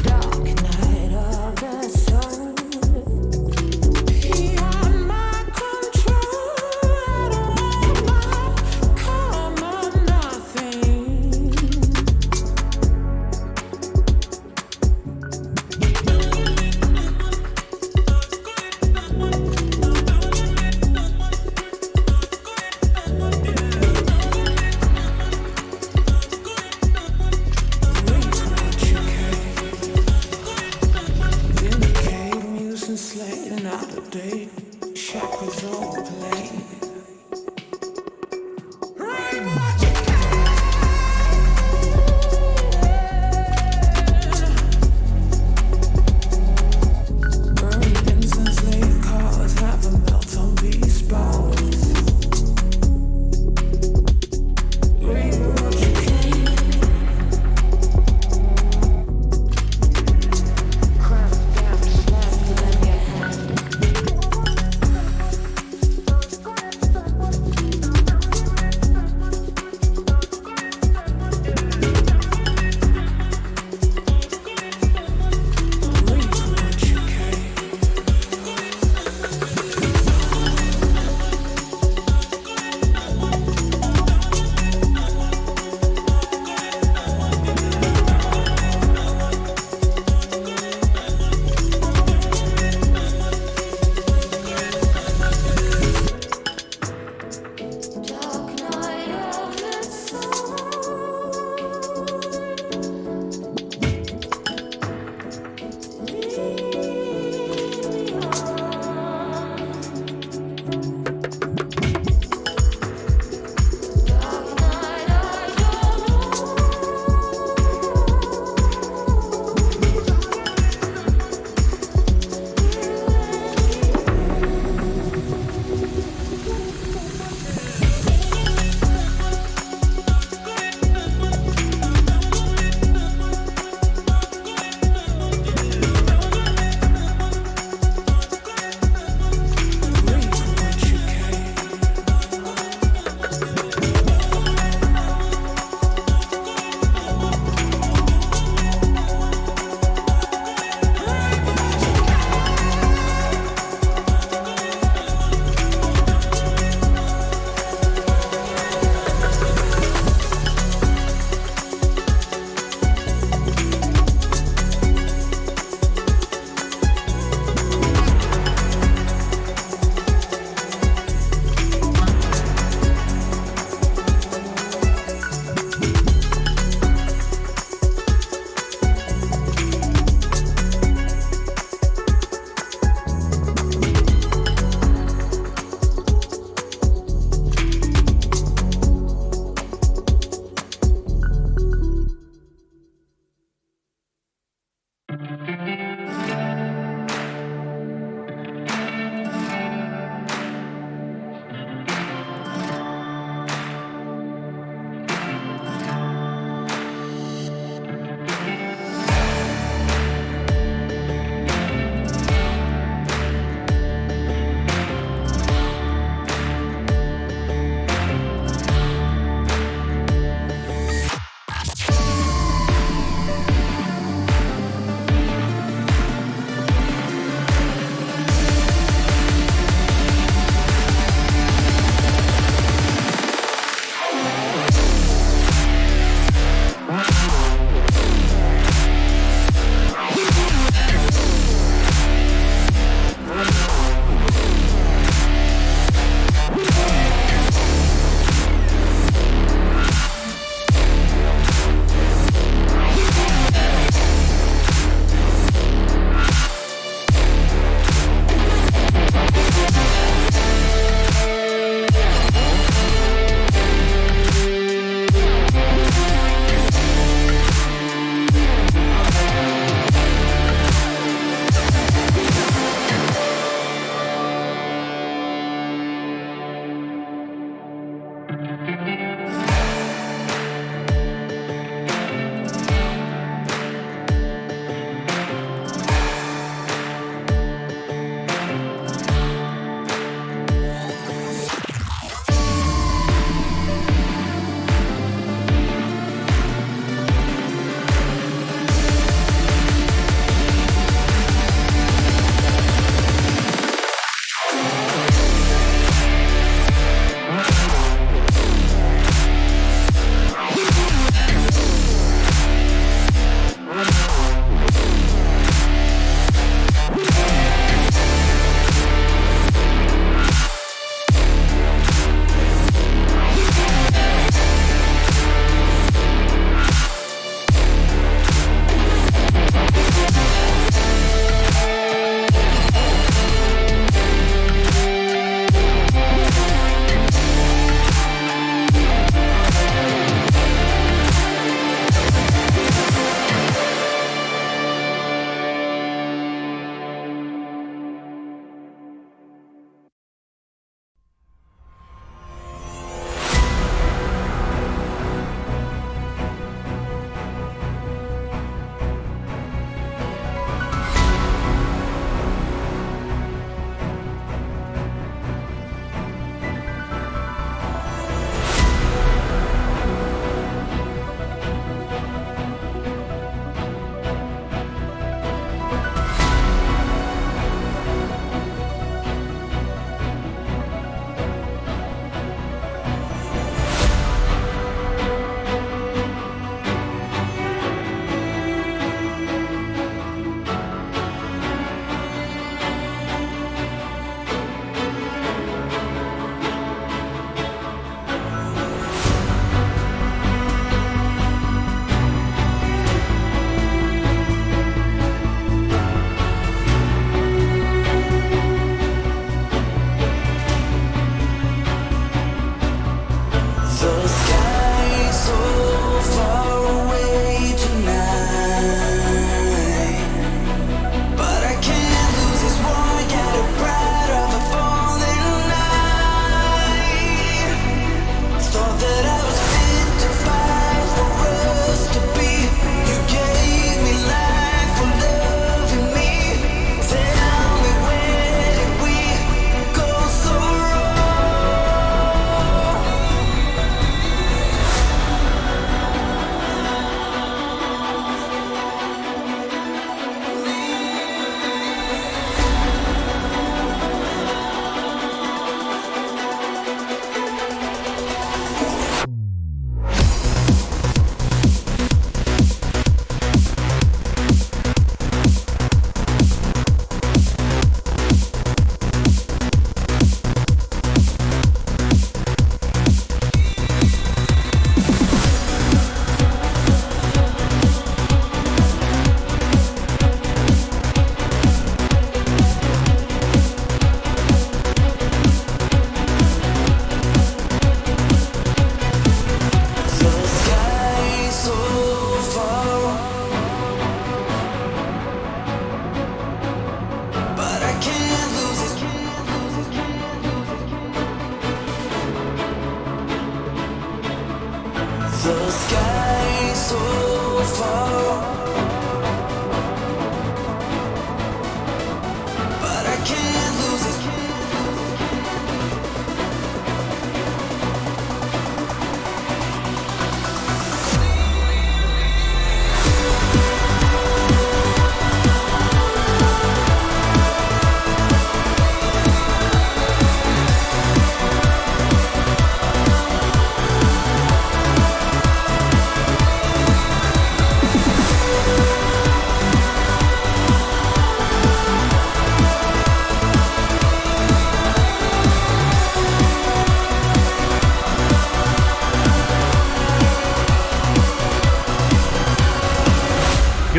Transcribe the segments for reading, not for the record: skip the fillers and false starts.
Dark night of the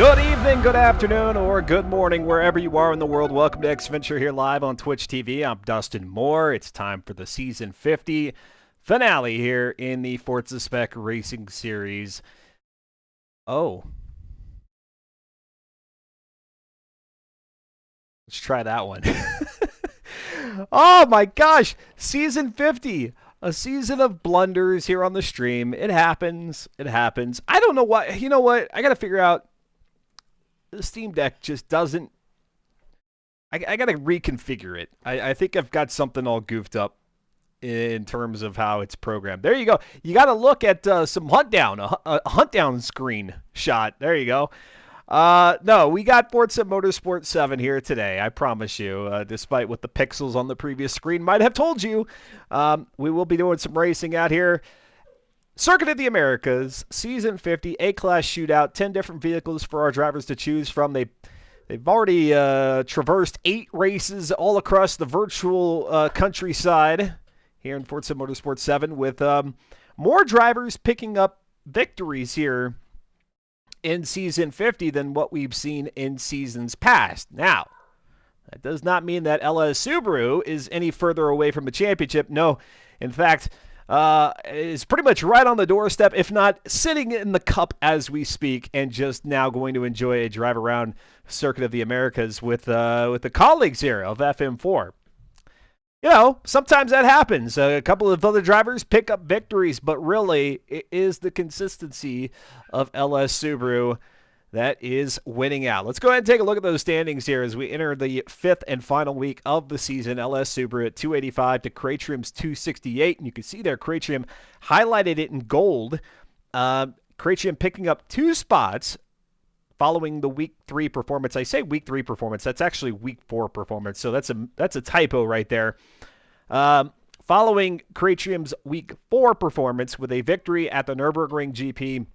Good evening, good afternoon, or good morning, wherever you are in the world. Welcome to X-Venture here live on Twitch TV. I'm Dustin Moore. It's time for the Season 50 finale here in the Forza Spec Racing Series. Oh. Let's try that one. Oh my gosh! Season 50! A season of blunders here on the stream. It happens. It happens. I don't know why. You know what? I gotta figure out. The Steam Deck just doesn't. I gotta reconfigure it. I think I've got something all goofed up in terms of how it's programmed. There you go. You gotta look at some hunt down, a hunt down screen shot. There you go. No, we got Forza Motorsport 7 here today. I promise you. Despite what the pixels on the previous screen might have told you, we will be doing some racing out here. Circuit of the Americas, Season 50, A-Class Shootout, 10 different vehicles for our drivers to choose from. They've already traversed 8 races all across the virtual countryside here in Forza Motorsport 7 with more drivers picking up victories here in Season 50 than what we've seen in seasons past. Now, that does not mean that LS Subaru is any further away from a championship. No, in fact, is pretty much right on the doorstep, if not sitting in the cup as we speak, and just now going to enjoy a drive around Circuit of the Americas with the colleagues here of FM4. You know, sometimes that happens. A couple of other drivers pick up victories, but really, it is the consistency of LS Subaru that is winning out. Let's go ahead and take a look at those standings here as we enter the 5th and final week of the season. LS Subaru at 285 to Craytrim's 268, and you can see there Craytrim highlighted it in gold. Craytrim picking up 2 spots following the Week 3 performance. I say Week 3 performance. That's actually Week 4 performance, so that's a typo right there. Following Craytrim's Week 4 performance with a victory at the Nürburgring GP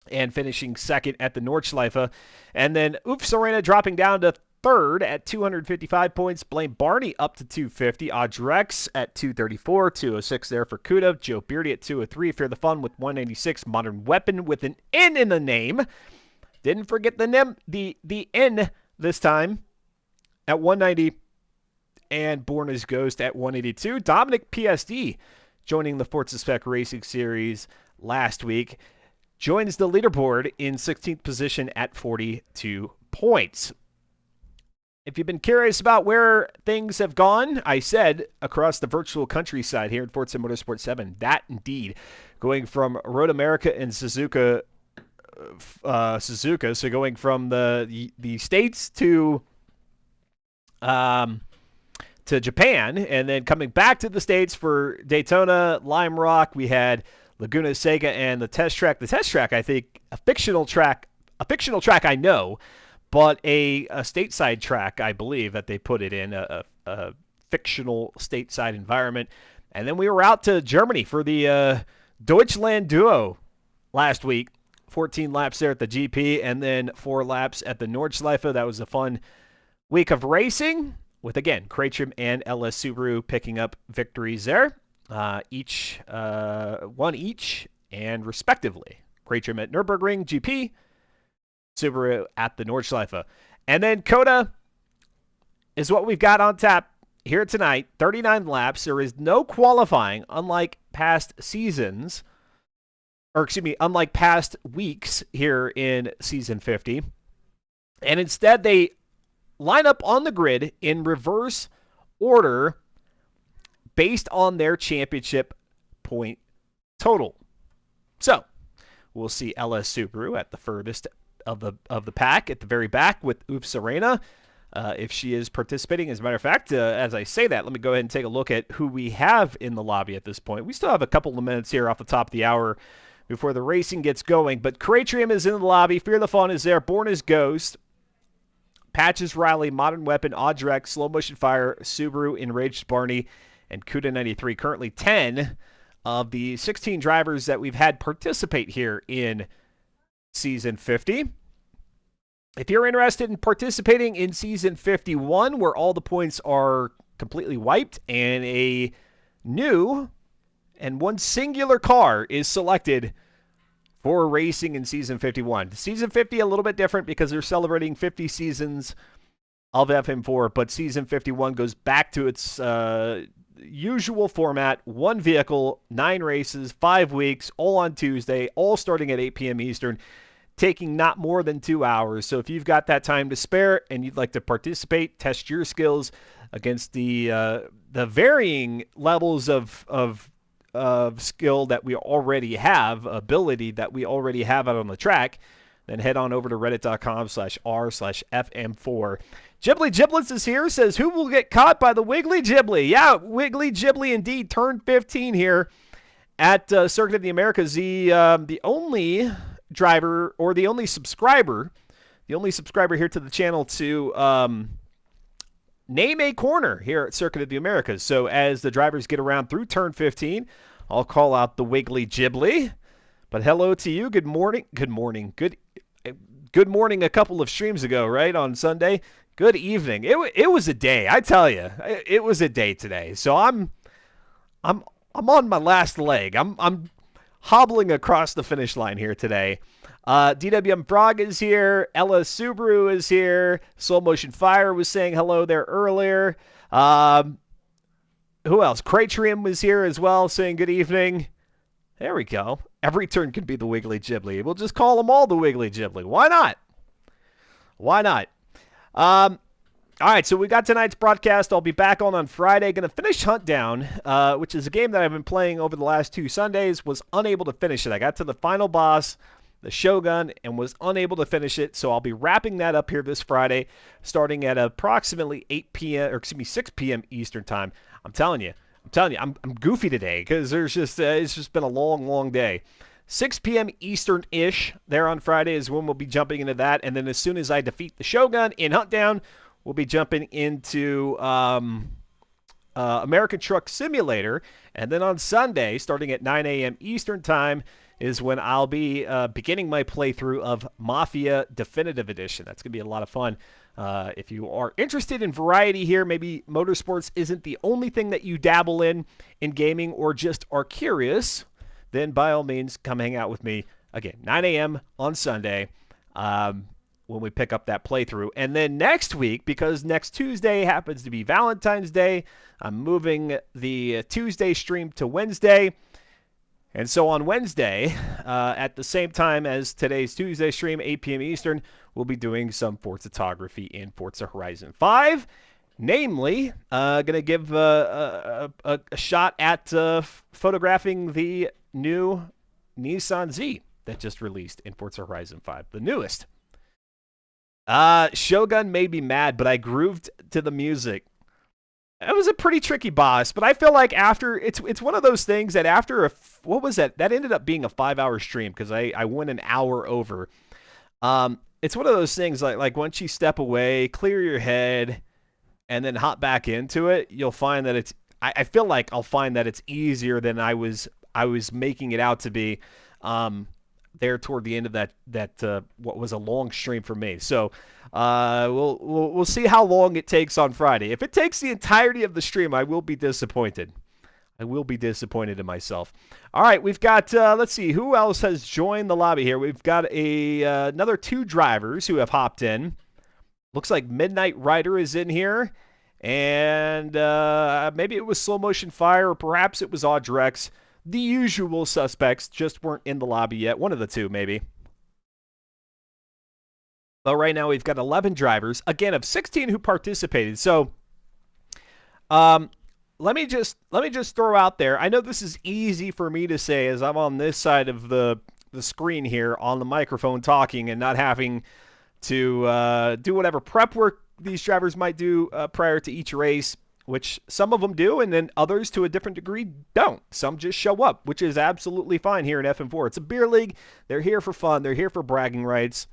and finishing 2nd at the Nordschleife. And then Serena dropping down to 3rd at 255 points. Blaine Barney up to 250. Audrex at 234. 206 there for Kuda. Joe Beardy at 203. Fear the Fun with 196. Modern Weapon with an N in the name. Didn't forget the N this time at 190. And Born as Ghost at 182. Dominic PSD joining the Forza Spec Racing Series last week. Joins the leaderboard in 16th position at 42 points. If you've been curious about where things have gone, I said across the virtual countryside here in Forza Motorsport 7, that indeed. Going from Road America and Suzuka, so going from the States to Japan, and then coming back to the States for Daytona, Lime Rock, we had Laguna Seca and the test track. The test track, I think, a fictional track I know, but a stateside track, I believe, that they put it in, a fictional stateside environment. And then we were out to Germany for the Deutschland Duo last week. 14 laps there at the GP, and then 4 laps at the Nordschleife. That was a fun week of racing with, again, Craytrim and LS Subaru picking up victories there. One each, and respectively. Craytrim at Nürburgring GP, Subaru at the Nordschleife. And then Coda is what we've got on tap here tonight. 39 laps. There is no qualifying, unlike past seasons, or excuse me, unlike past weeks here in Season 50. And instead, they line up on the grid in reverse order based on their championship point total. So, we'll see LS Subaru at the furthest of the pack at the very back with Serena, if she is participating. As a matter of fact, as I say that, let me go ahead and take a look at who we have in the lobby at this point. We still have a couple of minutes here off the top of the hour before the racing gets going, but Craytrim is in the lobby. Fear the Fun is there. Born as Ghost. Patches Riley, Modern Weapon, Audrex, Slow Motion Fire, Subaru, Enraged Barney, and Kuda 93. Currently 10 of the 16 drivers that we've had participate here in Season 50. If you're interested in participating in Season 51, where all the points are completely wiped and a new and one singular car is selected for racing in Season 51. Season 50, a little bit different because they're celebrating 50 seasons of FM4, but Season 51 goes back to its usual format, one vehicle, 9 races, 5 weeks, all on Tuesday, all starting at 8 p.m. Eastern, taking not more than 2 hours. So if you've got that time to spare and you'd like to participate, test your skills against the varying levels of skill that we already have, ability that we already have out on the track, then head on over to reddit.com/r/FM4. Ghibli Giblets is here, says, who will get caught by the Wiggly Ghibli? Yeah, Wiggly Ghibli indeed turned 15 here at Circuit of the Americas. The only driver, or the only subscriber here to the channel to name a corner here at Circuit of the Americas. So as the drivers get around through turn 15, I'll call out the Wiggly Ghibli. But hello to you. Good morning. Good morning. Good morning a couple of streams ago, right, on Sunday. Good evening. It was a day, I tell you. It was a day today. So I'm on my last leg. I'm hobbling across the finish line here today. DWM Frog is here. Ella Subaru is here. Soul Motion Fire was saying hello there earlier. Who else? Cratrium was here as well, saying good evening. There we go. Every turn could be the Wiggly Ghibli. We'll just call them all the Wiggly Ghibli. Why not? Why not? All right, so we got tonight's broadcast. I'll be back on Friday. Going to finish Hunt Down, which is a game that I've been playing over the last 2 Sundays. Was unable to finish it. I got to the final boss, the Shogun, and was unable to finish it. So I'll be wrapping that up here this Friday, starting at approximately 8 p.m. or 6 p.m. Eastern time. I'm telling you, I'm goofy today because there's just it's just been a long day. 6 p.m. Eastern-ish there on Friday is when we'll be jumping into that. And then as soon as I defeat the Shogun in Hunt Down, we'll be jumping into American Truck Simulator. And then on Sunday, starting at 9 a.m. Eastern Time, is when I'll be beginning my playthrough of Mafia Definitive Edition. That's going to be a lot of fun. If you are interested in variety here, maybe motorsports isn't the only thing that you dabble in gaming, or just are curious, then by all means, come hang out with me. Again, 9 a.m. on Sunday when we pick up that playthrough. And then next week, because next Tuesday happens to be Valentine's Day, I'm moving the Tuesday stream to Wednesday. And so on Wednesday, at the same time as today's Tuesday stream, 8 p.m. Eastern, we'll be doing some photography in Forza Horizon 5. Namely, going to give a shot at photographing the new Nissan Z that just released in Forza Horizon 5, the newest. Shogun made me mad, but I grooved to the music. It was a pretty tricky boss, but I feel like after it's one of those things that after what was that? That ended up being a 5-hour stream because I went an hour over. It's one of those things like once you step away, clear your head, and then hop back into it, you'll find that it's. I feel like I'll find that it's easier than I was making it out to be. There toward the end of that what was a long stream for me. So we'll see how long it takes on Friday. If it takes the entirety of the stream, I will be disappointed. I will be disappointed in myself. All right, we've got let's see who else has joined the lobby here. We've got another 2 drivers who have hopped in. Looks like Midnight Rider is in here, and maybe it was Slow Motion Fire, or perhaps it was Audrex. The usual suspects just weren't in the lobby yet. One of the 2, maybe. But right now we've got 11 drivers, again, of 16 who participated. So let me just throw out there. I know this is easy for me to say as I'm on this side of the screen here on the microphone talking and not having to do whatever prep work these drivers might do prior to each race, which some of them do, and then others to a different degree don't. Some just show up, which is absolutely fine here in FM4. It's a beer league. They're here for fun. They're here for bragging rights.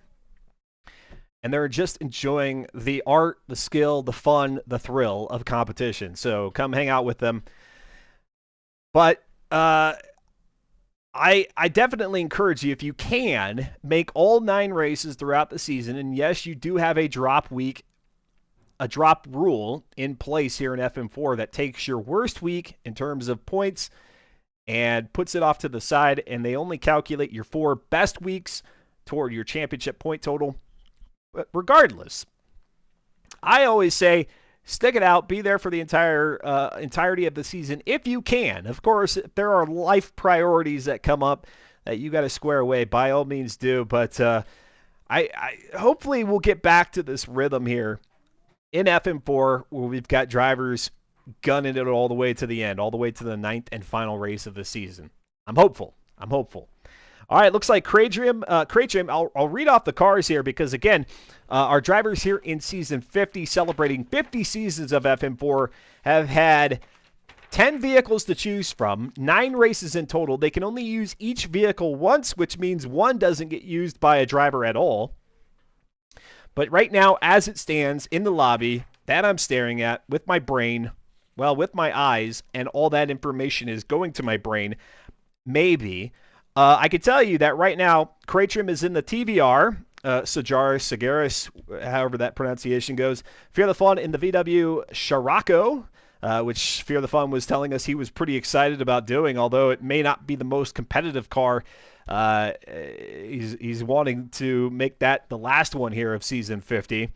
And they're just enjoying the art, the skill, the fun, the thrill of competition. So come hang out with them. But I definitely encourage you, if you can, make all 9 races throughout the season. And yes, you do have a drop week, a drop rule in place here in FM4 that takes your worst week in terms of points and puts it off to the side, and they only calculate your 4 best weeks toward your championship point total. But regardless, I always say stick it out, be there for the entirety of the season if you can. Of course, if there are life priorities that come up that you got to square away, by all means do. But I hopefully we'll get back to this rhythm here in FM4 where we've got drivers gunning it all the way to the end, all the way to the 9th and final race of the season. I'm hopeful. All right, looks like Cradrium, I'll read off the cars here because, again, our drivers here in Season 50, celebrating 50 seasons of FM4, have had 10 vehicles to choose from, 9 races in total. They can only use each vehicle once, which means one doesn't get used by a driver at all. But right now, as it stands in the lobby that I'm staring at with my brain, well, with my eyes, and all that information is going to my brain, maybe. I can tell you that right now, Cratrim is in the TVR, Sagaris, however that pronunciation goes. Fear the Fun in the VW Scirocco, which Fear the Fun was telling us he was pretty excited about doing, although it may not be the most competitive car. He's wanting to make that the last one here of Season 50.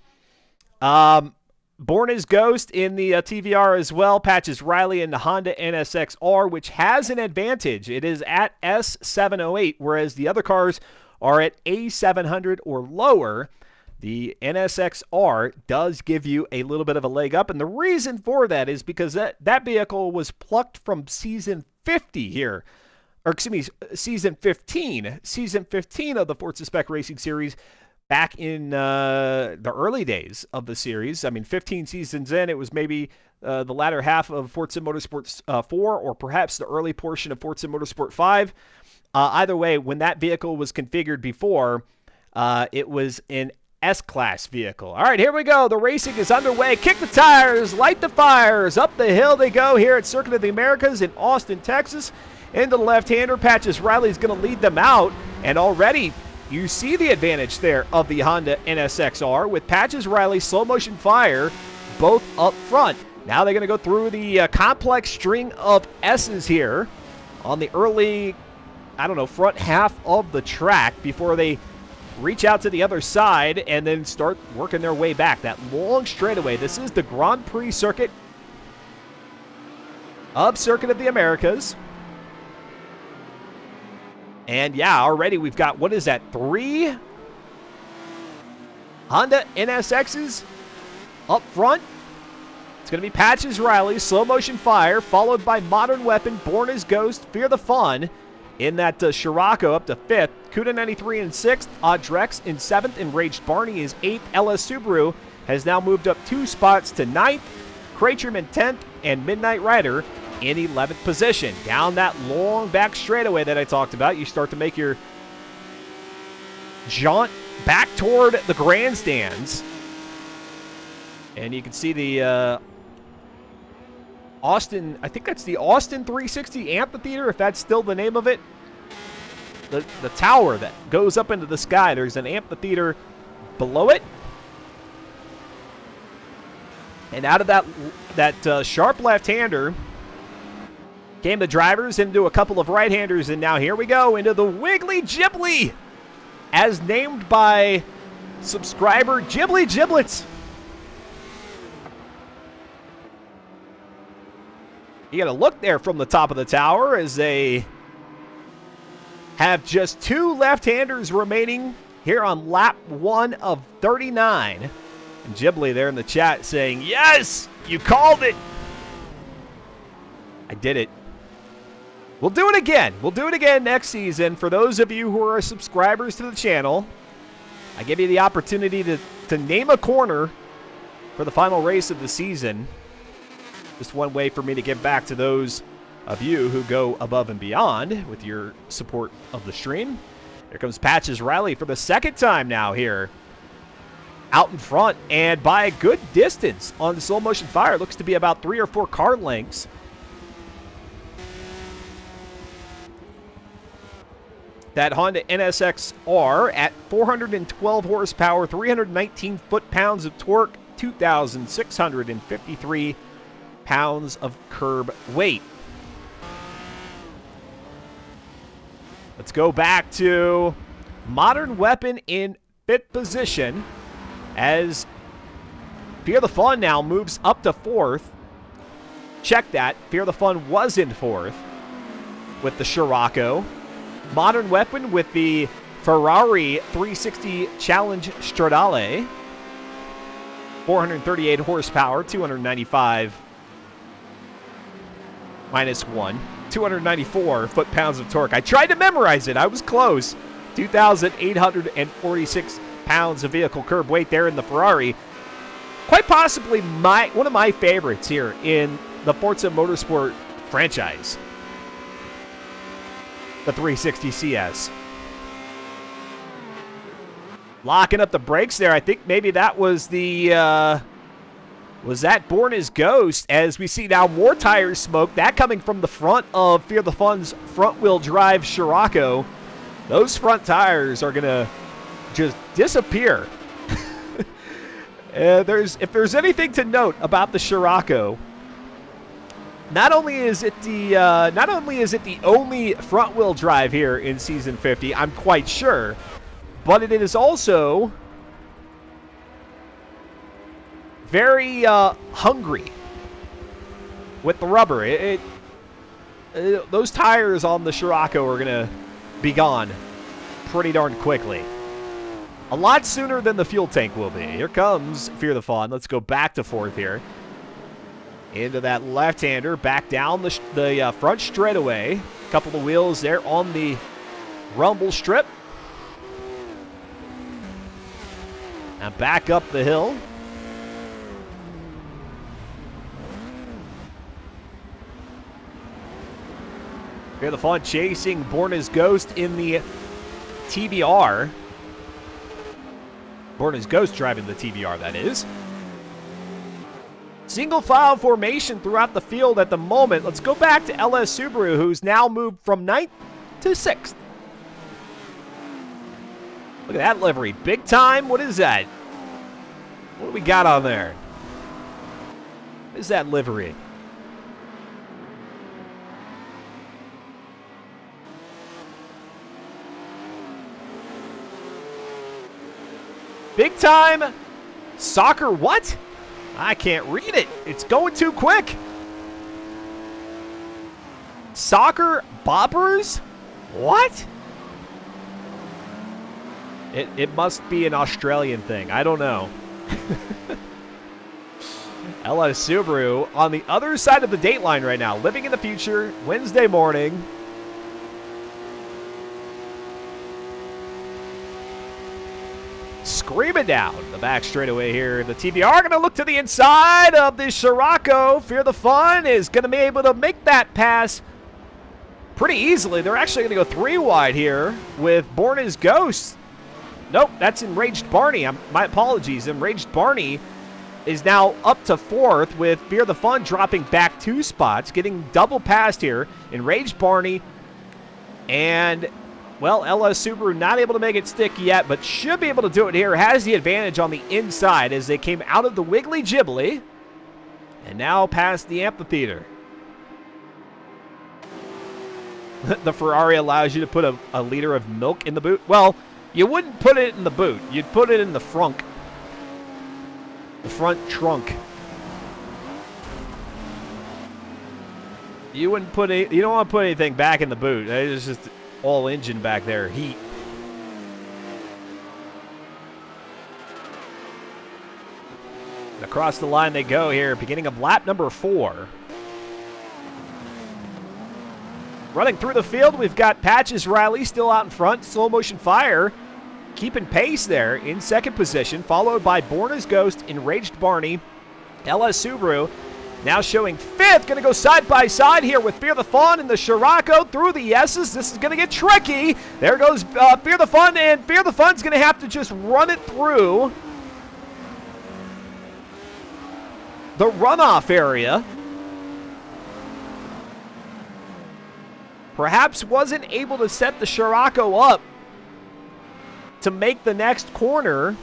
Born as Ghost in the TVR as well. Patches Riley in the Honda NSX-R, which has an advantage. It is at S708, whereas the other cars are at A700 or lower. The NSX-R does give you a little bit of a leg up, and the reason for that is because that vehicle was plucked from Season 50 here. Or excuse me, Season 15. Season 15 of the Forza Spec Racing Series. Back in the early days of the series, I mean, 15 seasons in, it was maybe the latter half of Forza Motorsport 4 or perhaps the early portion of Forza Motorsport 5. Either way, when that vehicle was configured before, it was an S-Class vehicle. All right, here we go. The racing is underway. Kick the tires, light the fires. Up the hill they go here at Circuit of the Americas in Austin, Texas. Into the left-hander, Patches Riley's going to lead them out, and already you see the advantage there of the Honda NSX-R with Patches Riley, slow motion fire, both up front. Now they're going to go through the complex string of S's here on the early, front half of the track before they reach out to the other side and then start working their way back. That long straightaway. This is the Grand Prix circuit of Circuit of the Americas. And yeah, already we've got, what is that, 3 Honda NSXs up front. It's going to be Patches Riley, slow motion fire, followed by Modern Weapon, Born as Ghost, Fear the Fun in that Scirocco up to 5th. Cuda 93 in 6th, Audrex in 7th, Enraged Barney is 8th. LS Subaru has now moved up 2 spots to 9th. Cratrim in 10th, and Midnight Rider in 11th position. Down that long back straightaway that I talked about, you start to make your jaunt back toward the grandstands. And you can see the Austin, I think that's the Austin 360 Amphitheater, if that's still the name of it. The tower that goes up into the sky. There's an amphitheater below it. And out of that sharp left-hander came the drivers into a couple of right-handers, and now here we go into the Wiggly Ghibli, as named by subscriber Ghibli Giblets. You got to look there from the top of the tower as they have just 2 left-handers remaining here on lap 1 of 39. And Ghibli there in the chat saying, yes, you called it. I did it. We'll do it again. We'll do it again next season. For those of you who are subscribers to the channel, I give you the opportunity to name a corner for the final race of the season. Just one way for me to give back to those of you who go above and beyond with your support of the stream. Here comes Patches Riley for the second time now here. Out in front and by a good distance on the slow motion fire. Looks to be about 3 or 4 car lengths. That Honda NSX-R at 412 horsepower, 319 foot-pounds of torque, 2,653 pounds of curb weight. Let's go back to Modern Weapon in 5th position as Fear the Fun now moves up to 4th. Check that. Fear the Fun was in 4th with the Scirocco. Modern Weapon with the Ferrari 360 Challenge Stradale. 438 horsepower, 295 minus 1. 294 foot-pounds of torque. I tried to memorize it. I was close. 2,846 pounds of vehicle curb weight there in the Ferrari. Quite possibly one of my favorites here in the Forza Motorsport franchise. The 360 CS. Locking up the brakes there. I think maybe that was the... was that Born as Ghost, as we see now more tires smoke. That coming from the front of Fear the Fun's front-wheel drive Scirocco. Those front tires are going to just disappear. If there's anything to note about the Scirocco, not only is it the only front-wheel drive here in Season 50, I'm quite sure, but it is also very hungry with the rubber. Those tires on the Scirocco are going to be gone pretty darn quickly. A lot sooner than the fuel tank will be. Here comes Fear the Fun. Let's go back to 4th here. Into that left-hander. Back down the front straightaway. Couple of wheels there on the rumble strip. Now back up the hill. Fear the Fun chasing Born as Ghost in the TBR. Born as Ghost driving the TBR, that is. Single file formation throughout the field at the moment. Let's go back to LS Subaru, who's now moved from 9th to 6th. Look at that livery. Big time. What is that? What do we got on there? What is that livery? Big time soccer what? I can't read it. It's going too quick. Soccer boppers? What? It must be an Australian thing. I don't know. LS Subaru on the other side of the date line right now. Living in the future. Wednesday morning. Screaming down the back straightaway here. The TBR going to look to the inside of the Scirocco. Fear the Fun is going to be able to make that pass pretty easily. They're actually going to go 3 wide here with Born as Ghost. Nope, that's Enraged Barney. My apologies. Enraged Barney is now up to 4th with Fear the Fun dropping back 2 spots, getting double passed here. Enraged Barney and... well, LS Subaru not able to make it stick yet, but should be able to do it here. Has the advantage on the inside as they came out of the Wiggly Jibbly and now past the amphitheater. The Ferrari allows you to put a liter of milk in the boot. Well, you wouldn't put it in the boot. You'd put it in the frunk. The front trunk. You wouldn't put you don't want to put anything back in the boot. It's just all engine back there, heat. Across the line they go here, beginning of lap number 4. Running through the field, we've got Patches Riley still out in front. Slow Motion Fire keeping pace there in 2nd position, followed by Born as Ghost, Enraged Barney, LS Subaru. Now showing 5th, going to go side by side here with Fear the Fun and the Scirocco through the S's. This is going to get tricky. There goes Fear the Fun, and Fear the Fun's going to have to just run it through the runoff area. Perhaps wasn't able to set the Scirocco up to make the next corner.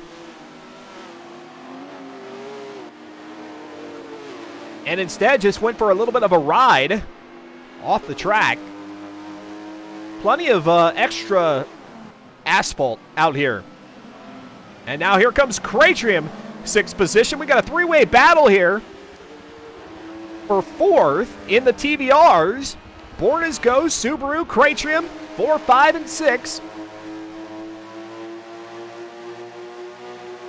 And instead just went for a little bit of a ride off the track. Plenty of extra asphalt out here. And now here comes Cratrium, 6th position. We got a three-way battle here for 4th in the TVRs. Born as Ghost, Subaru, Cratrium, 4, 5, and 6.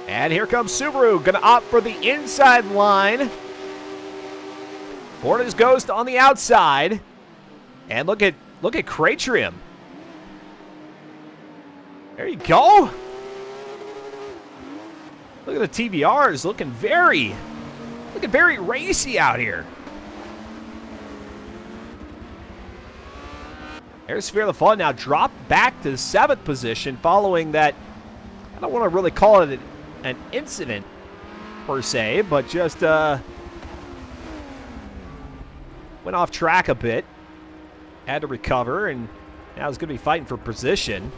And here comes Subaru, going to opt for the inside line. Born as Ghost on the outside. And look at Cratrium. There you go. Look at the TVRs looking very racy out here. There's Fear the Fun now dropped back to 7th position following that. I don't want to really call it an incident per se, but just went off track a bit. Had to recover, and now he's going to be fighting for position.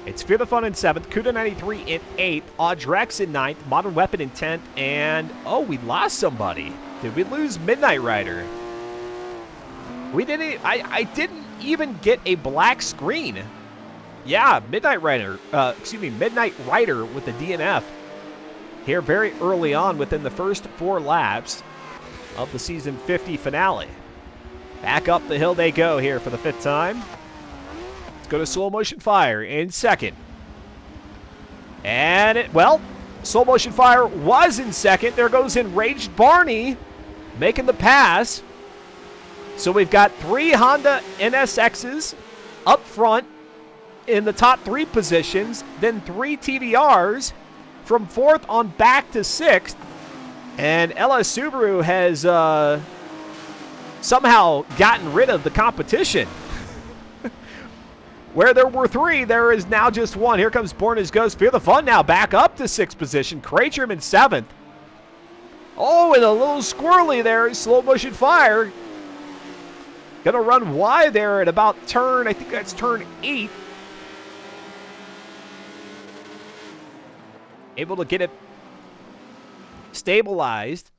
It's Fear the Fun in 7th, Cuda 93 in 8th, Audrex in 9th, Modern Weapon in 10th, and oh, we lost somebody. Did we lose Midnight Rider? We didn't. I didn't even get a black screen. Yeah, Midnight Rider. Midnight Rider with the DNF here very early on within the first 4 laps of the season 50 finale. Back up the hill they go here for the 5th time. Let's go to Slow Motion Fire in 2nd. And Slow Motion Fire was in 2nd. There goes Enraged Barney making the pass. So we've got 3 Honda NSXs up front in the top 3 positions, then 3 TVRs from 4th on back to 6th. And LS Subaru has somehow gotten rid of the competition. Where there were 3, there is now just 1. Here comes Born as Ghost. Fear the Fun now back up to 6th position. Cratrium in 7th. Oh, and a little squirrely there. Slow Motion Fire. Gonna run wide there at about turn, I think that's turn 8. Able to get it stabilized.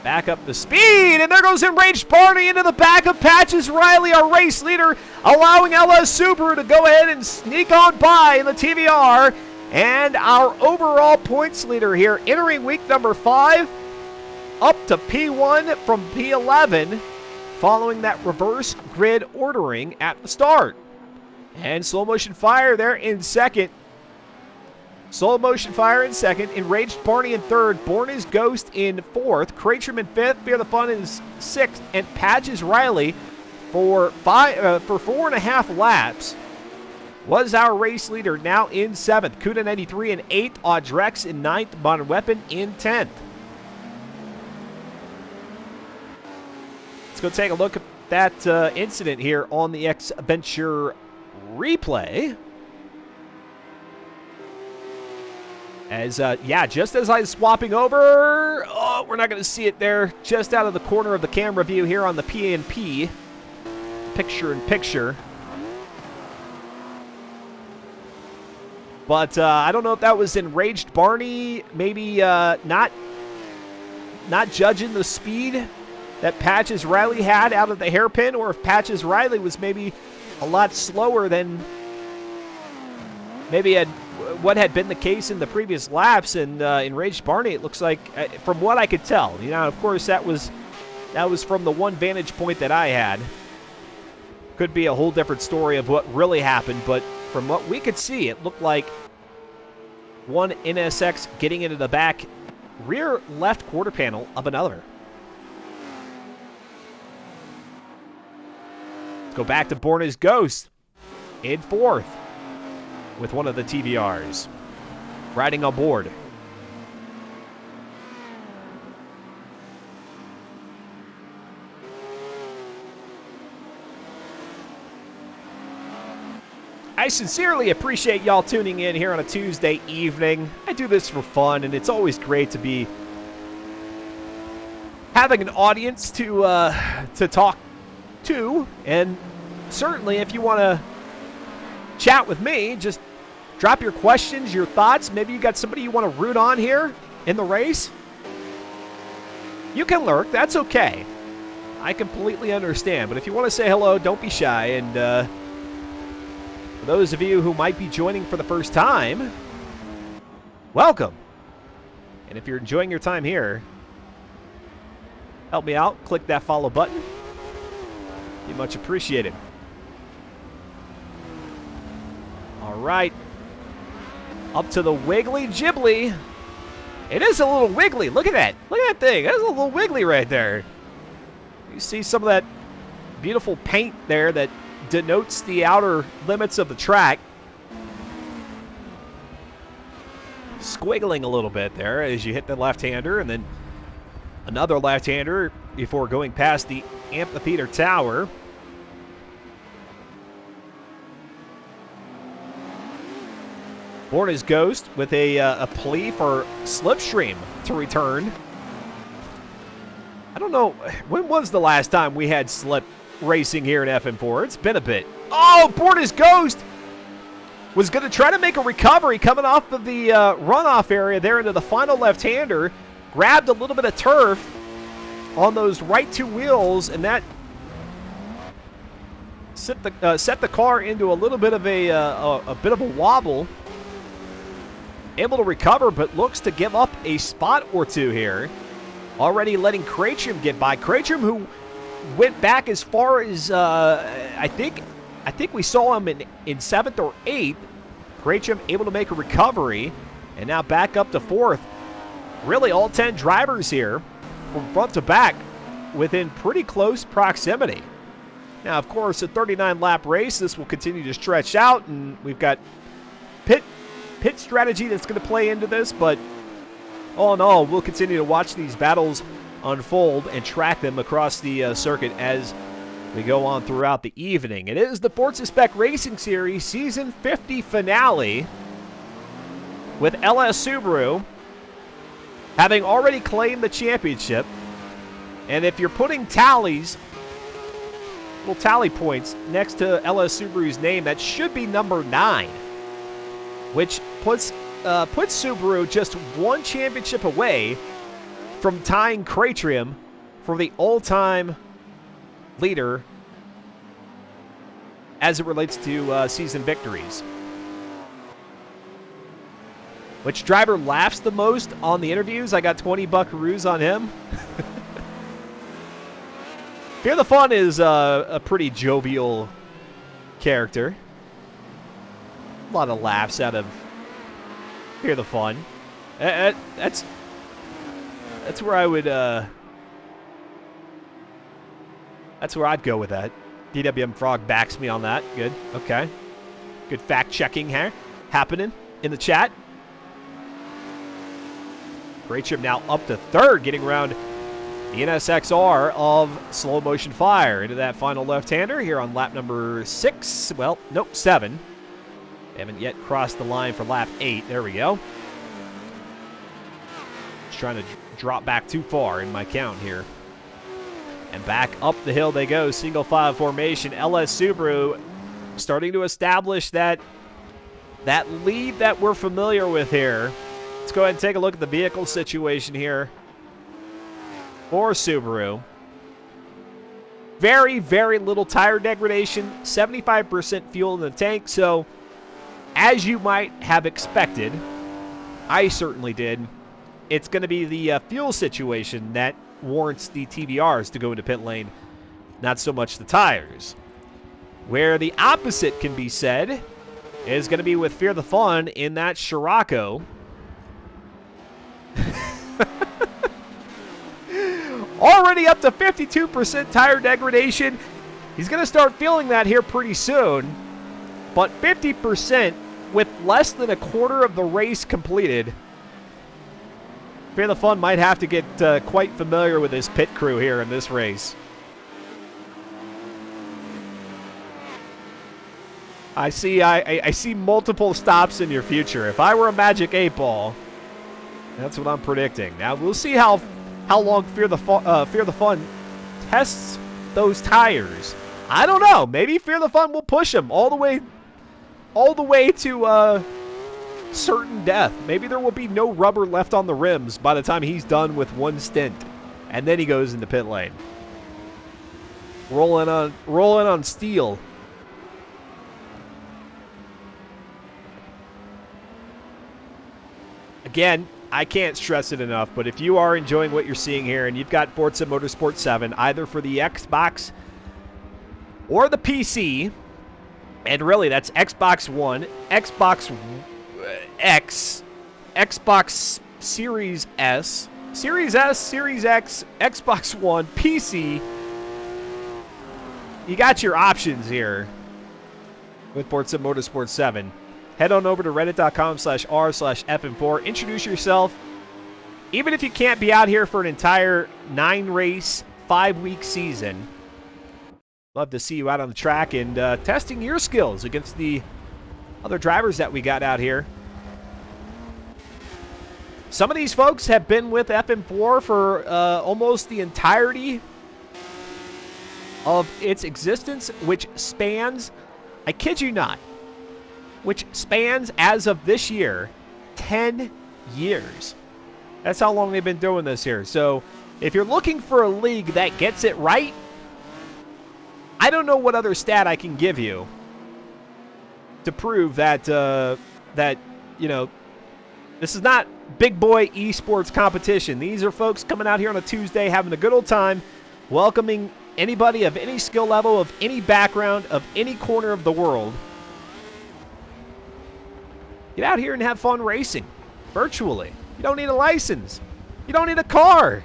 Back up the speed, and there goes Enraged Barney into the back of Patches Riley, our race leader, allowing LS Subaru to go ahead and sneak on by in the TVR. And our overall points leader here, entering week number 5, up to P1 from P11, following that reverse grid ordering at the start. And Slow Motion Fire there in 2nd. Slow Motion Fire in 2nd, Enraged Barney in 3rd, Born as Ghost in 4th, Cratrium in 5th, Fear the Fun in 6th, and Patches Riley for 4.5 laps was our race leader, now in 7th. Cuda 93 in 8th, Audrex in 9th, Modern Weapon in 10th. Let's go take a look at that incident here on the X-Venture replay. As, just as I was swapping over, we're not going to see it there, just out of the corner of the camera view here on the P&P, picture-in-picture. But I don't know if that was Enraged Barney, maybe not judging the speed that Patches Riley had out of the hairpin, or if Patches Riley was maybe a lot slower than maybe what had been the case in the previous laps. And Enraged Barney, it looks like, from what I could tell, of course that was from the one vantage point that I had. Could be a whole different story of what really happened, but from what we could see, it looked like one NSX getting into the back rear left quarter panel of another. Let's go back to Born as Ghost in 4th with one of the TVRs riding on board. I sincerely appreciate y'all tuning in here on a Tuesday evening. I do this for fun, and it's always great to be having an audience to talk to. And certainly, if you want to chat with me, just drop your questions, your thoughts. Maybe you got somebody you want to root on here in the race. You can lurk. That's okay. I completely understand. But if you want to say hello, don't be shy. And for those of you who might be joining for the first time, welcome. And if you're enjoying your time here, help me out. Click that follow button. Be much appreciated. All right. Up to the Wiggly Ghibli. It is a little wiggly. Look at that. Look at that thing. That's a little wiggly right there. You see some of that beautiful paint there that denotes the outer limits of the track. Squiggling a little bit there as you hit the left-hander, and then another left-hander before going past the amphitheater tower. Born as Ghost with a plea for Slipstream to return. I don't know, when was the last time we had Slip racing here in FM4? It's been a bit. Oh, Born as Ghost was going to try to make a recovery coming off of the runoff area there into the final left-hander. Grabbed a little bit of turf on those right two wheels, and that set the car into a little bit of a bit of a wobble. Able to recover, but looks to give up a spot or two here. Already letting Kracham get by. Kracham, who went back as far as I think we saw him in 7th or 8th. Kracham able to make a recovery, and now back up to 4th. Really, all 10 drivers here from front to back within pretty close proximity. Now, of course, a 39-lap race. This will continue to stretch out, and we've got pit strategy that's going to play into this, but all in all, we'll continue to watch these battles unfold and track them across the circuit as we go on throughout the evening. It is the Forza Spec Racing Series Season 50 finale with LS Subaru having already claimed the championship. And if you're putting tallies, little tally points next to LS Subaru's name, that should be number 9. Which puts Subaru just one championship away from tying Kracham for the all-time leader as it relates to season victories. Which driver laughs the most on the interviews? I got 20 buckaroos on him. Fear the Fun is a pretty jovial character. A lot of laughs out of Fear the Fun. That's where I would that's where I'd go with that. DWM Frog backs me on that. Good. Okay. Good fact checking here happening in the chat. Kracham now up to 3rd, getting around the NSXR of Slow Motion Fire into that final left-hander here on lap number 6. Well, nope, 7. Haven't yet crossed the line for lap 8. There we go. Just trying to drop back too far in my count here. And back up the hill they go. Single file formation. LS Subaru starting to establish that lead that we're familiar with here. Let's go ahead and take a look at the vehicle situation here for Subaru. Very, very little tire degradation. 75% fuel in the tank. So, as you might have expected, I certainly did, it's going to be the fuel situation that warrants the TBRs to go into pit lane, not so much the tires. Where the opposite can be said is going to be with Fear the Fun in that Scirocco. Already up to 52% tire degradation. He's going to start feeling that here pretty soon. But 50% with less than a quarter of the race completed. Fear the Fun might have to get quite familiar with his pit crew here in this race. I see multiple stops in your future. If I were a Magic 8-Ball, that's what I'm predicting. Now we'll see how long Fear the Fun tests those tires. I don't know. Maybe Fear the Fun will push him all the way to certain death. Maybe there will be no rubber left on the rims by the time he's done with one stint, and then he goes into pit lane. rolling on steel. Again, I can't stress it enough, but if you are enjoying what you're seeing here and you've got Forza Motorsport 7, either for the Xbox or the PC, and really that's Xbox One, Xbox X, Xbox Series S, Series S, Series X, Xbox One, PC, you got your options here with Forza Motorsport 7. Head on over to reddit.com/r/FM4. Introduce yourself. Even if you can't be out here for an entire 9-race, 5-week season, love to see you out on the track and testing your skills against the other drivers that we got out here. Some of these folks have been with FM4 for almost the entirety of its existence, which spans, I kid you not, which spans, as of this year, 10 years. That's how long they've been doing this here. So if you're looking for a league that gets it right, I don't know what other stat I can give you to prove that, you know, this is not big boy esports competition. These are folks coming out here on a Tuesday, having a good old time, welcoming anybody of any skill level, of any background, of any corner of the world. Get out here and have fun racing virtually. You don't need a license. You don't need a car.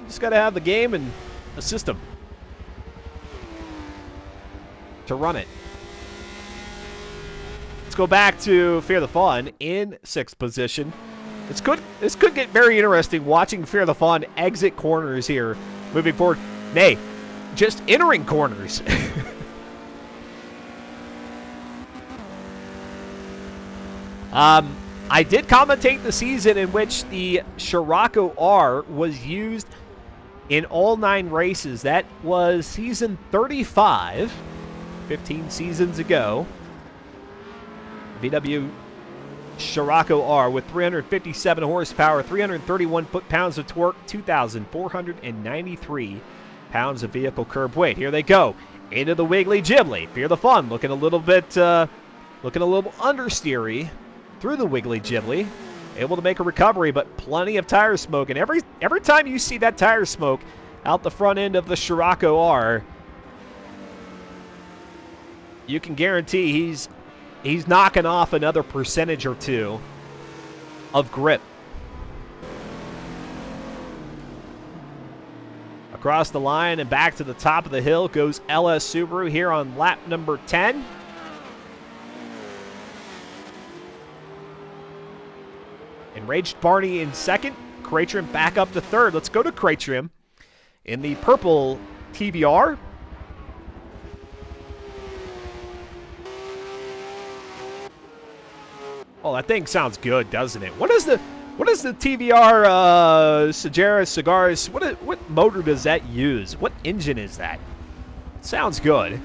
You just got to have the game and a system to run it. Let's go back to Fear the Fun in 6th position. This could get very interesting watching Fear the Fun exit corners here moving forward. Nay, just entering corners. I did commentate the season in which the Scirocco R was used in all 9 races. That was season 35, 15 seasons ago. VW Scirocco R with 357 horsepower, 331 foot-pounds of torque, 2,493 pounds of vehicle curb weight. Here they go into the Wiggly Jibbly. Fear the Fun looking a little understeery through the Wiggly Jibbly, able to make a recovery, but plenty of tire smoke. And every time you see that tire smoke out the front end of the Scirocco R, you can guarantee he's knocking off another percentage or two of grip. Across the line and back to the top of the hill goes LS Subaru here on lap number 10. Enraged Barney in 2nd. Cratrim back up to 3rd. Let's go to Cratrim in the purple TVR. Oh, that thing sounds good, doesn't it? What is the TVR Sagera Cigars? What motor does that use? What engine is that? It sounds good.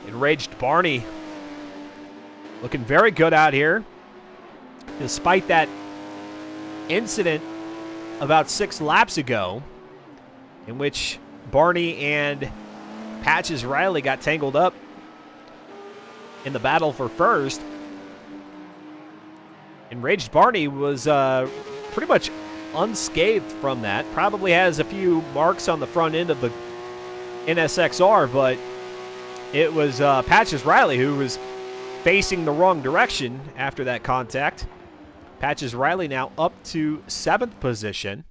Enraged Barney looking very good out here, despite that incident about 6 laps ago in which Barney and Patches Riley got tangled up in the battle for first. Enraged Barney was pretty much unscathed from that. Probably has a few marks on the front end of the NSXR, but it was Patches Riley who was facing the wrong direction after that contact. Patches Riley now up to 7th position.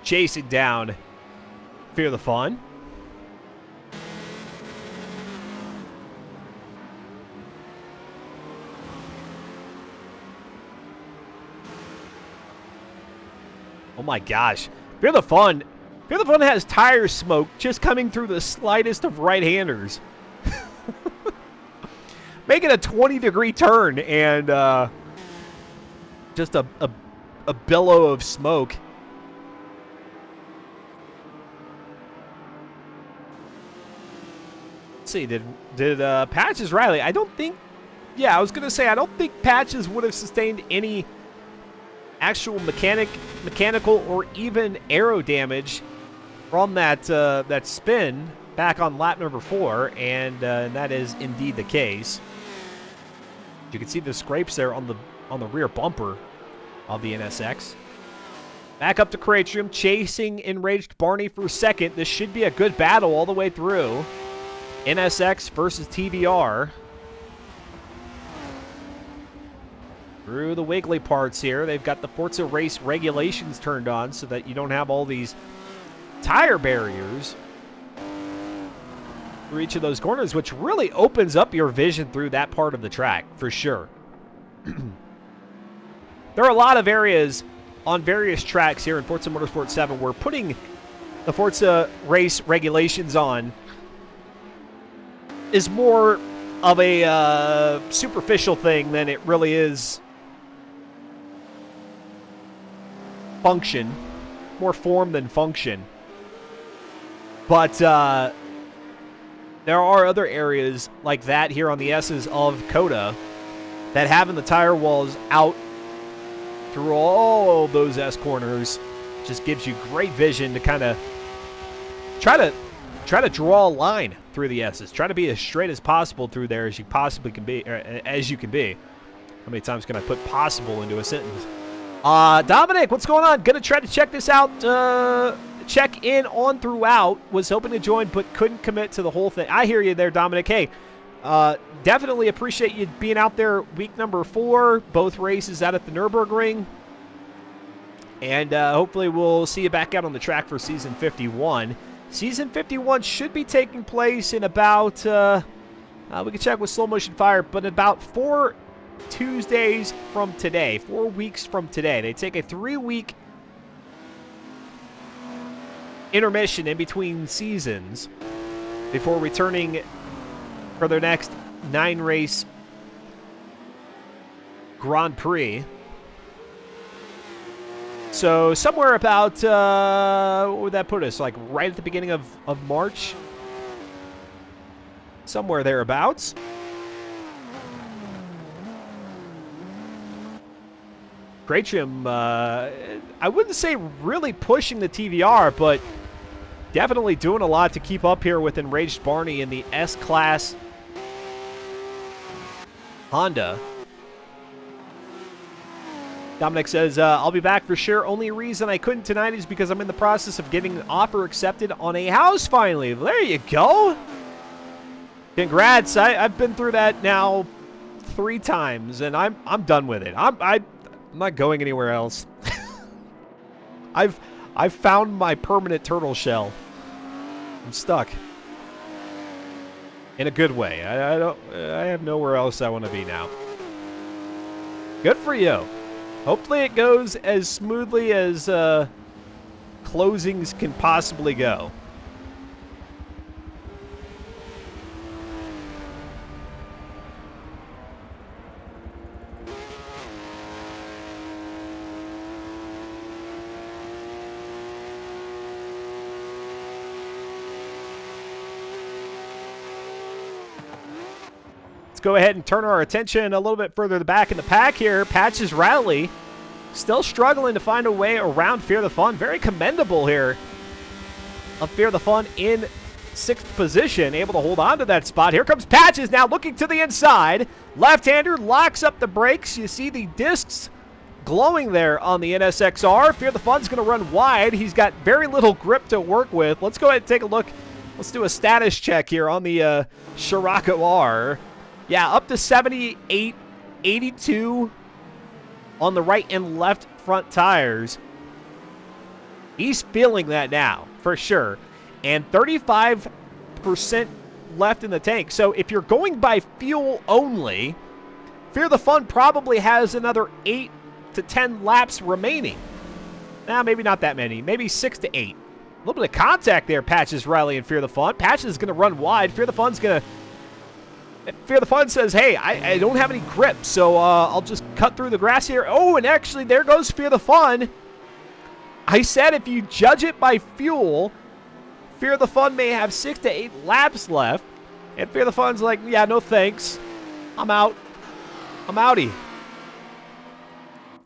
Chasing down Fear the Fun. Oh my gosh. Fear the Fun has tire smoke just coming through the slightest of right-handers. Making a 20-degree turn and just a a billow of smoke. Let's see, did Patches Riley? I don't think. Yeah, I was gonna say I don't think Patches would have sustained any actual mechanical or even aero damage from that that spin back on lap number 4, and that is indeed the case. You can see the scrapes there on the rear bumper of the NSX. Back up to Cratrium, chasing Enraged Barney for second. This should be a good battle all the way through. NSX versus TVR. Through the wiggly parts here. They've got the Forza race regulations turned on so that you don't have all these tire barriers through each of those corners, which really opens up your vision through that part of the track, for sure. There are a lot of areas on various tracks here in Forza Motorsport 7 where putting the Forza race regulations on is more of a superficial thing than it really is function. More form than function. But there are other areas like that here on the S's of COTA that having the tire walls out through all those S corners just gives you great vision to kind of try to draw a line through the S's. Try to be as straight as possible through there as you possibly can be, or as you can be. How many times can I put possible into a sentence? Dominic, what's going on? Gonna try to check this out. Check in on throughout. Was hoping to join, but couldn't commit to the whole thing. I hear you there, Dominic. Hey, definitely appreciate you being out there week number 4. Both races out at the Nürburgring. And hopefully we'll see you back out on the track for Season 51. Season 51 should be taking place in about, we can check with Slow Motion Fire, but about 4 Tuesdays from today. 4 weeks from today. They take a 3-week intermission in between seasons before returning for their next 9-race Grand Prix. So somewhere about, what would that put us? Like right at the beginning of March? Somewhere thereabouts. Cratrium, I wouldn't say really pushing the TVR, but definitely doing a lot to keep up here with Enraged Barney in the S-Class Honda. Dominic says, I'll be back for sure. Only reason I couldn't tonight is because I'm in the process of getting an offer accepted on a house finally. There you go. Congrats. I've been through that now 3 times, and I'm done with it. I'm not going anywhere else. I've found my permanent turtle shell. I'm stuck. In a good way. I have nowhere else I want to be now. Good for you. Hopefully it goes as smoothly as closings can possibly go. Go ahead and turn our attention a little bit further back in the pack here. Patches Riley still struggling to find a way around Fear the Fun. Very commendable here of Fear the Fun in 6th position, able to hold on to that spot. Here comes Patches now looking to the inside. Left-hander locks up the brakes. You see the discs glowing there on the NSXR. Fear the Fun's going to run wide. He's got very little grip to work with. Let's go ahead and take a look. Let's do a status check here on the Scirocco R. Yeah, up to 78, 82 on the right and left front tires. He's feeling that now, for sure. And 35% left in the tank. So if you're going by fuel only, Fear the Fun probably has another 8 to 10 laps remaining. Nah, maybe not that many. Maybe 6 to 8. A little bit of contact there, Patches Riley and Fear the Fun. Patches is going to run wide. Fear the Fun says, hey, I don't have any grip, so I'll just cut through the grass here. Oh, and actually, there goes Fear the Fun. I said if you judge it by fuel, Fear the Fun may have 6 to 8 laps left. And Fear the Fun's like, yeah, no thanks. I'm out. I'm outie.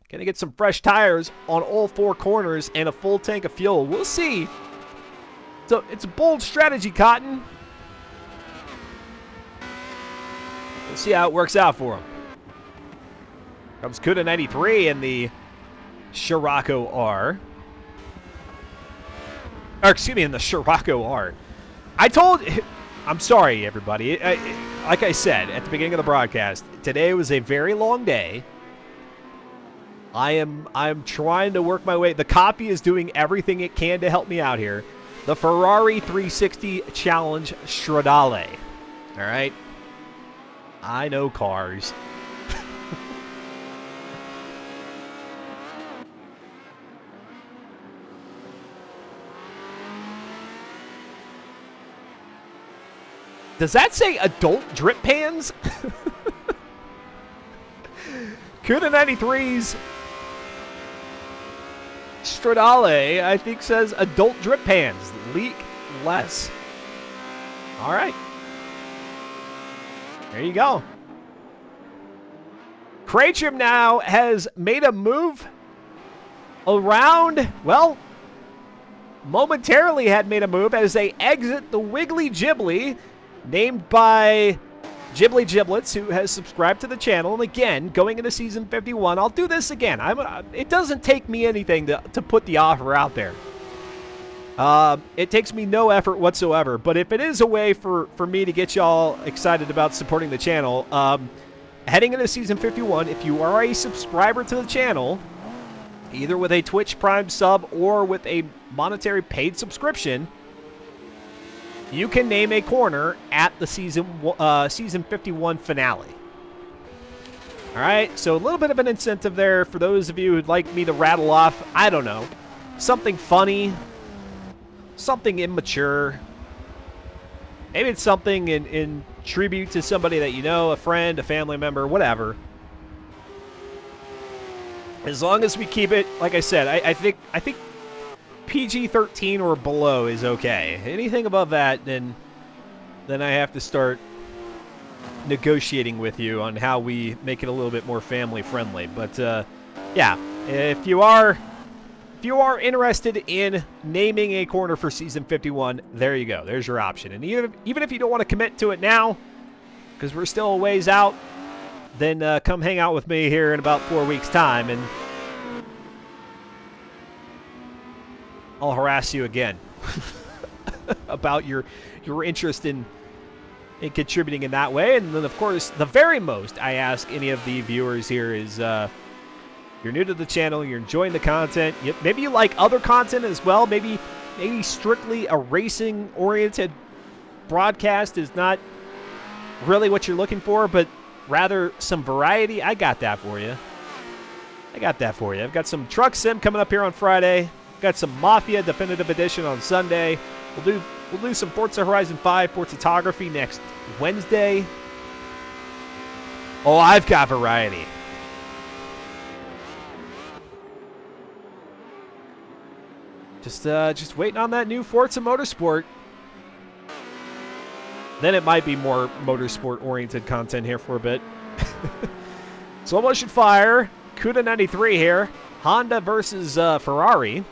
Gonna get some fresh tires on all 4 corners and a full tank of fuel. We'll see. So it's a bold strategy, Cotton. We'll see how it works out for him. Comes Kuda 93 in the Scirocco R. Or excuse me, in the Scirocco R. I'm sorry, everybody. Like I said at the beginning of the broadcast, today was a very long day. I'm trying to work my way. The copy is doing everything it can to help me out here. The Ferrari 360 Challenge Stradale. All right? I know cars. Does that say adult drip pans? Kuda 93's Stradale, I think, says adult drip pans. Leak less. All right. There you go. Craytrim now has made a move around, well, momentarily had made a move as they exit the Wiggly Ghibli, named by Ghibli Giblets, who has subscribed to the channel. And again, going into Season 51, I'll do this again. It doesn't take me anything to put the offer out there. It takes me no effort whatsoever. But if it is a way for me to get y'all excited about supporting the channel, heading into Season 51, if you are a subscriber to the channel, either with a Twitch Prime sub or with a monetary paid subscription, you can name a corner at the Season 51 finale. All right, so a little bit of an incentive there for those of you who'd like me to rattle off, I don't know, something funny, something immature. Maybe it's something in tribute to somebody that you know, a friend, a family member, whatever. As long as we keep it, like I said, I think PG-13 or below is okay. Anything above that, then I have to start negotiating with you on how we make it a little bit more family friendly. But yeah, if you are interested in naming a corner for Season 51, there you go. There's your option. And even if you don't want to commit to it now, because we're still a ways out, then come hang out with me here in about 4 weeks' time, and I'll harass you again about your interest in contributing in that way. And then, of course, the very most I ask any of the viewers here is, you're new to the channel, you're enjoying the content, maybe you like other content as well, maybe strictly a racing-oriented broadcast is not really what you're looking for, but rather some variety. I got that for you. I've got some Truck Sim coming up here on Friday. Got some Mafia Definitive Edition on Sunday. We'll do some Forza Horizon 5 Photography next Wednesday. Oh, I've got variety. Just waiting on that new Forza Motorsport. Then it might be more motorsport-oriented content here for a bit. Slow motion fire. Kuda 93 here. Honda versus Ferrari.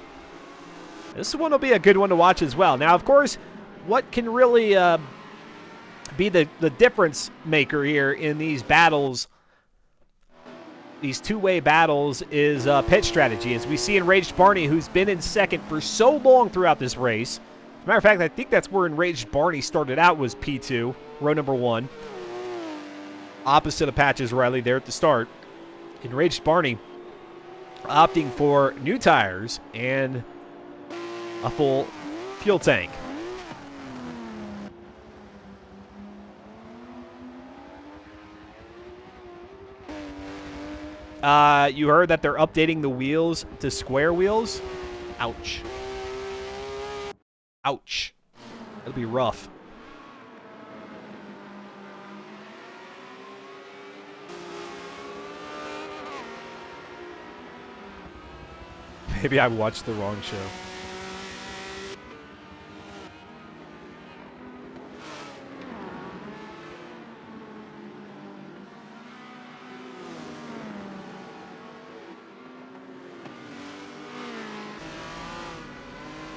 This one will be a good one to watch as well. Now, of course, what can really be the difference maker here in these battles, these two-way battles, is pit strategy. As we see Enraged Barney, who's been in second for so long throughout this race. As a matter of fact, I think that's where Enraged Barney started out, was P2, row number 1. Opposite of Patches Riley there at the start. Enraged Barney opting for new tires and a full fuel tank. You heard that they're updating the wheels to square wheels? Ouch. Ouch. That'll be rough. Maybe I watched the wrong show.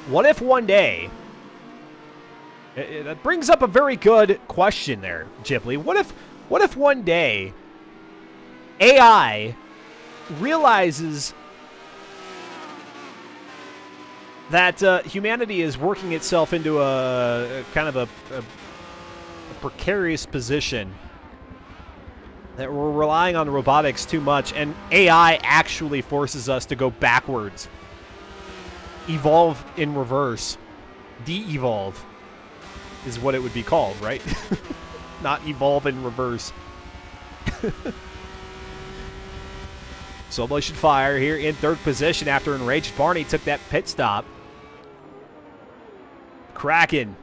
What if one day... That brings up a very good question there, Ghibli. What if one day AI realizes that humanity is working itself into a kind of a precarious position, that we're relying on robotics too much, and AI actually forces us to go backwards, evolve in reverse, de-evolve is what it would be called, right? Not evolve in reverse. Slow motion fire here in third position after Enraged Barney took that pit stop. Kraken.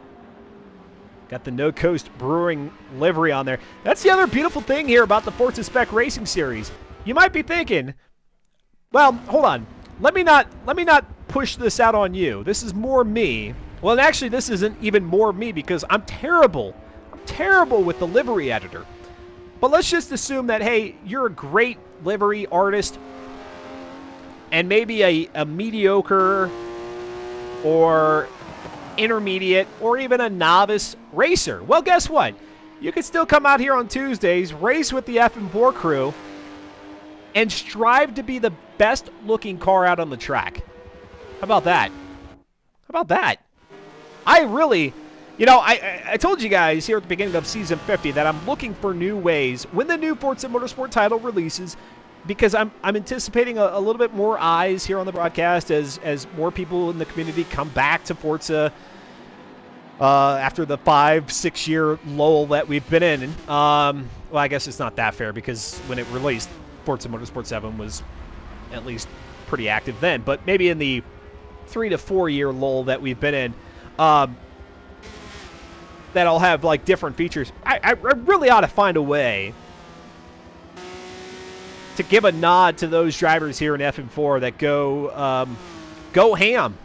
Got the No Coast Brewing livery on there. That's the other beautiful thing here about the Forza Spec Racing Series. You might be thinking, well, hold on. Let me not push this out on you. This is more me. Well, and actually, this isn't even more me because I'm terrible. I'm terrible with the livery editor. But let's just assume that, hey, you're a great livery artist and maybe a mediocre or intermediate or even a novice racer. Well, guess what? You can still come out here on Tuesdays, race with the FM4 crew, and strive to be the best looking car out on the track. How about that? How about that? I really, you know, I told you guys here at the beginning of Season 50 that I'm looking for new ways when the new Forza Motorsport title releases, because I'm anticipating a little bit more eyes here on the broadcast as more people in the community come back to Forza after the 5-6 year lull that we've been in. Well, I guess it's not that fair because when it released, Forza Motorsport 7 was at least pretty active then, but maybe in the 3 to 4 year lull that we've been in, that'll have like different features. I really ought to find a way to give a nod to those drivers here in FM4 that go ham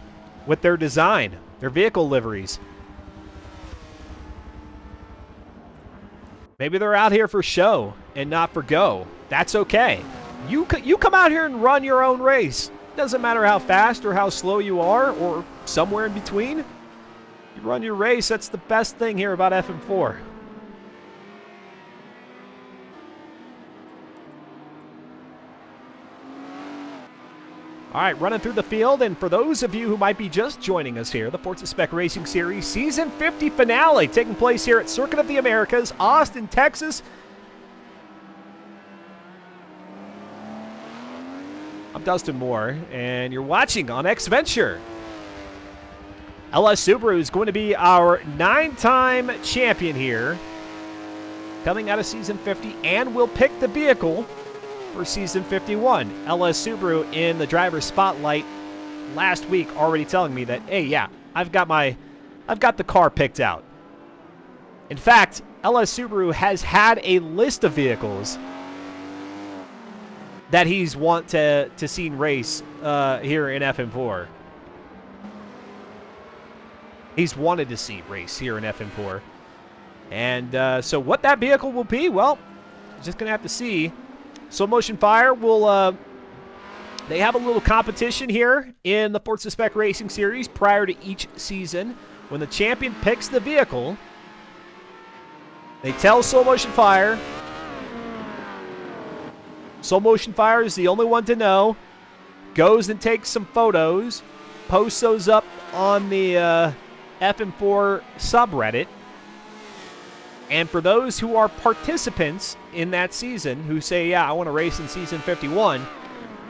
with their design, their vehicle liveries. Maybe they're out here for show and not for go. That's okay. You come out here and run your own race. Doesn't matter how fast or how slow you are or somewhere in between. You run your race. That's the best thing here about FM4. All right, running through the field, and for those of you who might be just joining us here, the Forza Spec Racing Series Season 50 finale taking place here at Circuit of the Americas, Austin, Texas. I'm Dustin Moore, and you're watching on X-Venture. LS Subaru is going to be our 9-time champion here, coming out of Season 50, and will pick the vehicle for Season 51. LS Subaru in the driver's spotlight last week, already telling me that, hey, yeah, I've got the car picked out. In fact, LS Subaru has had a list of vehicles that he's want to see race here in FM4. He's wanted to see race here in FM4. And so what that vehicle will be, well, just going to have to see. So Motion Fire will, they have a little competition here in the Forza Spec Racing Series prior to each season. When the champion picks the vehicle, they tell Slow Motion Fire. Slow Motion Fire is the only one to know. Goes and takes some photos, posts those up on the FM4 subreddit. And for those who are participants in that season who say, yeah, I want to race in Season 51,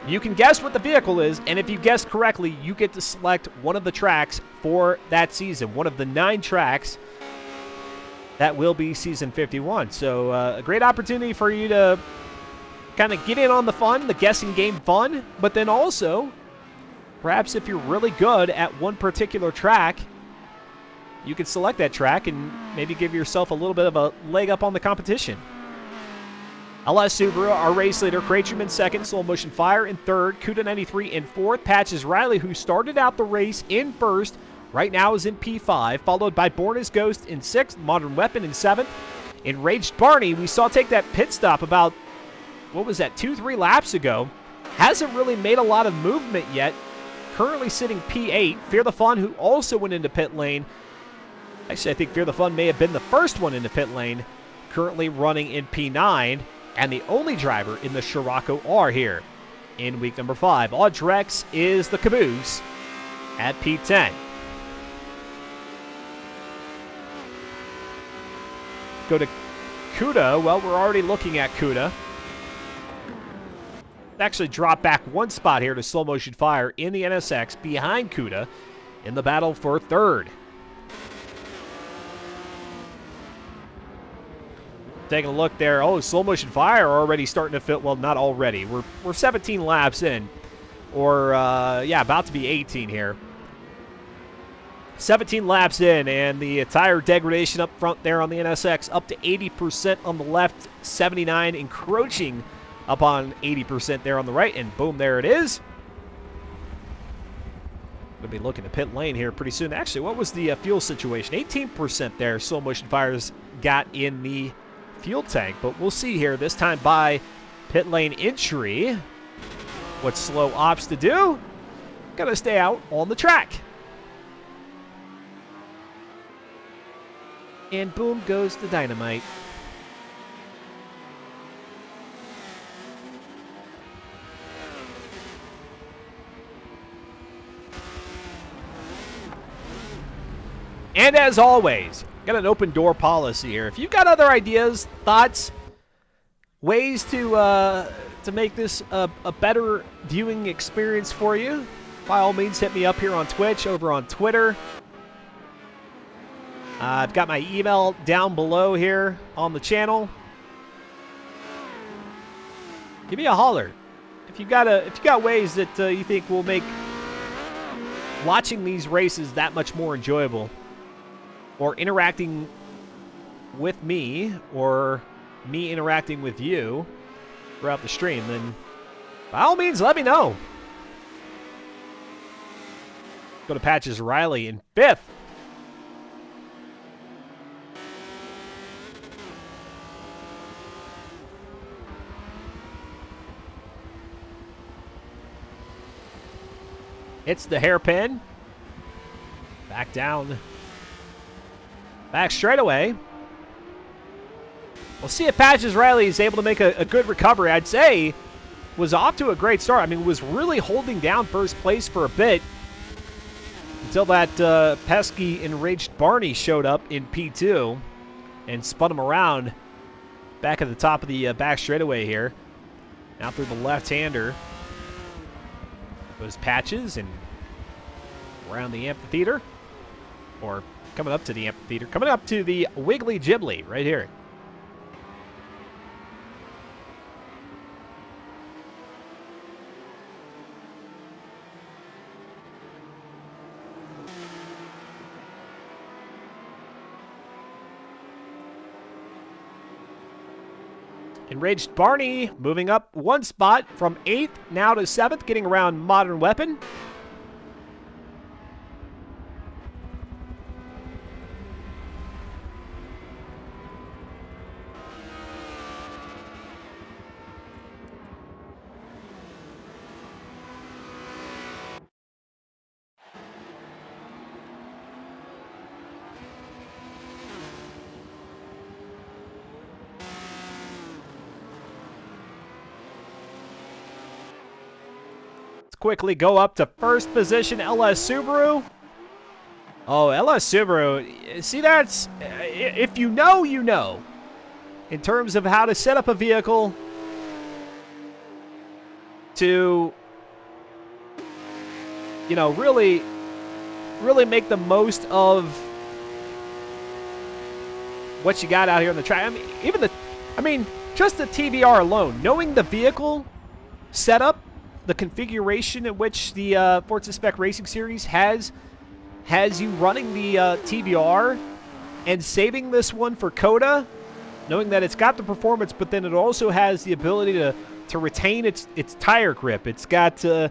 you can guess what the vehicle is, and if you guess correctly, you get to select one of the tracks for that season, one of the 9 tracks that will be Season 51. So a great opportunity for you to kind of get in on the fun, the guessing game fun, but then also, perhaps if you're really good at one particular track, you could select that track and maybe give yourself a little bit of a leg up on the competition. LS Subaru, our race leader, Kraitchum in second, Slow Motion Fire in third, Kuda 93 in fourth, Patches Riley, who started out the race in first, right now is in P5, followed by Born as Ghost in sixth, Modern Weapon in seventh. Enraged Barney, we saw take that pit stop about, what was that, 2-3 laps ago. Hasn't really made a lot of movement yet. Currently sitting P8. Fear the Fun, who also went into pit lane. Actually, I think Fear the Fun may have been the first one into pit lane. Currently running in P9. And the only driver in the Scirocco R here in week number 5. Audrex is the caboose at P10. Go to Kuda. Well, we're already looking at Kuda. Actually drop back one spot here to Slow Motion Fire in the NSX behind Kuda in the battle for third. Taking a look there. Oh, Slow Motion Fire already starting to fit. Well, not already. We're 17 laps in. Or, yeah, about to be 18 here. 17 laps in, and the tire degradation up front there on the NSX up to 80% on the left, 79 encroaching up on 80% there on the right, and boom, there it is. We'll be looking to pit lane here pretty soon. Actually, what was the fuel situation? 18% there, Slow Motion Fires got in the fuel tank, but we'll see here this time by pit lane entry. What Slow opts to do? Gotta stay out on the track. And boom goes the dynamite. And as always, got an open door policy here. If you've got other ideas, thoughts, ways to make this a better viewing experience for you, by all means hit me up here on Twitch, over on Twitter. I've got my email down below here on the channel. Give me a holler if you got ways that you think will make watching these races that much more enjoyable, or interacting with me, or me interacting with you throughout the stream. Then by all means, let me know. Go to Patches Riley in 5th. Hits the hairpin. Back down. Back straight away. We'll see if Patches Riley is able to make a good recovery. I'd say was off to a great start. I mean, was really holding down first place for a bit until that pesky enraged Barney showed up in P2 and spun him around back at the top of the back straightaway here. Out through the left-hander goes Patches and around the amphitheater, or coming up to the amphitheater, coming up to the Wiggly Jibbly right here. Enraged Barney moving up one spot from 8th now to 7th, getting around Modern Weapon. Quickly go up to first position, LS Subaru. Oh, LS Subaru. See, that's, if you know, you know. In terms of how to set up a vehicle to, you know, really make the most of what you got out here on the track. I mean, just the TVR alone, knowing the vehicle setup, the configuration in which the Forza Spec Racing Series has you running the TBR and saving this one for Coda knowing that it's got the performance, but then it also has the ability to retain its tire grip. It's got a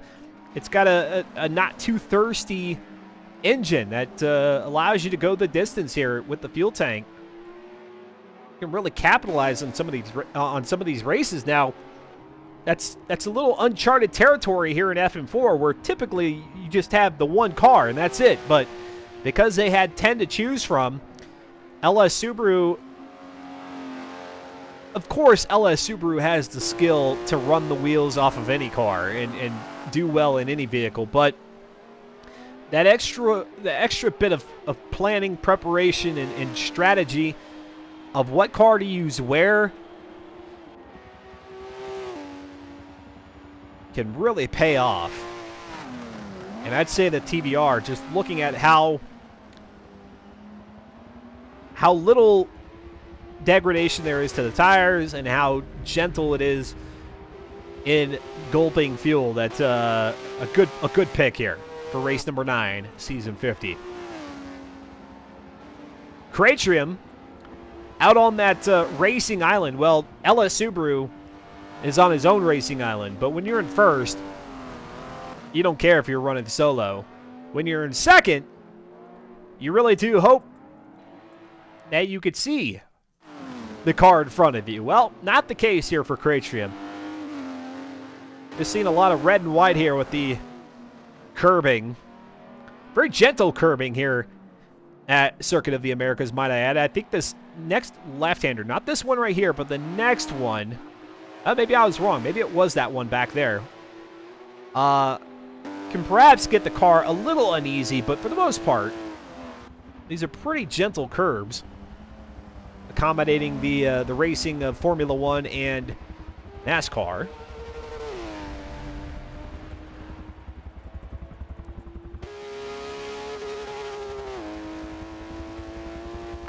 not too thirsty engine that allows you to go the distance here with the fuel tank. You can really capitalize on some of these races. Now, that's a little uncharted territory here in FM4, where typically you just have the one car and that's it. But because they had 10 to choose from, LS Subaru, of course, LS Subaru has the skill to run the wheels off of any car and do well in any vehicle, but the extra bit of planning, preparation, and strategy of what car to use where can really pay off. And I'd say that TBR, just looking at how little degradation there is to the tires and how gentle it is in gulping fuel, that's a good pick here for race number 9, season 50. Cratrium out on that racing island. Well, LS Subaru is on his own racing island, but when you're in first, you don't care if you're running solo. When you're in second, you really do hope that you could see the car in front of you. Well, not the case here for Cratrium. Just seeing a lot of red and white here with the curbing. Very gentle curbing here at Circuit of the Americas, might I add. I think this next left-hander, not this one right here, but the next one, maybe I was wrong. Maybe it was that one back there. Can perhaps get the car a little uneasy, but for the most part, these are pretty gentle curbs, accommodating the racing of Formula One and NASCAR.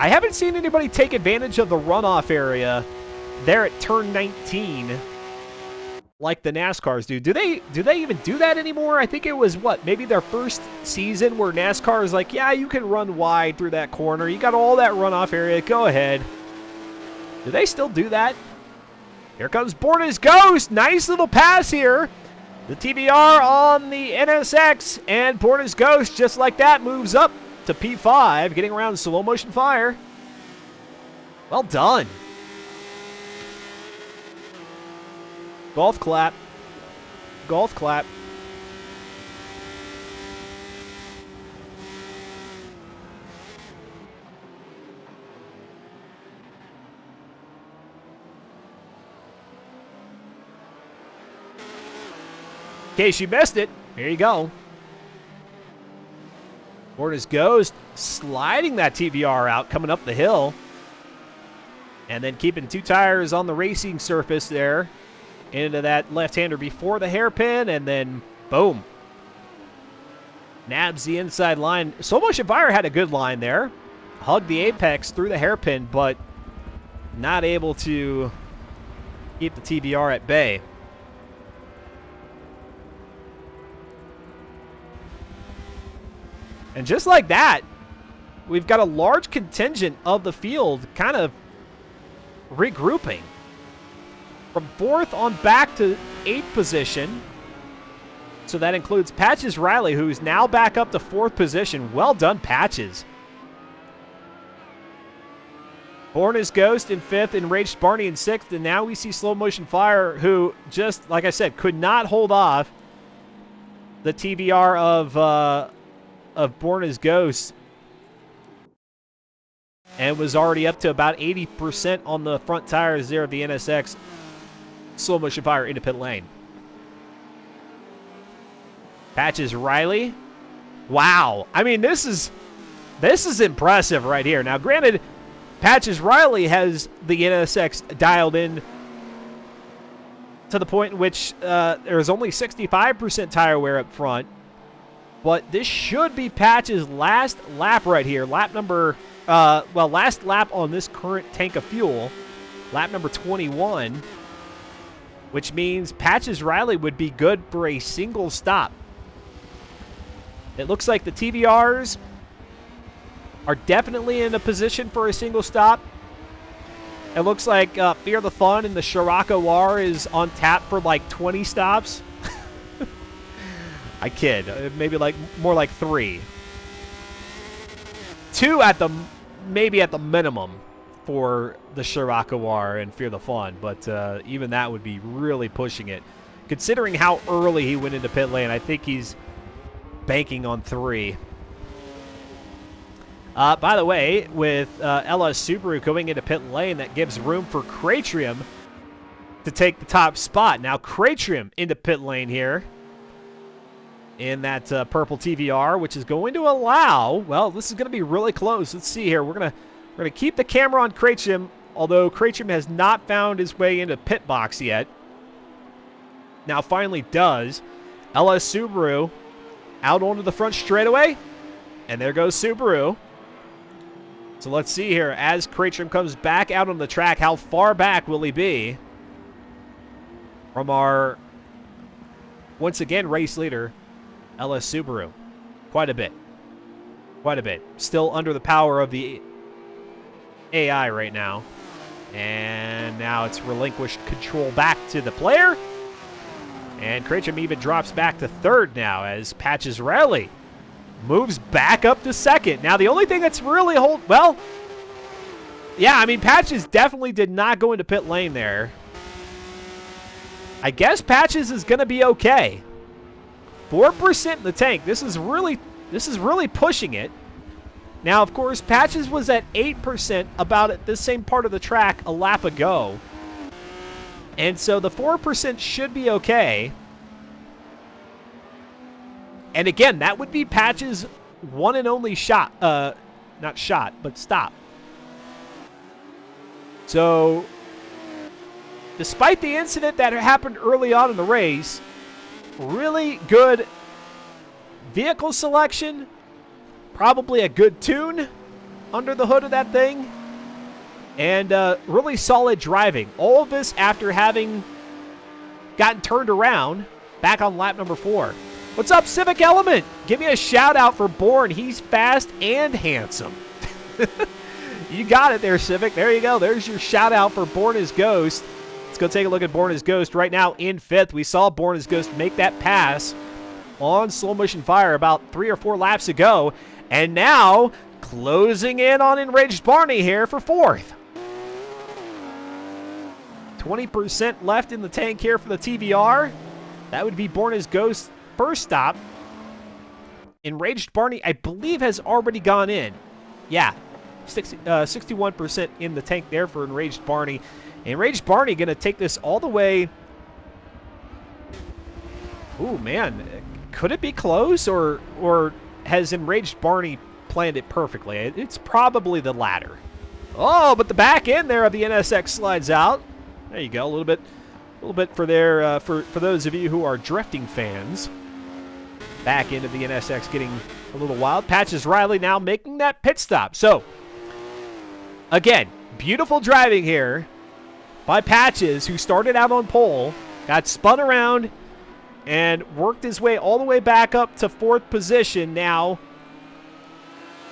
I haven't seen anybody take advantage of the runoff area there at turn 19 like the NASCARs do. Do they even do that anymore? I think it was, what, maybe their first season where NASCAR is like, yeah, you can run wide through that corner. You got all that runoff area. Go ahead. Do they still do that? Here comes Borna's Ghost. Nice little pass here. The TBR on the NSX, and Borna's Ghost, just like that, moves up to P5, getting around slow motion fire. Well done. Golf clap. Golf clap. In case you missed it, here you go. Borna's Ghost sliding that TBR out, coming up the hill. And then keeping 2 tires on the racing surface there into that left-hander before the hairpin, and then boom. Nabs the inside line. Slow Motion Fire had a good line there. Hugged the apex through the hairpin, but not able to keep the TBR at bay. And just like that, we've got a large contingent of the field kind of regrouping. From 4th on back to 8th position. So that includes Patches Riley, who's now back up to 4th position. Well done, Patches. Borna's Ghost in 5th, Enraged Barney in 6th, and now we see Slow Motion Fire, who just, like I said, could not hold off the TBR of Borna's Ghost, and was already up to about 80% on the front tires there of the NSX. Slow Motion Fire into pit lane. Patches Riley. Wow. I mean, this is impressive right here. Now, granted, Patches Riley has the NSX dialed in to the point in which there's only 65% tire wear up front. But this should be Patch's last lap right here. Lap number, last lap on this current tank of fuel. Lap number 21. Which means Patches Riley would be good for a single stop. It looks like the TVRs are definitely in a position for a single stop. It looks like Fear the Fun and the Scirocco R is on tap for like 20 stops. I kid. Maybe like more like 3. 2 at the maybe at the minimum for the Scirocco R and Fear the Fun, but even that would be really pushing it. Considering how early he went into pit lane, I think he's banking on 3. By the way, with LS Subaru going into pit lane, that gives room for Cratrium to take the top spot. Now Cratrium into pit lane here in that purple TVR, which is going to allow, well, this is going to be really close. Let's see here. We're gonna keep the camera on Cratrium, although Cratrium has not found his way into pit box yet. Now finally does. LS Subaru out onto the front straightaway, and there goes Subaru. So let's see here, as Cratrium comes back out on the track, how far back will he be from our, once again, race leader, LS Subaru? Quite a bit. Quite a bit. Still under the power of the AI right now. And now it's relinquished control back to the player. And Cratrium even drops back to 3rd now as Patches Riley moves back up to 2nd. Now, the only thing that's really well, yeah, I mean, Patches definitely did not go into pit lane there. I guess Patches is going to be okay. 4% in the tank. This is really pushing it. Now, of course, Patches was at 8% about at this same part of the track a lap ago. And so the 4% should be okay. And again, that would be Patches' one and only shot. Not shot, but stop. So, despite the incident that happened early on in the race, really good vehicle selection, probably a good tune under the hood of that thing, and really solid driving. All of this after having gotten turned around back on lap number 4. What's up, Civic Element? Give me a shout out for Bourne. He's fast and handsome. You got it there, Civic. There you go. There's your shout out for Born as Ghost. Let's go take a look at Born as Ghost right now in 5th. We saw Born as Ghost make that pass on slow motion fire about 3 or 4 laps ago. And now closing in on Enraged Barney here for 4th. 20% left in the tank here for the TVR. That would be Born as Ghost first stop. Enraged Barney, I believe, has already gone in. Yeah, 61% in the tank there for Enraged Barney. Enraged Barney going to take this all the way. Ooh, man. Could it be close, or has Enraged Barney planned it perfectly? It's probably the latter. Oh, but the back end there of the NSX slides out. There you go, a little bit for there for those of you who are drifting fans. Back into the NSX getting a little wild. Patches Riley now making that pit stop. So, again, beautiful driving here by Patches, who started out on pole, got spun around, and worked his way all the way back up to 4th position. Now,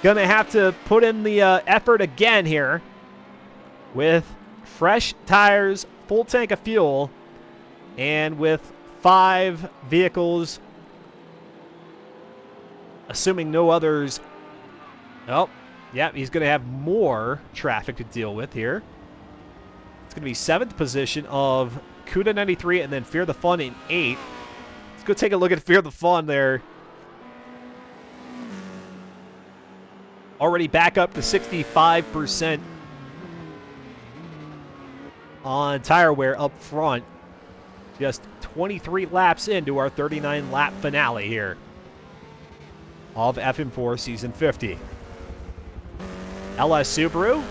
gonna have to put in the effort again here with fresh tires, full tank of fuel, and with 5 vehicles, assuming no others. Oh, yeah, he's going to have more traffic to deal with here. It's going to be 7th position of Cuda 93 and then Fear the Fun in 8th. Let's go take a look at Fear the Fun there. Already back up to 65% on tire wear up front. Just 23 laps into our 39-lap finale here of FM4 Season 50. LS Subaru,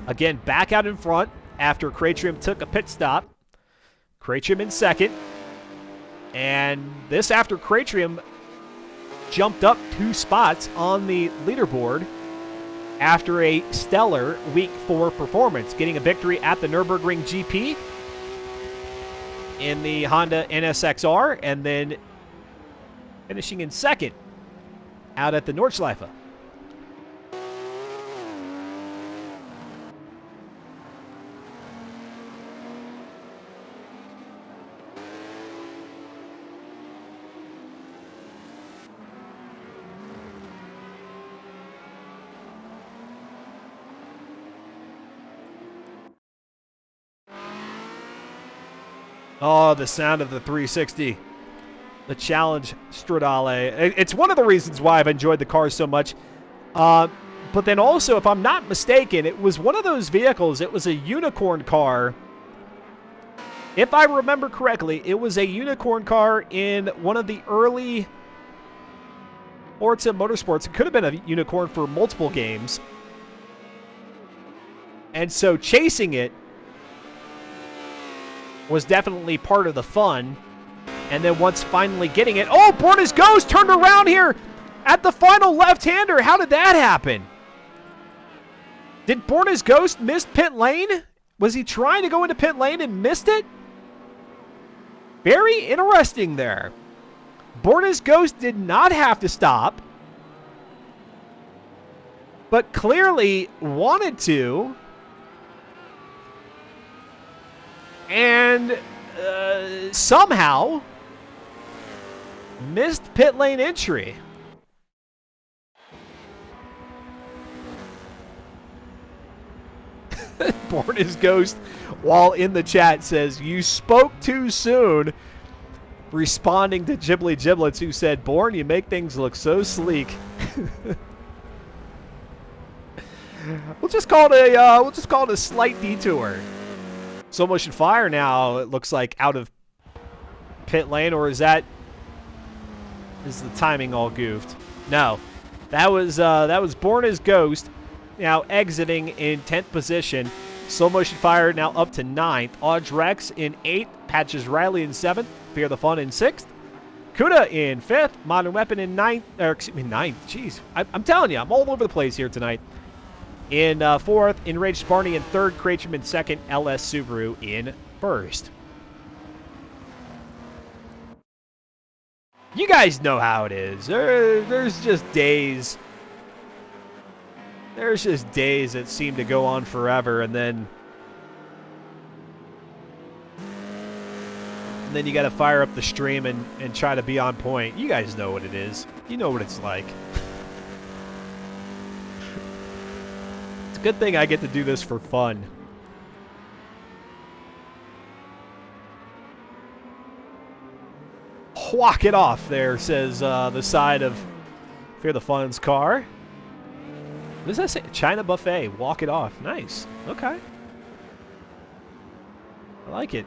again, back out in front after Cratrium took a pit stop. Cratrium in 2nd. And this after Cratrium jumped up 2 spots on the leaderboard after a stellar Week 4 performance, getting a victory at the Nürburgring GP in the Honda NSXR, and then finishing in 2nd out at the Nordschleife. Oh, the sound of the 360. The Challenge Stradale. It's one of the reasons why I've enjoyed the car so much. But then also, if I'm not mistaken, it was one of those vehicles. It was a unicorn car. If I remember correctly, it was a unicorn car in one of the early Forza Motorsports. It could have been a unicorn for multiple games. And so chasing it was definitely part of the fun. And then once finally getting it... Oh, Borna's Ghost turned around here at the final left-hander. How did that happen? Did Borna's Ghost miss pit lane? Was he trying to go into pit lane and missed it? Very interesting there. Borna's Ghost did not have to stop, but clearly wanted to. And somehow missed pit lane entry. Borna's Ghost, while in the chat, says, "You spoke too soon," responding to Ghibli Giblets, who said, "Born, you make things look so sleek." We'll just call it a slight detour. Slow motion fire now, it looks like, out of pit lane, or is the timing all goofed? No. That was Borna's Ghost now exiting in 10th position. Slow motion fire now up to 9th. Odge Rex in 8th. Patches Riley in 7th. Fear the Fun in 6th. Kuda in 5th. Modern Weapon in 9th. Or excuse me, 9th. Jeez. I'm telling you, I'm all over the place here tonight. In 4th, Enraged Barney in 3rd. Kraitram in 2nd. LS Subaru in 1st. You guys know how it is. There's just days. There's just days that seem to go on forever, and then you got to fire up the stream and try to be on point. You guys know what it is. You know what it's like. It's a good thing I get to do this for fun. Walk it off there, says the side of Fear the Fun's car. What does that say? China Buffet. Walk it off. Nice. Okay. I like it.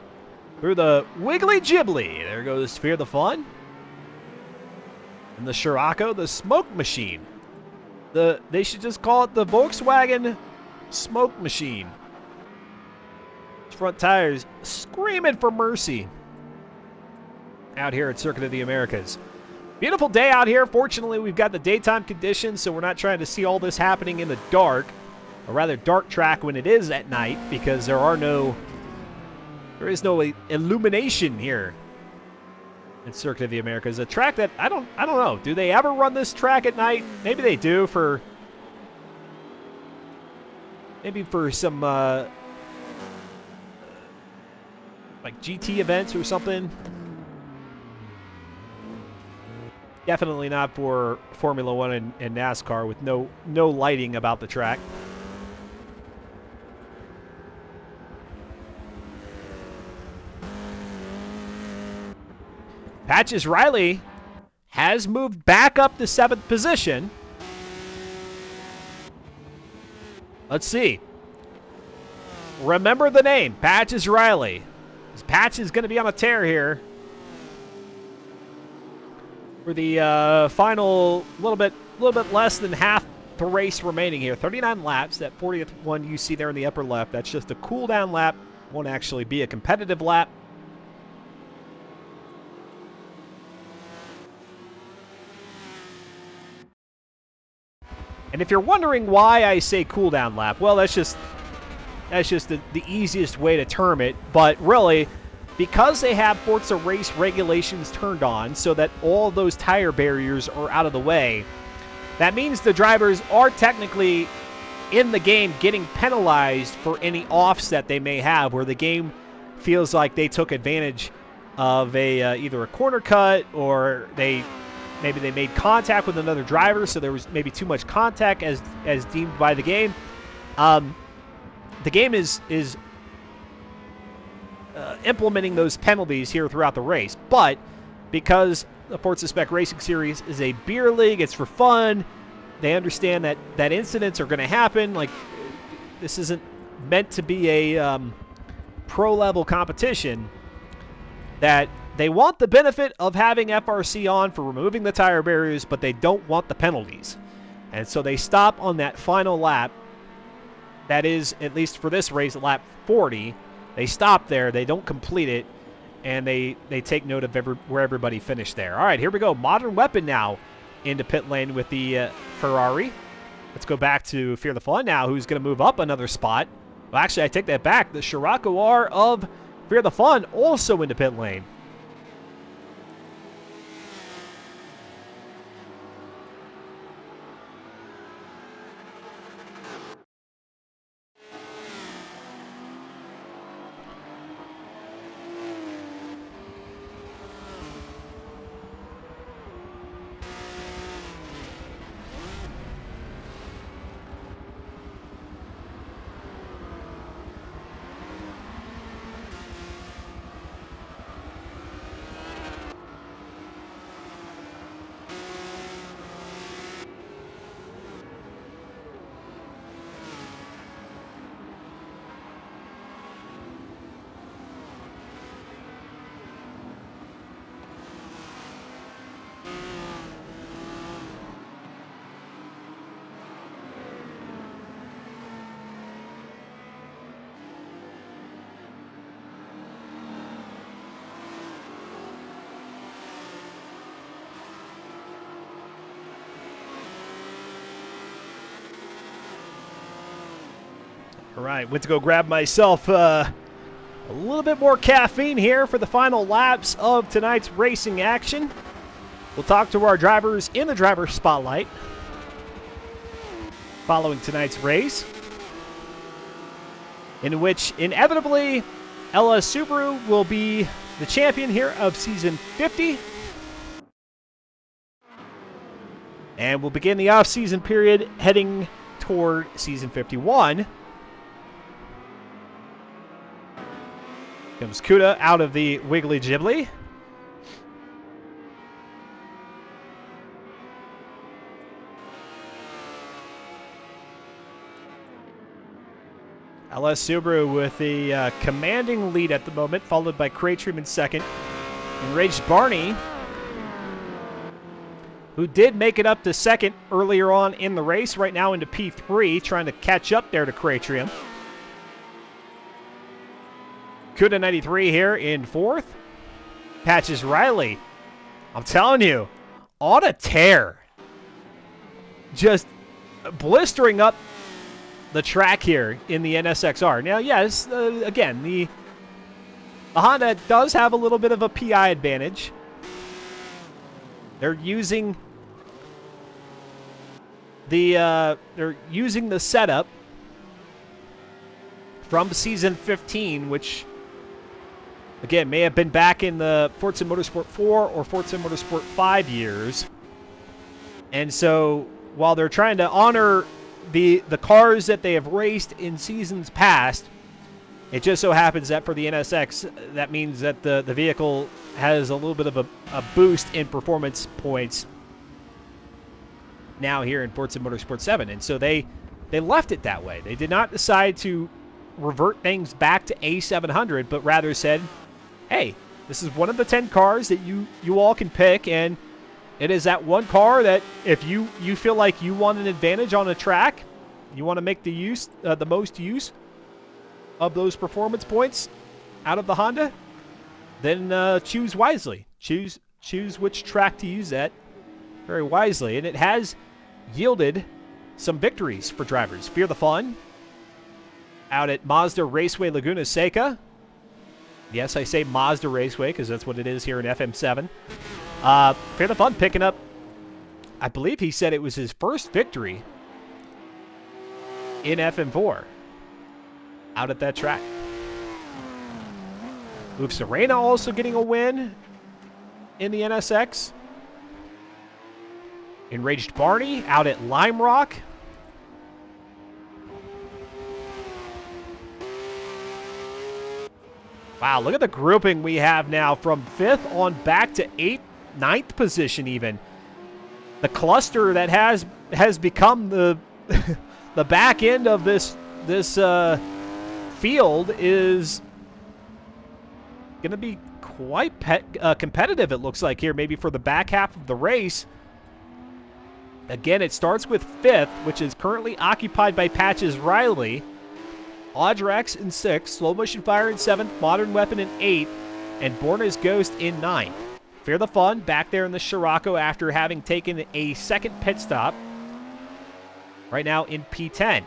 Through the Wiggly Ghibli. There goes Fear the Fun. And the Scirocco, the smoke machine. They should just call it the Volkswagen smoke machine. Front tires screaming for mercy. Out here at Circuit of the Americas. Beautiful day out here. Fortunately, we've got the daytime conditions, so we're not trying to see all this happening in the dark. A rather dark track when it is at night, because there is no illumination here at Circuit of the Americas. A track that I don't know. Do they ever run this track at night? Maybe they do for some like GT events or something. Definitely not for Formula One and NASCAR, with no lighting about the track. Patches Riley has moved back up to 7th position. Let's see. Remember the name, Patches Riley. This Patch is going to be on a tear here. For the final little bit less than half the race remaining here. 39 laps. That 40th one you see there in the upper left, that's just a cool down lap. Won't actually be a competitive lap. And if you're wondering why I say cool down lap, well, that's just the easiest way to term it. But really, because they have Forza race regulations turned on so that all those tire barriers are out of the way, that means the drivers are technically in the game getting penalized for any offs that they may have, where the game feels like they took advantage of either a corner cut, or maybe they made contact with another driver, so there was maybe too much contact as deemed by the game. The game is implementing those penalties here throughout the race. But because the Forza Spec Racing Series is a beer league, it's for fun. They understand that incidents are going to happen. Like, this isn't meant to be a pro-level competition. That they want the benefit of having FRC on for removing the tire barriers, but they don't want the penalties. And so they stop on that final lap. That is, at least for this race, lap 40. They stop there. They don't complete it. And they take note of where everybody finished there. All right, here we go. Modern Weapon now into pit lane with the Ferrari. Let's go back to Fear the Fun now, who's going to move up another spot. Well, actually, I take that back. The Scirocco R of Fear the Fun also into pit lane. All right, went to go grab myself a little bit more caffeine here for the final laps of tonight's racing action. We'll talk to our drivers in the driver spotlight following tonight's race, in which inevitably LS Subaru will be the champion here of Season 50. And we'll begin the off-season period heading toward Season 51. Comes Kuda out of the Wiggly Ghibli. LS Subaru with the commanding lead at the moment, followed by Craytrim in second. Enraged Barney, who did make it up to second earlier on in the race, right now into P3, trying to catch up there to Craytrim. Kuda 93 here in fourth. Patches Riley, I'm telling you, on a tear. Just blistering up the track here in the NSXR. Now, yes, again, the Honda does have a little bit of a PI advantage. They're using the setup from Season 15, which again may have been back in the Forza Motorsport 4 or Forza Motorsport 5 years. And so while they're trying to honor the cars that they have raced in seasons past, it just so happens that for the NSX, that means that the vehicle has a little bit of a boost in performance points now here in Forza Motorsport 7. And so they left it that way. They did not decide to revert things back to A700, but rather said, hey, this is one of the 10 cars that you all can pick, and it is that one car that if you feel like you want an advantage on a track, you want to make the most use of those performance points out of the Honda, then choose wisely. Choose which track to use that very wisely. And it has yielded some victories for drivers. Fear the Fun out at Mazda Raceway Laguna Seca. Yes, I say Mazda Raceway because that's what it is here in FM7. Fear the Fun picking up, I believe he said it was his first victory in FM4 out at that track. Move Serena also getting a win in the NSX. Enraged Barney out at Lime Rock. Wow, look at the grouping we have now from 5th on back to 8th, 9th position even. The cluster that has become the the back end of this field is going to be quite competitive, it looks like here, maybe for the back half of the race. Again, it starts with 5th, which is currently occupied by Patches Riley. Audrex in 6th, Slow Motion Fire in 7th, Modern Weapon in 8th, and Born as Ghost in 9th. Fear the Fun back there in the Scirocco after having taken a second pit stop. Right now in P10.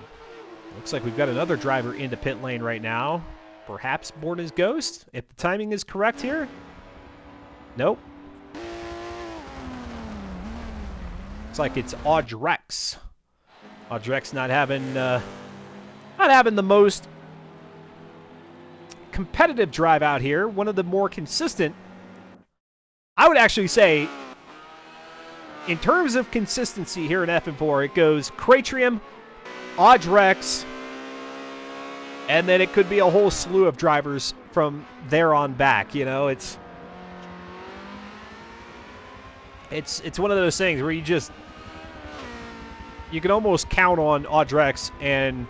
Looks like we've got another driver into pit lane right now. Perhaps Born as Ghost, if the timing is correct here. Nope. Looks like it's Audrex. Audrex not having the most competitive drive out here. One of the more consistent. I would actually say, in terms of consistency here in F4, it goes Cratrium, Audrex, and then it could be a whole slew of drivers from there on back. You know, it's one of those things where you can almost count on Audrex and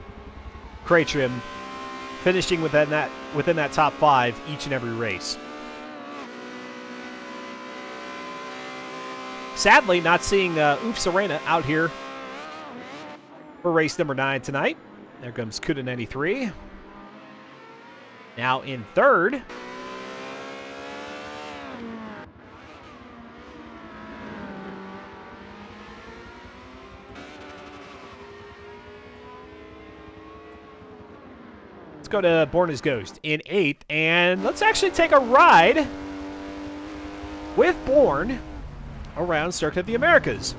Cratrium finishing within that top 5 each and every race. Sadly, not seeing Oof Serena out here for race number 9 tonight. There comes Kuda 93. Now in 3rd. Let's go to Born as Ghost in 8th, and let's actually take a ride with Born around Circuit of the Americas.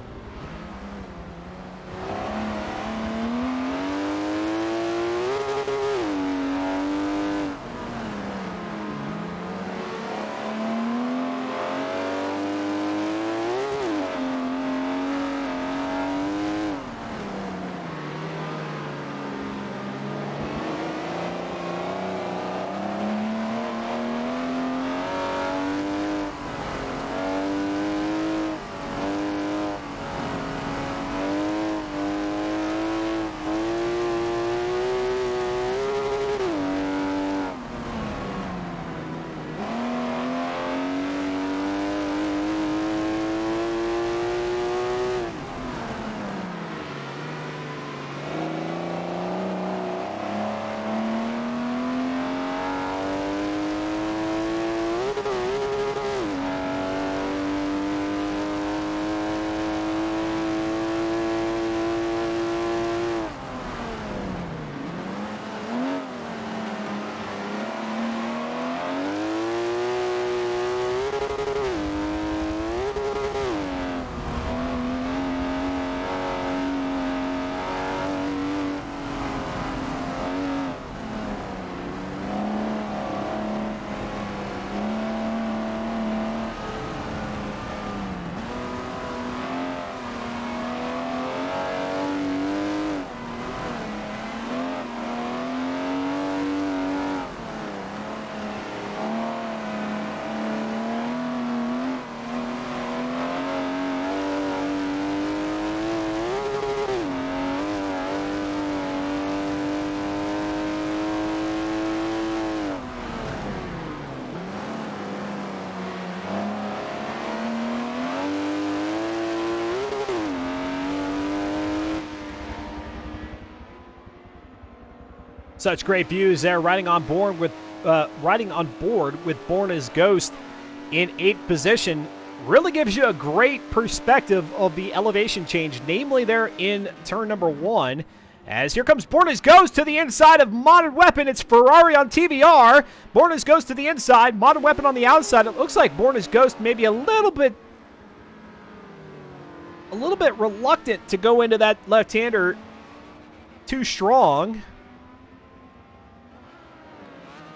Such great views there, riding on board with Born as Ghost in 8th position. Really gives you a great perspective of the elevation change, namely there in turn number 1. As here comes Born as Ghost to the inside of Modern Weapon. It's Ferrari on TVR. Born as Ghost to the inside, Modern Weapon on the outside. It looks like Born as Ghost maybe a little bit reluctant to go into that left-hander too strong.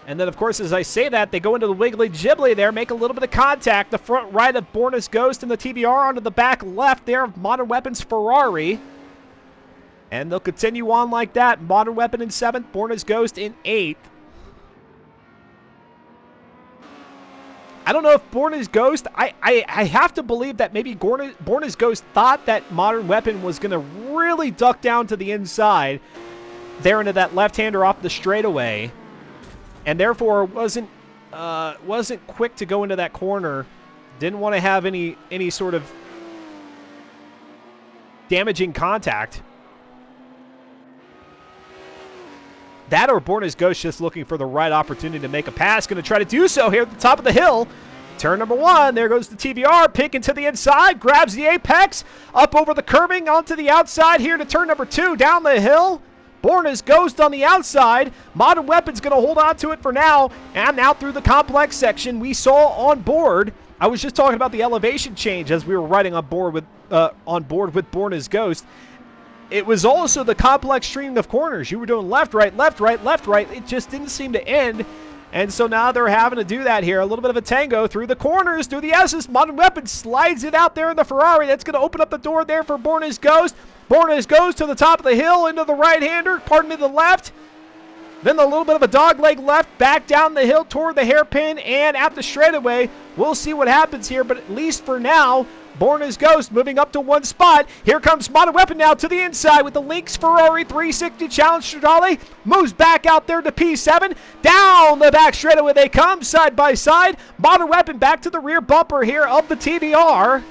And then, of course, as I say that, they go into the wiggly jibbly there, make a little bit of contact. The front right of Born as Ghost and the TBR onto the back left there of Modern Weapon's Ferrari. And they'll continue on like that. Modern Weapon in 7th, Born as Ghost in 8th. I don't know if Born as Ghost, I have to believe that maybe Born as Ghost thought that Modern Weapon was going to really duck down to the inside there into that left-hander off the straightaway, and therefore wasn't quick to go into that corner. Didn't want to have any sort of damaging contact. That or Born as Ghost just looking for the right opportunity to make a pass. Going to try to do so here at the top of the hill. Turn number one. There goes the TVR. Picking to the inside. Grabs the apex. Up over the curbing. Onto the outside here to turn number two. Down the hill. Born as Ghost on the outside. Modern Weapon's going to hold on to it for now. And out through the complex section we saw on board. I was just talking about the elevation change as we were riding on board with Born as Ghost. It was also the complex string of corners. You were doing left, right, left, right, left, right. It just didn't seem to end. And so now they're having to do that here. A little bit of a tango through the corners, through the S's. Modern Weapon slides it out there in the Ferrari. That's going to open up the door there for Born as Ghost. Born as Ghost to the top of the hill, into the right-hander, pardon me, the left. Then a little bit of a dogleg left, back down the hill toward the hairpin and at the straightaway. We'll see what happens here, but at least for now, Born as Ghost moving up to one spot. Here comes Modern Weapon now to the inside with the Lynx Ferrari 360 Challenge Stradale. Moves back out there to P7. Down the back straightaway they come, side by side. Modern Weapon back to the rear bumper here of the TVR.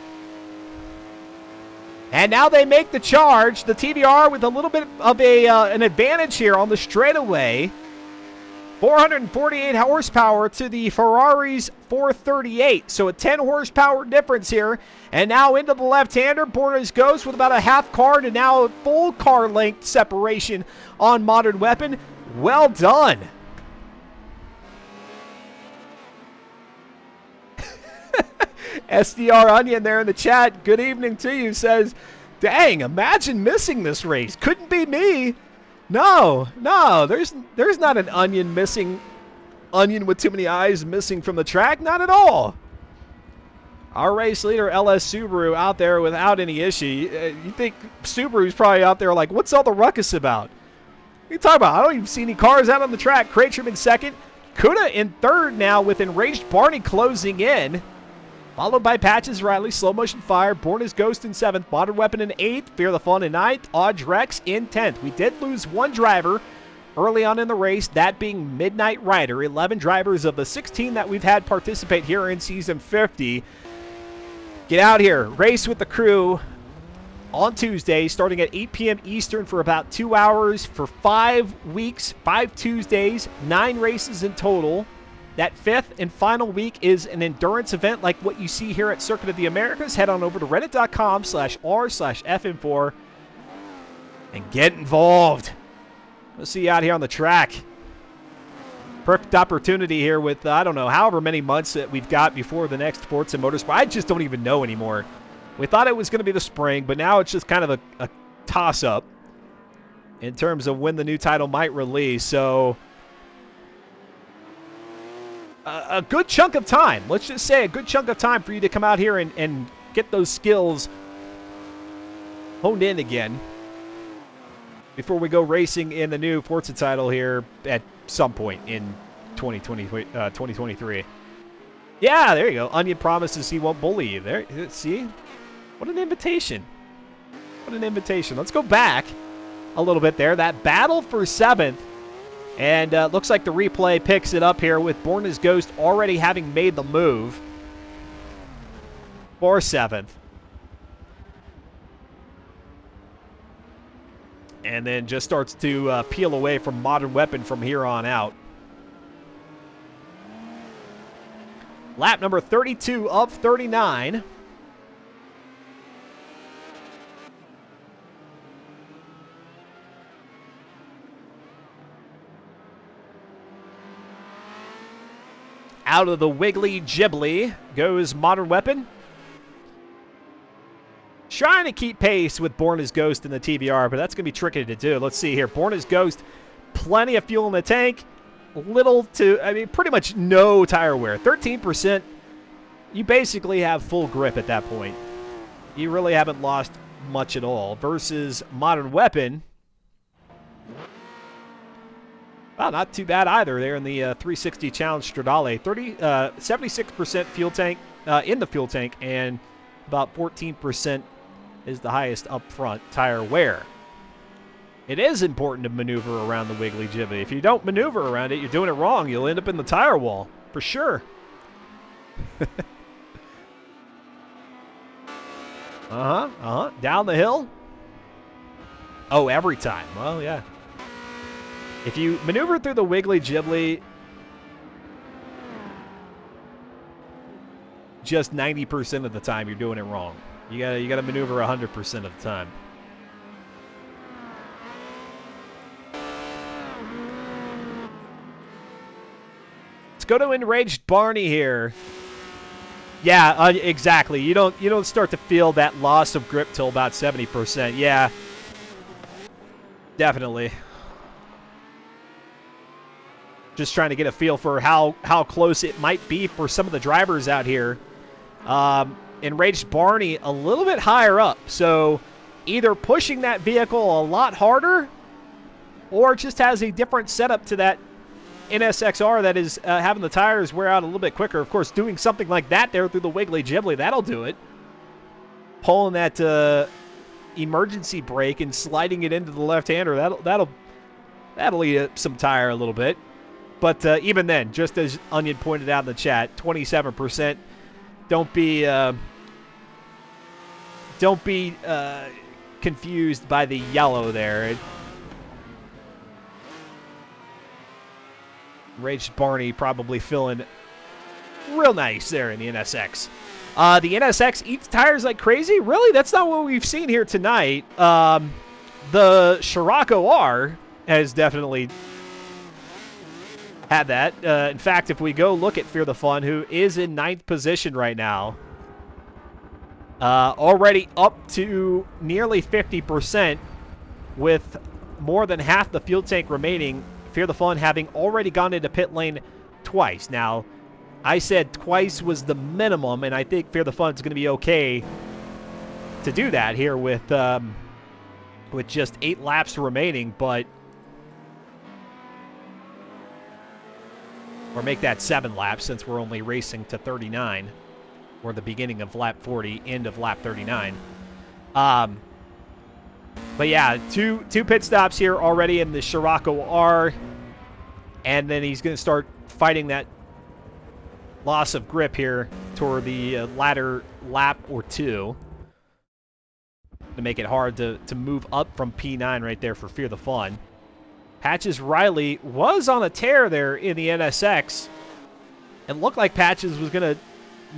And now they make the charge. The TVR with a little bit of an advantage here on the straightaway. 448 horsepower to the Ferrari's 438. So a 10 horsepower difference here. And now into the left-hander. Born as Ghost with about a half car to now a full car length separation on Modern Weapon. Well done. SDR Onion there in the chat, good evening to you, says, dang, imagine missing this race. Couldn't be me. No, there's not an onion missing, onion with too many eyes missing from the track, not at all. Our race leader, LS Subaru, out there without any issue. You think Subaru's probably out there like, what's all the ruckus about? What are you talking about? I don't even see any cars out on the track. Cratrim in second. Kuda in third now with Enraged Barney closing in. Followed by Patches Riley, Slow Motion Fire, Born as Ghost in 7th, Modern Weapon in 8th, Fear the Fun in 9th, Odds Rex in 10th. We did lose one driver early on in the race, that being Midnight Rider. 11 drivers of the 16 that we've had participate here in Season 50. Get out here, race with the crew on Tuesday, starting at 8 p.m. Eastern for about 2 hours for 5 weeks, 5 Tuesdays, 9 races in total. That fifth and final week is an endurance event like what you see here at Circuit of the Americas. Head on over to reddit.com/r/FN4 and get involved. We'll see you out here on the track. Perfect opportunity here with, I don't know, however many months that we've got before the next Forza Motorsport. I just don't even know anymore. We thought it was going to be the spring, but now it's just kind of a toss-up in terms of when the new title might release. So a good chunk of time. Let's just say a good chunk of time for you to come out here and get those skills honed in again before we go racing in the new Forza title here at some point in 2023. Yeah, there you go. Onion promises he won't bully you. There, see? What an invitation. What an invitation. Let's go back a little bit there. That battle for 7th. And looks like the replay picks it up here with Born as Ghost already having made the move for 7th. And then just starts to peel away from Modern Weapon from here on out. Lap number 32 of 39. Out of the Wiggly Ghibli goes Modern Weapon. Trying to keep pace with Born as Ghost in the TBR, but that's going to be tricky to do. Let's see here. Born as Ghost, plenty of fuel in the tank. Little to, I mean, pretty much no tire wear. 13%. You basically have full grip at that point. You really haven't lost much at all. Versus Modern Weapon. Well, not too bad either. There in the 360 Challenge Stradale. 76% fuel tank in the fuel tank, and about 14% is the highest up front tire wear. It is important to maneuver around the Wiggly Jibbly. If you don't maneuver around it, you're doing it wrong. You'll end up in the tire wall, for sure. Down the hill. Oh, every time. Well, yeah. If you maneuver through the Wiggly Jibbly just 90% of the time, you're doing it wrong. You gotta maneuver 100% of the time. Let's go to Enraged Barney here. Yeah, exactly. You don't start to feel that loss of grip till about 70%. Yeah, definitely. Just trying to get a feel for how close it might be for some of the drivers out here. Enraged Barney a little bit higher up, so either pushing that vehicle a lot harder or just has a different setup to that NSXR that is having the tires wear out a little bit quicker. Of course, doing something like that there through the Wiggly Jibbly, that'll do it. Pulling that emergency brake and sliding it into the left-hander, that'll eat up some tire a little bit. But even then, just as Onion pointed out in the chat, 27%. Don't be confused by the yellow there. Enraged Barney probably feeling real nice there in the NSX. The NSX eats tires like crazy? Really? That's not what we've seen here tonight. The Scirocco R has definitely had that. In fact, if we go look at Fear the Fun, who is in 9th position right now, already up to nearly 50% with more than half the fuel tank remaining, Fear the Fun having already gone into pit lane twice. Now, I said twice was the minimum, and I think Fear the Fun's going to be okay to do that here with just 8 laps remaining, but or make that 7 laps since we're only racing to 39, or the beginning of lap 40, end of lap 39. But yeah, two pit stops here already in the Scirocco R, and then he's going to start fighting that loss of grip here toward the latter lap or two to make it hard to move up from P9 right there for Fear the Fun. Patches Riley was on a tear there in the NSX. It looked like Patches was going to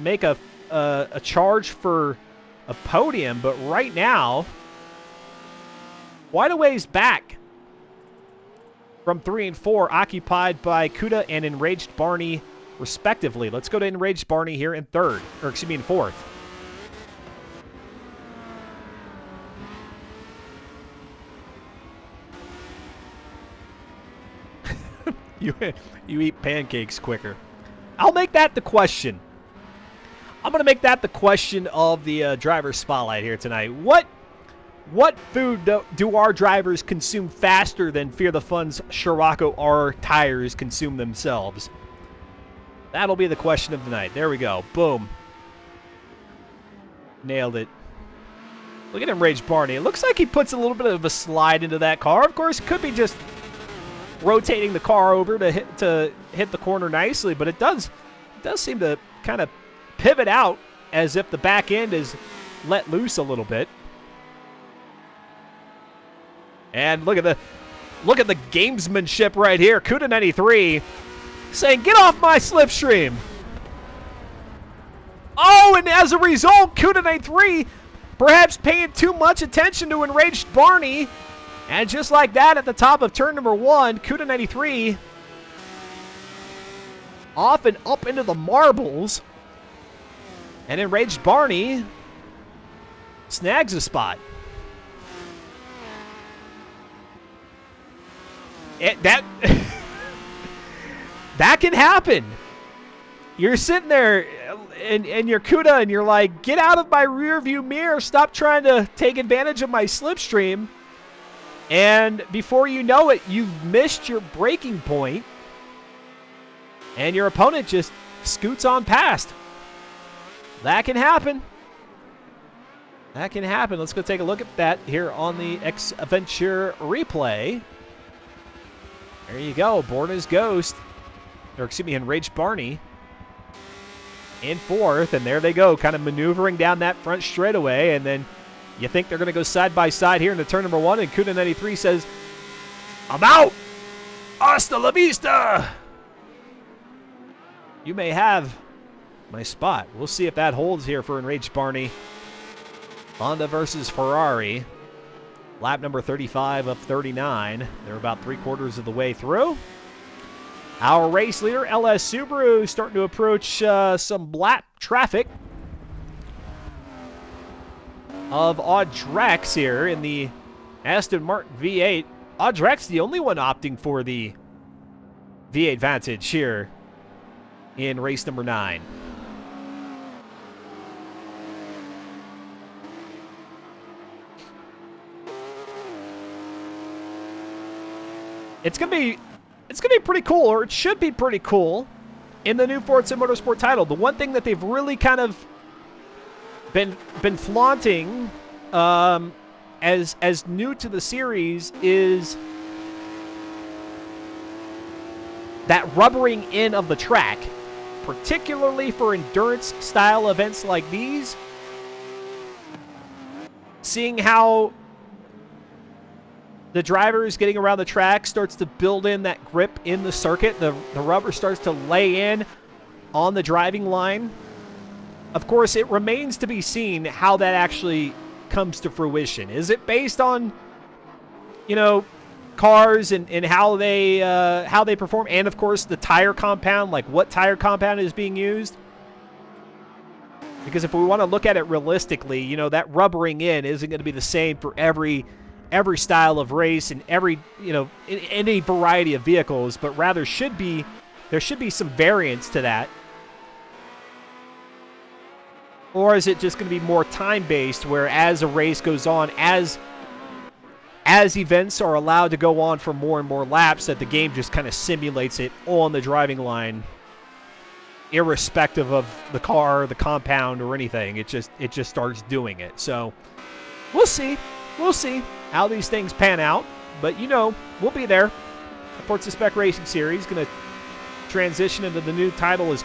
make a charge for a podium, but right now, quite a ways back from 3 and 4, occupied by Kuda and Enraged Barney, respectively. Let's go to Enraged Barney here in 3rd, or excuse me, in 4th. You eat pancakes quicker. I'll make that the question. I'm going to make that the question of the driver's spotlight here tonight. What food do our drivers consume faster than Fear the Fun's Scirocco R tires consume themselves? That'll be the question of the night. There we go. Boom. Nailed it. Look at Enraged Barney. It looks like he puts a little bit of a slide into that car. Of course, it could be just rotating the car over to hit the corner nicely, but it does seem to kind of pivot out as if the back end is let loose a little bit. And look at the gamesmanship right here. Kuda 93 saying, "Get off my slipstream." Oh, and as a result, Kuda 93 perhaps paying too much attention to Enraged Barney. And just like that, at the top of turn number 1, Kuda 93 off and up into the marbles. And Enraged Barney snags a spot. That can happen. You're sitting there in your Kuda and you're like, get out of my rear view mirror. Stop trying to take advantage of my slipstream. And before you know it, you've missed your braking point, and your opponent just scoots on past. That can happen. That can happen. Let's go take a look at that here on the X-Venture replay. There you go. Borna's Ghost, or excuse me, Enraged Barney in fourth, and there they go, kind of maneuvering down that front straightaway, and then you think they're going to go side by side here into turn number one, and Kuda93 says, I'm out! Hasta la vista! You may have my spot. We'll see if that holds here for Enraged Barney. Honda versus Ferrari. Lap number 35 of 39. They're about 3/4 of the way through. Our race leader, LS Subaru, starting to approach some lap traffic of Audrex here in the Aston Martin V8. Audrex, the only one opting for the V8 Vantage here in race number 9. It's gonna be pretty cool, or it should be pretty cool, in the new Forza Motorsport title. The one thing that they've really kind of been flaunting as new to the series is that rubbering in of the track, particularly for endurance style events like these. Seeing how the drivers getting around the track starts to build in that grip in the circuit. The rubber starts to lay in on the driving line. Of course, it remains to be seen how that actually comes to fruition. Is it based on, you know, cars and how they perform, and of course the tire compound, like what tire compound is being used? Because if we want to look at it realistically, you know, that rubbering in isn't going to be the same for every style of race and every, you know, in any variety of vehicles, but rather there should be some variance to that. Or is it just going to be more time-based, where as a race goes on, as events are allowed to go on for more and more laps, that the game just kind of simulates it on the driving line, irrespective of the car, the compound, or anything. It just starts doing it. So we'll see. We'll see how these things pan out, but you know, we'll be there. The Forza Spec Racing Series going to transition into the new title as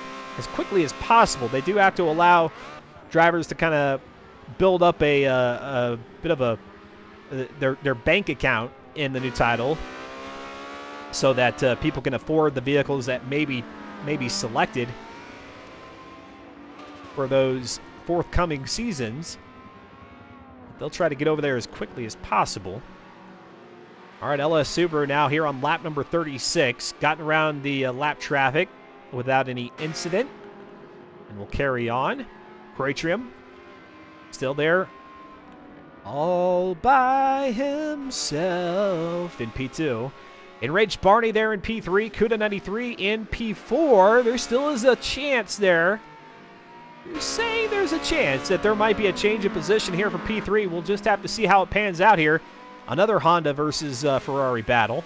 quickly as possible. They do have to allow drivers to kind of build up a bit of their bank account in the new title, so that people can afford the vehicles that may be selected for those forthcoming seasons. They'll try to get over there as quickly as possible. All right, LS Subaru now here on lap number 36. Gotten around the lap traffic without any incident. And we'll carry on. Quatrium still there all by himself in P2. Enraged Barney there in P3. Kuda93 in P4. There still is a chance there. You're saying there's a chance that there might be a change of position here for P3. We'll just have to see how it pans out here. Another Honda versus Ferrari battle.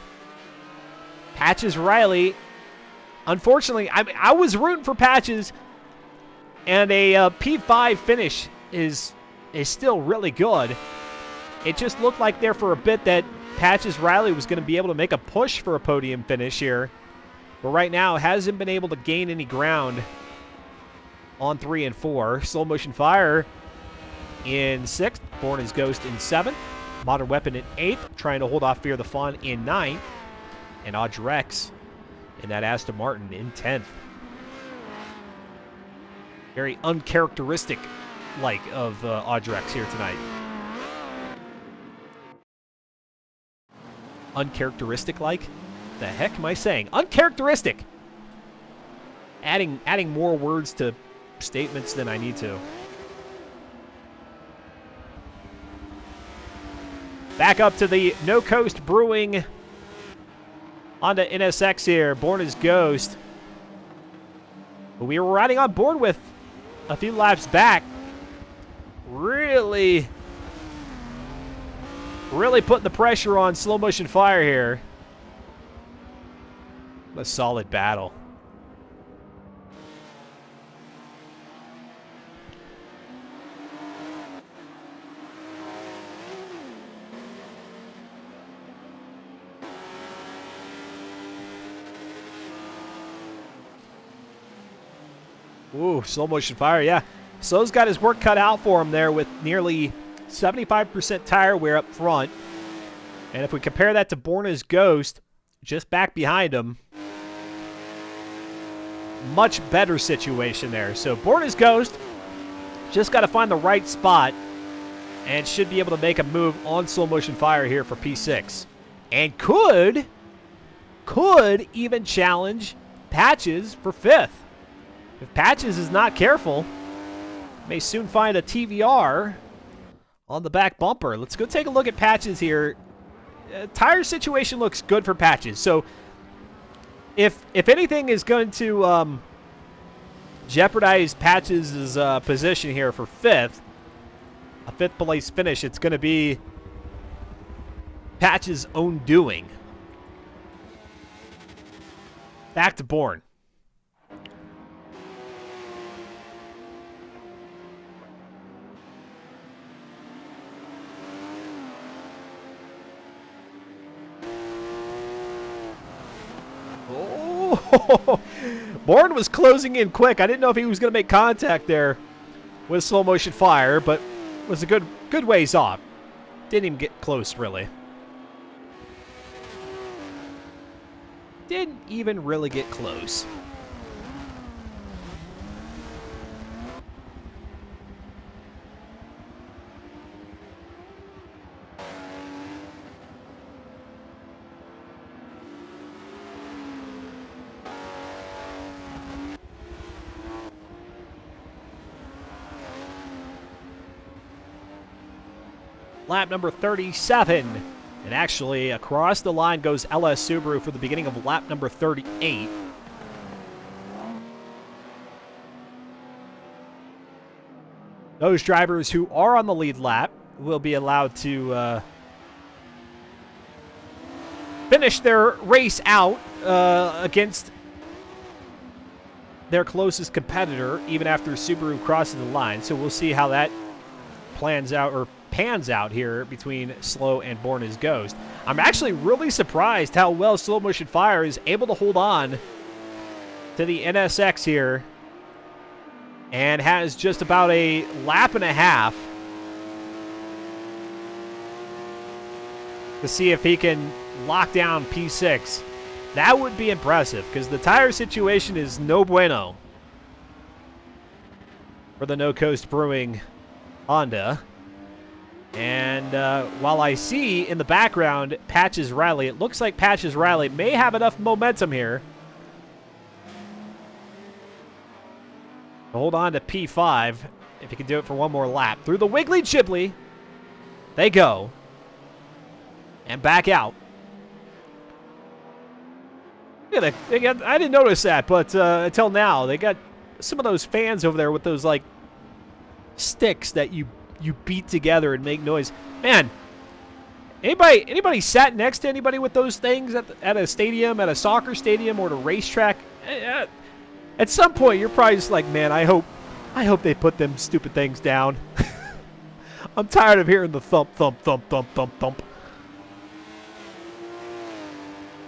Patches Riley. Unfortunately, I was rooting for Patches, and a P5 finish is still really good. It just looked like there for a bit that Patches Riley was going to be able to make a push for a podium finish here, but right now hasn't been able to gain any ground on 3 and 4. Slow Motion Fire in 6th. Born as Ghost in 7th. Modern Weapon in 8th. Trying to hold off Fear the Fun in 9th. And Audrex in that Aston Martin in 10th. Very uncharacteristic-like of Audrex here tonight. Uncharacteristic-like? The heck am I saying? Uncharacteristic! Adding more words to statements than I need to. Back up to the No Coast Brewing Honda NSX here. Born as Ghost, who we were riding on board with a few laps back. Really Really putting the pressure on Slow Motion Fire here. A solid battle. Ooh, Slow Motion Fire, yeah. Slow's got his work cut out for him there with nearly 75% tire wear up front. And if we compare that to Borna's Ghost, just back behind him, much better situation there. So Borna's Ghost just got to find the right spot and should be able to make a move on Slow Motion Fire here for P6. And could even challenge Patches for 5th. If Patches is not careful, may soon find a TVR on the back bumper. Let's go take a look at Patches here. Tire situation looks good for Patches. So if anything is going to jeopardize Patches' position here for 5th, a 5th place finish, it's going to be Patches' own doing. Back to Bourne. Oh, Bourne was closing in quick. I didn't know if he was going to make contact there with Slow Motion Fire, but was a good ways off. Didn't even get close, really. Didn't even really get close. Lap number 37. And actually, across the line goes LS Subaru for the beginning of lap number 38. Those drivers who are on the lead lap will be allowed to finish their race out against their closest competitor, even after Subaru crosses the line. So we'll see how that pans out here between Slow and Borna's Ghost. I'm actually really surprised how well Slow Motion Fire is able to hold on to the NSX here and has just about a lap and a half to see if he can lock down P6. That would be impressive because the tire situation is no bueno for the No Coast Brewing Honda. And while I see in the background Patches Riley, it looks like Patches Riley may have enough momentum here to hold on to P5 if he can do it for one more lap. Through the Wiggly Chibley, they go. And back out. Yeah, I didn't notice that, but until now, they got some of those fans over there with those, like, sticks that you beat together and make noise. Man, anybody sat next to anybody with those things at a stadium, at a soccer stadium, or at a racetrack? At some point, you're probably just like, man, I hope they put them stupid things down. I'm tired of hearing the thump, thump, thump, thump, thump, thump.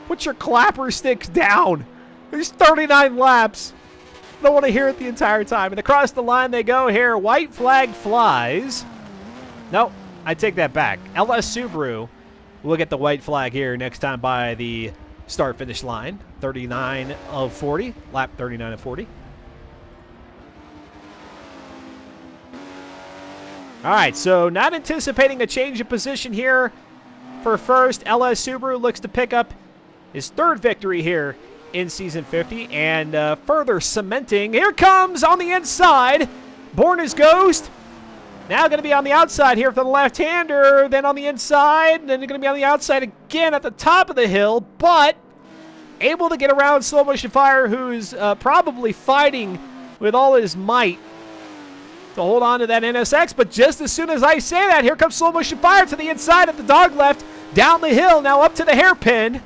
Put your clapper sticks down. There's 39 laps. I don't want to hear it the entire time. And across the line they go here. White flag flies. Nope, I take that back. LS Subaru will get the white flag here next time by the start-finish line. 39 of 40. Lap 39 of 40. All right, so not anticipating a change of position here for first. LS Subaru looks to pick up his third victory here in Season 50, and further cementing. Here comes on the inside, Borna's Ghost. Now going to be on the outside here for the left-hander, then on the inside, then going to be on the outside again at the top of the hill, but able to get around Slow Motion Fire, who's probably fighting with all his might to hold on to that NSX, but just as soon as I say that, here comes slow motion fire to the inside of the dog left, down the hill, now up to the hairpin.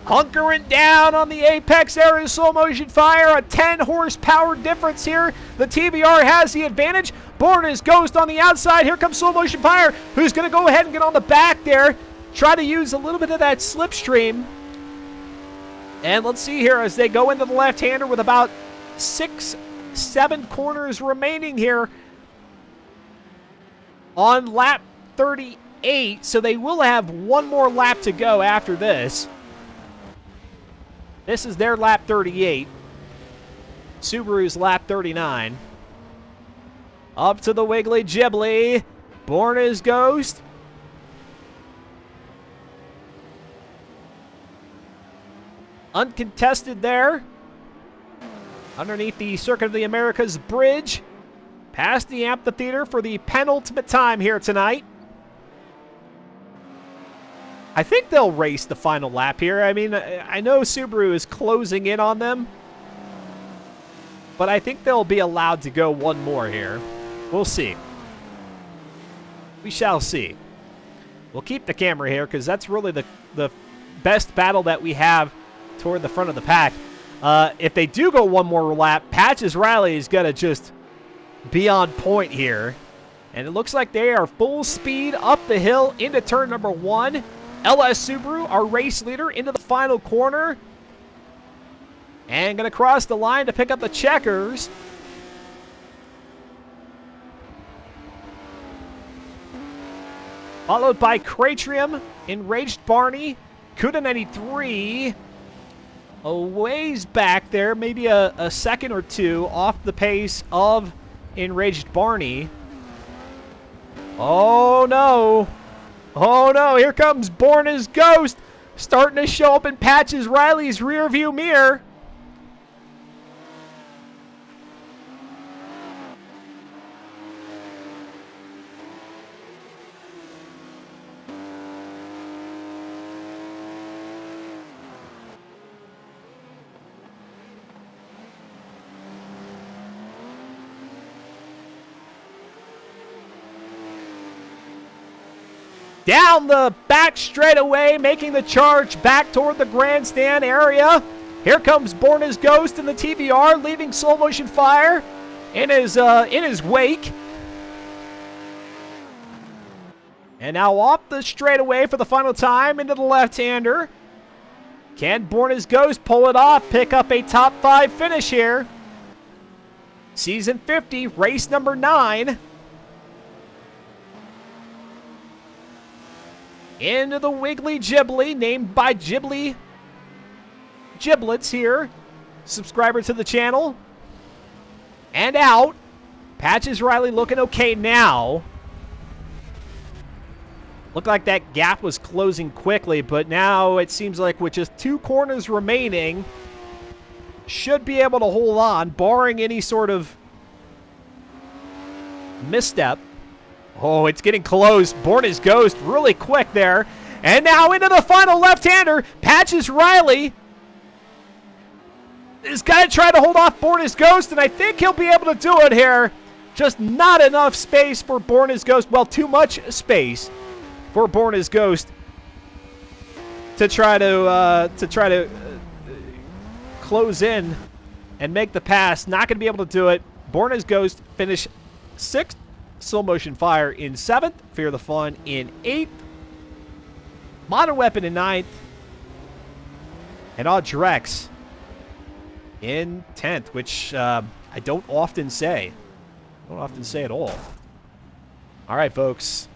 Hunkering down on the apex there is slow motion fire, a 10 horsepower difference here. The TBR has the advantage. Born is Ghost on the outside. Here comes slow motion fire, who's going to go ahead and get on the back there. Try to use a little bit of that slipstream. And let's see here as they go into the left-hander with about 6-7 corners remaining here on lap 38. So they will have one more lap to go after this. This is their lap 38. Subaru's lap 39. Up to the Wiggly Ghibli. Born as Ghost. Uncontested there. Underneath the Circuit of the Americas bridge. Past the amphitheater for the penultimate time here tonight. I think they'll race the final lap here. I mean, I know Subaru is closing in on them, but I think they'll be allowed to go one more here. We'll see. We shall see. We'll keep the camera here because that's really the best battle that we have toward the front of the pack. If they do go one more lap, Patches Riley is going to just be on point here. And it looks like they are full speed up the hill into turn number 1. LS Subaru, our race leader, into the final corner. And going to cross the line to pick up the checkers. Followed by Cratrium, Enraged Barney, Cuda 93. A ways back there, maybe a second or two off the pace of Enraged Barney. Oh no. Oh no, here comes Born as Ghost, starting to show up in Patches Riley's rear view mirror. Down the back straightaway, making the charge back toward the grandstand area. Here comes Born as Ghost in the TBR, leaving slow motion fire in his wake. And now off the straightaway for the final time into the left-hander. Can Born as Ghost pull it off, pick up a top 5 finish here? Season 50, race number 9. Into the Wiggly Ghibli, named by Ghibli Giblets here. Subscriber to the channel. And out. Patches Riley looking okay now. Looked like that gap was closing quickly, but now it seems like with just 2 corners remaining, should be able to hold on, barring any sort of misstep. Oh, it's getting close. Born as Ghost really quick there. And now into the final left-hander. Patches Riley is going to try to hold off Born as Ghost, and I think he'll be able to do it here. Just not enough space for Born as Ghost. Well, too much space for Born as Ghost to try to close in and make the pass. Not going to be able to do it. Born as Ghost finished 6th. Slow Motion Fire in 7th. Fear the Fun in 8th. Modern Weapon in 9th. And Audrex in 10th, which I don't often say. I don't often say at all. All right, folks.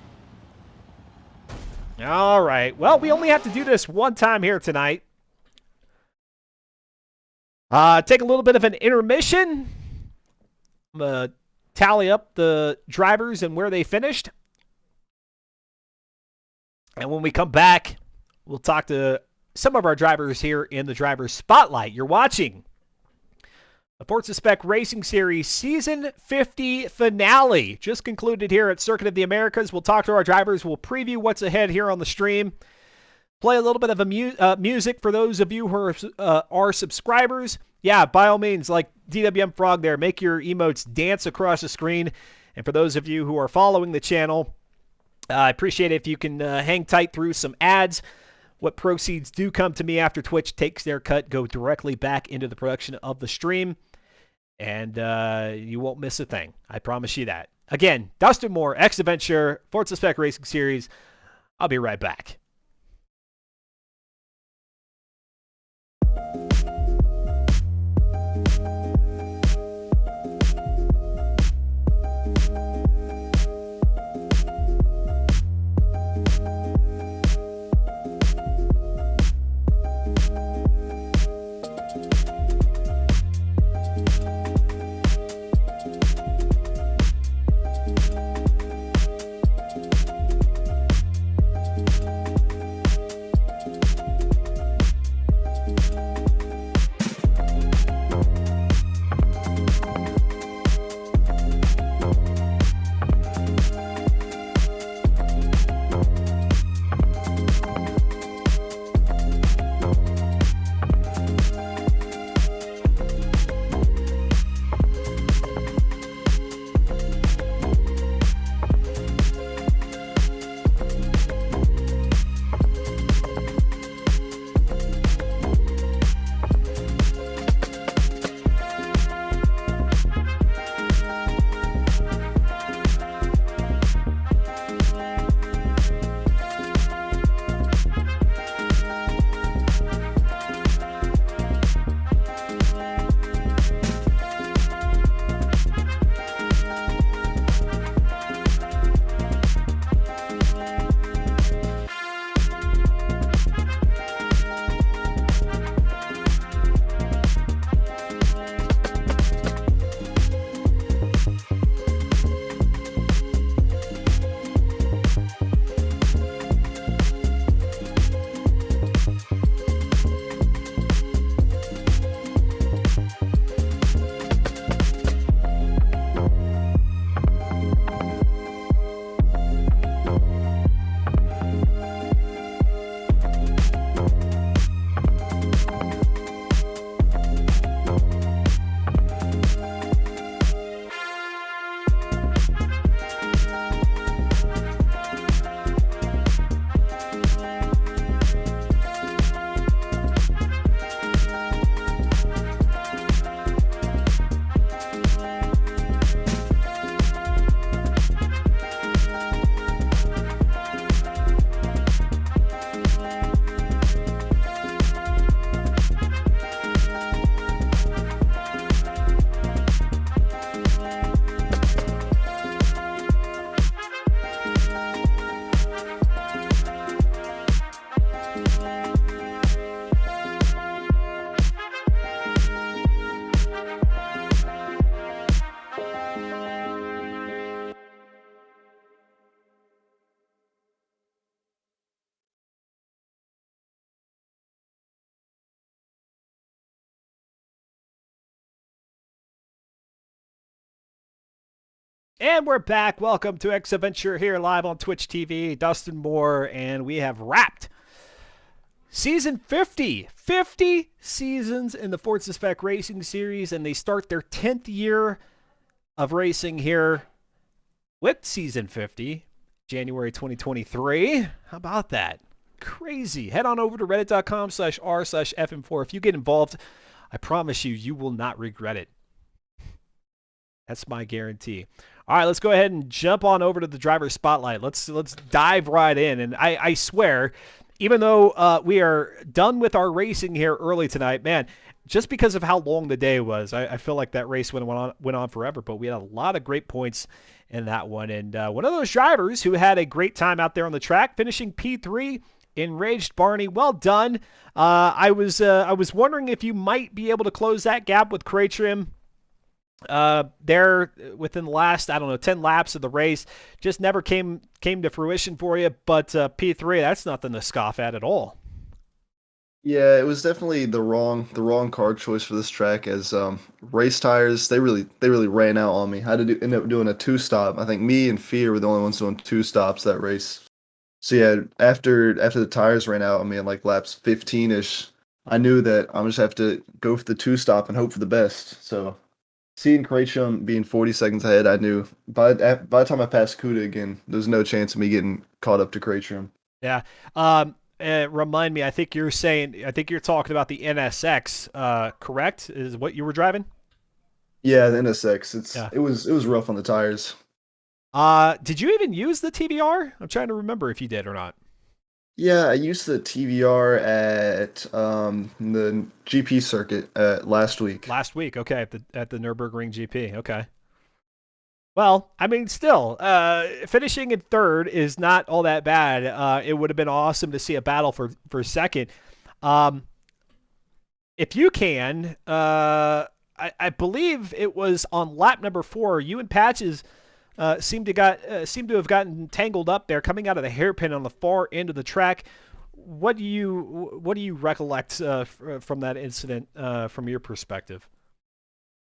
All right. Well, we only have to do this one time here tonight. Take a little bit of an intermission. I'm going to tally up the drivers and where they finished. And when we come back, we'll talk to some of our drivers here in the Driver's Spotlight. You're watching the Forza Spec Racing Series Season 50 finale. Just concluded here at Circuit of the Americas. We'll talk to our drivers. We'll preview what's ahead here on the stream. play a little bit of music for those of you who are subscribers. Yeah, by all means, like DWM Frog there, make your emotes dance across the screen. And for those of you who are following the channel, I appreciate it if you can hang tight through some ads. What proceeds do come to me after Twitch takes their cut, go directly back into the production of the stream. And you won't miss a thing. I promise you that. Again, Dustin Moore, X Adventure, Forza Spec Racing Series. I'll be right back. And we're back. Welcome to X Adventure here live on Twitch TV. Dustin Moore, and we have wrapped Season 50. 50 seasons in the Forza Spec Racing Series, and they start their 10th year of racing here with Season 50, January 2023. How about that? Crazy. Head on over to reddit.com/r/fm4. If you get involved, I promise you, you will not regret it. That's my guarantee. All right, let's go ahead and jump on over to the driver spotlight. Let's dive right in. And I swear, even though we are done with our racing here early tonight, man, just because of how long the day was, I feel like that race went on forever. But we had a lot of great points in that one. And one of those drivers who had a great time out there on the track, finishing P3, Enraged Barney. Well done. I was wondering if you might be able to close that gap with Cray Trim. There within the last, I don't know, 10 laps of the race, just never came to fruition for you. But P3, that's nothing to scoff at all. Yeah, it was definitely the wrong car choice for this track. As race tires, they really ran out on me. I had to end up doing a two stop. I think me and Fear were the only ones doing two stops that race. So yeah, after the tires ran out, I mean like laps 15-ish, I knew that I'm just have to go for the two stop and hope for the best. So seeing Krejcim being 40 seconds ahead, I knew by the time I passed Kuda again, there's no chance of me getting caught up to Krejcim. Yeah. Remind me. I think you're talking about the NSX. Correct? Is what you were driving? Yeah, the NSX, Yeah. it was rough on the tires. Did you even use the TBR? I'm trying to remember if you did or not. Yeah, I used the TVR at the GP circuit last week. Last week. Okay, at the Nürburgring GP. Okay. Well, I mean, still, finishing in third is not all that bad. It would have been awesome to see a battle for second. Um, if you can, I believe it was on lap number 4. You and Patches seem to have gotten tangled up there, coming out of the hairpin on the far end of the track. What do you recollect from that incident from your perspective?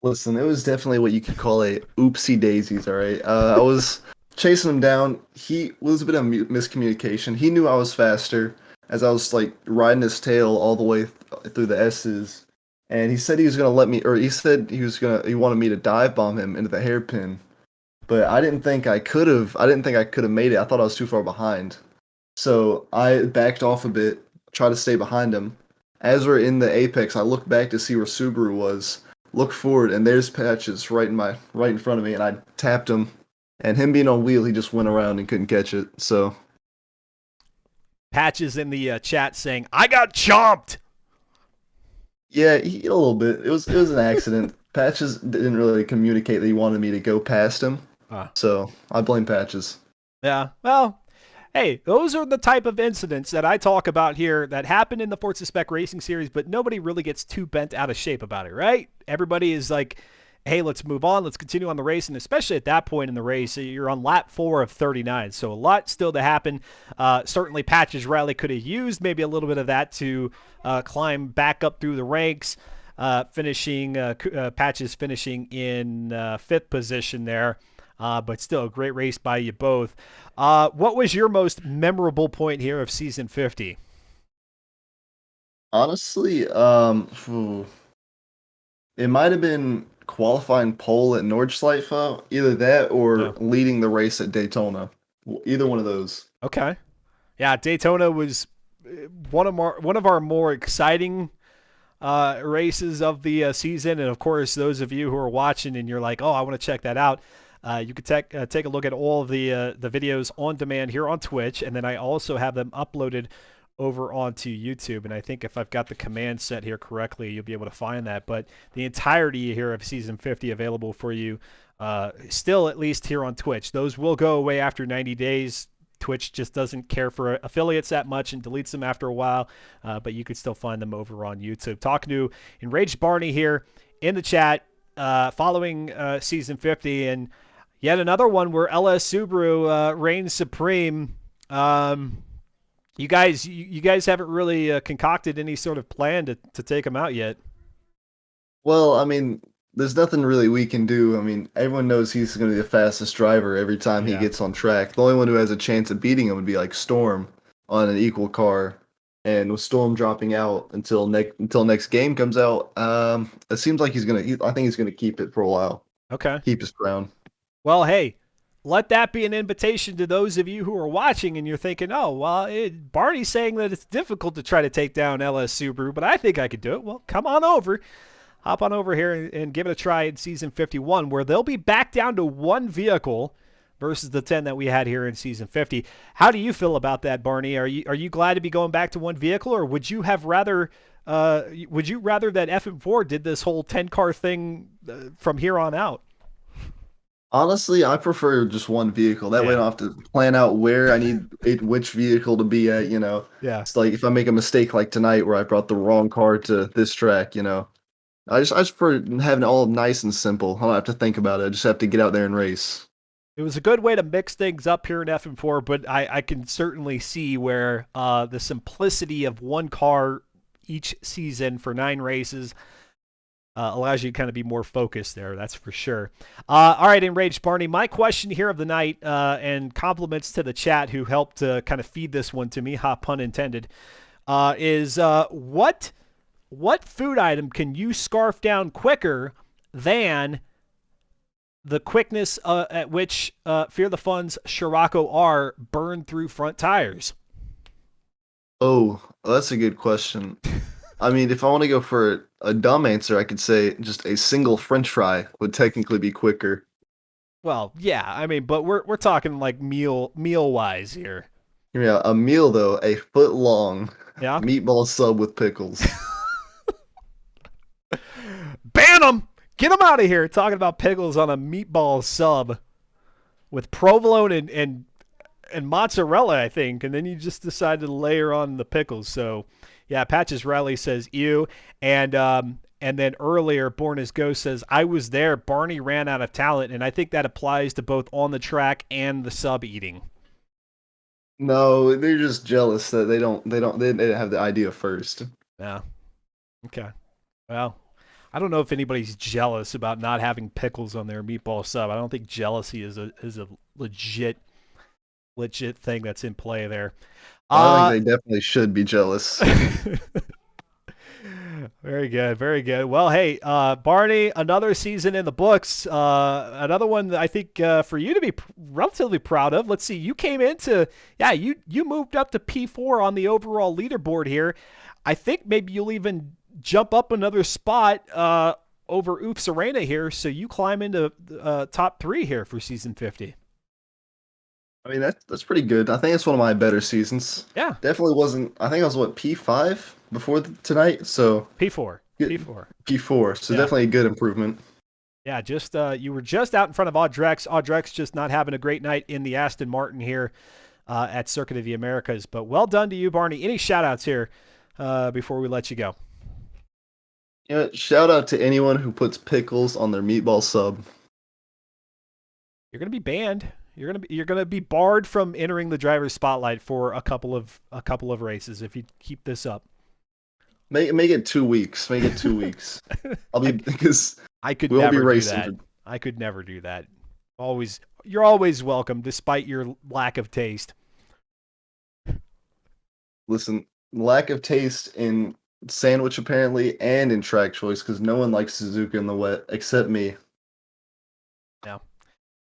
Listen, it was definitely what you could call a oopsie daisies, all right? I was chasing him down. He was a bit of miscommunication. He knew I was faster as I was like riding his tail all the way through the S's. And he said he was gonna let me, or he said he wanted me to dive bomb him into the hairpin. But I didn't think I could have. I didn't think I could have made it. I thought I was too far behind. So I backed off a bit, tried to stay behind him. As we're in the apex, I look back to see where Subaru was. Look forward, and there's Patches right in front of me, and I tapped him. And him being on wheel, he just went around and couldn't catch it. So Patches in the chat saying, "I got chomped." yeah, a little bit. It was an accident. Patches didn't really communicate that he wanted me to go past him. Uh, So I blame Patches. yeah. Well, hey, those are the type of incidents that I talk about here that happen in the Forza Spec Racing Series, but nobody really gets too bent out of shape about it, right? Everybody is like, hey, let's move on. Let's continue on the race. And especially at that point in the race, you're on lap 4 of 39. So a lot still to happen. Certainly, Patches Riley could have used maybe a little bit of that to climb back up through the ranks. Patches finishing in fifth position there. But still, a great race by you both. What was your most memorable point here of season 50? Honestly, it might have been qualifying pole at Nordschleife, either that or Yeah. leading the race at Daytona. Either one of those. Okay. Yeah, Daytona was one of our more exciting races of the season, and of course, those of you who are watching and you're like, "Oh, I want to check that out." You could take a look at all of the videos on demand here on Twitch, and then I also have them uploaded over onto YouTube. And I think if I've got the command set here correctly, you'll be able to find that. But the entirety here of season 50 available for you, still at least here on Twitch. Those will go away after 90 days. Twitch just doesn't care for affiliates that much and deletes them after a while, but you could still find them over on YouTube. Talking to Enraged Barney here in the chat, following season 50, and yet another one where LS Subaru reigns supreme. You guys haven't really concocted any sort of plan to take them out yet. Well, I mean, there's nothing really we can do. I mean, everyone knows he's going to be the fastest driver every time he Yeah. gets on track. The only one who has a chance of beating him would be like Storm on an equal car. And with Storm dropping out until next game comes out, it seems like I think he's gonna keep it for a while, Okay. keep his crown. Well, hey, let that be an invitation to those of you who are watching and you're thinking, oh, well, Barney's saying that it's difficult to try to take down LS Subaru, but I think I could do it. Well, come on over. Hop on over here and give it a try in season 51, where they'll be back down to one vehicle versus the 10 that we had here in season 50. How do you feel about that, Barney? Are you glad to be going back to one vehicle, or would you rather that FM4 did this whole 10 car thing from here on out? Honestly, I prefer just one vehicle. That way I Yeah. don't have to plan out where I need which vehicle to be at, Yeah. It's like if I make a mistake like tonight where I brought the wrong car to this track. I just prefer having it all nice and simple. I don't have to think about it. I just have to get out there and race. It was a good way to mix things up here in FM4, but I can certainly see where the simplicity of one car each season for 9 races Allows you to kind of be more focused there. That's for sure. All right, Enraged Barney. My question here of the night, and compliments to the chat who helped kind of feed this one to me, ha pun intended, is what food item can you scarf down quicker than the quickness at which Fear the Fun's Scirocco R burned through front tires? Oh, that's a good question. I mean, if I want to go for a dumb answer, I could say just a single French fry would technically be quicker. Well, yeah, I mean, but we're talking like meal wise here. Yeah, a meal though, a foot long Yeah. meatball sub with pickles. Ban them! Get them out of here! Talking about pickles on a meatball sub with provolone and mozzarella, I think, and then you just decide to layer on the pickles. So, yeah, Patches Riley says ew, and then earlier, Born as Ghost says I was there. Barney ran out of talent, and I think that applies to both on the track and the sub eating. No, they're just jealous that they didn't have the idea first. Yeah. Okay. Well, I don't know if anybody's jealous about not having pickles on their meatball sub. I don't think jealousy is a legit thing that's in play there. I think Uh they definitely should be jealous. Very good, very good. Well, hey, Barney, another season in the books. Another one that I think for you to be relatively proud of. Let's see, you came into you moved up to P4 on the overall leaderboard here. I think maybe you'll even jump up another spot over Oops Arena here, so you climb into top 3 here for season 50. I mean, that's pretty good. I think it's one of my better seasons. Yeah, Definitely wasn't. I think I was what P5 before tonight, so P4, good- P4. P4. So Yeah. definitely a good improvement. Yeah, just you were just out in front of Audrex. Audrex just not having a great night in the Aston Martin here at Circuit of the Americas. But well done to you, Barney. Any shout outs here before we let you go? Yeah, shout out to anyone who puts pickles on their meatball sub. You're gonna be banned. You're gonna be barred from entering the driver's spotlight for a couple of races if you keep this up. Make it 2 weeks. Make it 2 weeks. I'll be I because I could we won't be never do racing that. for. I could never do that. You're always welcome, despite your lack of taste. Listen, lack of taste in sandwich apparently, and in track choice because no one likes Suzuka in the wet except me. Yeah.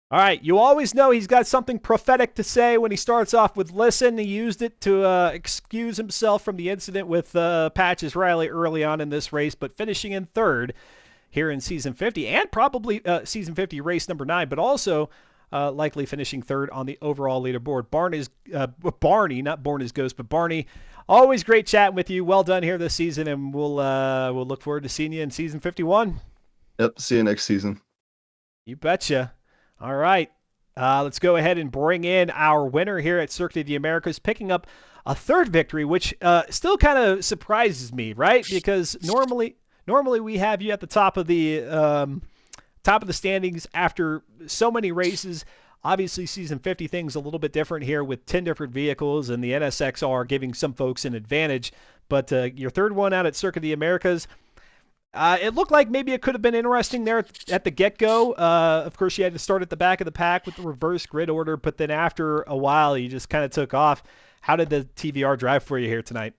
All right, you always know he's got something prophetic to say when he starts off with listen. He used it to excuse himself from the incident with Patches Riley early on in this race, but finishing in third here in season 50 and probably season 50 race number 9, but also likely finishing third on the overall leaderboard. Barney, not Born as Ghost, but Barney. Always great chatting with you. Well done here this season, and we'll look forward to seeing you in season 51. Yep. See you next season. You betcha. All right. Let's go ahead and bring in our winner here at Circuit of the Americas, picking up a third victory, which still kind of surprises me, right? Because normally we have you at the top of the standings after so many races. Obviously, season 50 things a little bit different here with 10 different vehicles and the NSXR giving some folks an advantage. But your third one out at Circuit of the Americas, it looked like maybe it could have been interesting there at the get-go. Of course, you had to start at the back of the pack with the reverse grid order, but then after a while, you just kind of took off. How did the TVR drive for you here tonight?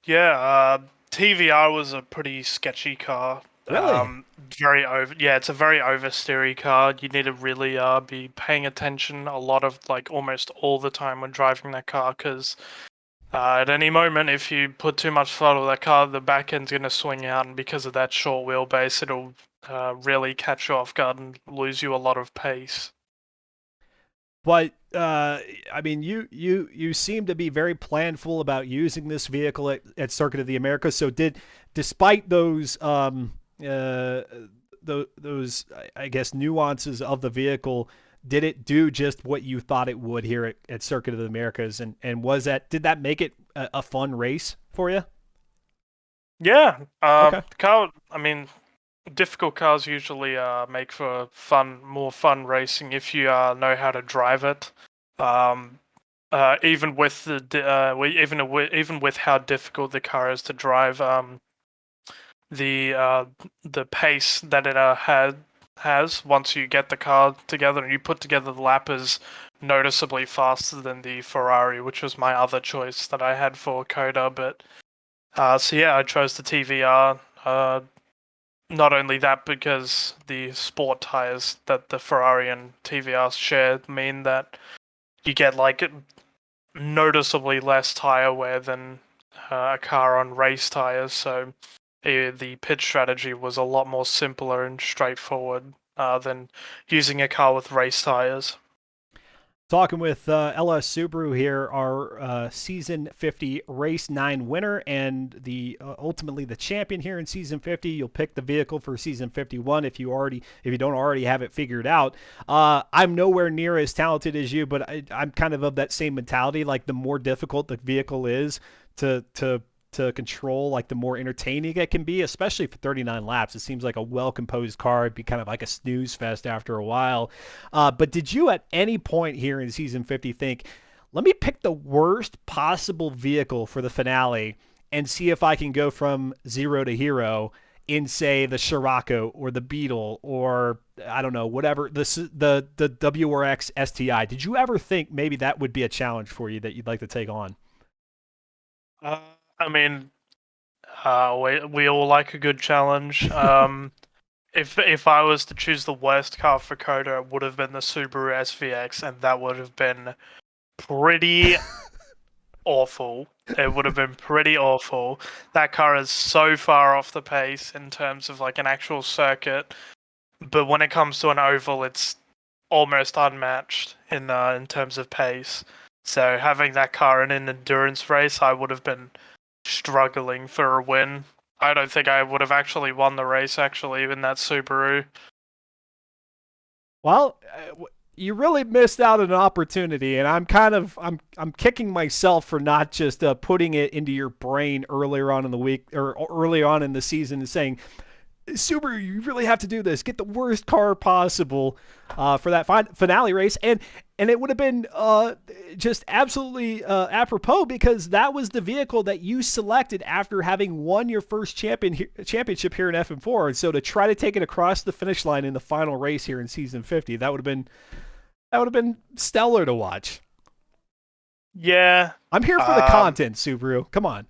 Yeah, TVR was a pretty sketchy car. Really? Very over. Yeah, it's a very oversteery car. You need to really be paying attention a lot of like almost all the time when driving that car because at any moment, if you put too much throttle, that car, the back end's gonna swing out, and because of that short wheelbase, it'll really catch you off guard and lose you a lot of pace. But I mean, you seem to be very planful about using this vehicle at Circuit of the Americas. So despite those those I guess nuances of the vehicle, did it do just what you thought it would here at Circuit of the Americas? And did that make it a fun race for you? Yeah, Okay. car. I mean, difficult cars usually make for more fun racing if you know how to drive it. Um, even with even with how difficult the car is to drive, the pace that it has once you get the car together and you put together the lap is noticeably faster than the Ferrari, which was my other choice that I had for Coda. But so yeah, I chose the TVR. Not only that, because the sport tires that the Ferrari and TVR share mean that you get like noticeably less tire wear than a car on race tires. So the pit strategy was a lot more simpler and straightforward than using a car with race tires. Talking with LS Subaru here, our season 50 race 9 winner and the ultimately the champion here in season 50. You'll pick the vehicle for season 51 if you don't already have it figured out. I'm nowhere near as talented as you, but I'm kind of that same mentality. Like the more difficult the vehicle is to control, like the more entertaining it can be, especially for 39 laps. It seems like a well-composed car. It'd be kind of like a snooze fest after a while. But did you at any point here in season 50 think, let me pick the worst possible vehicle for the finale and see if I can go from zero to hero in, say, the Scirocco or the Beetle or I don't know, whatever, the WRX STI? Did you ever think maybe that would be a challenge for you that you'd like to take on? Uh, I mean, we all like a good challenge. If I was to choose the worst car for Coda, it would have been the Subaru SVX, and that would have been pretty awful. It would have been pretty awful. That car is so far off the pace in terms of like an actual circuit, but when it comes to an oval, it's almost unmatched in terms of pace. So having that car in an endurance race, I would have been struggling for a win. I don't think I would have actually won the race actually in that Subaru. Well, you really missed out on an opportunity, and I'm kicking myself for not just putting it into your brain earlier on in the week or early on in the season and saying, Subaru, you really have to do this. Get the worst car possible for that finale race, and it would have been just absolutely apropos because that was the vehicle that you selected after having won your first championship here in FM4. And so to try to take it across the finish line in the final race here in season 50, that would have been stellar to watch. Yeah. I'm here for the content, Subaru. Come on.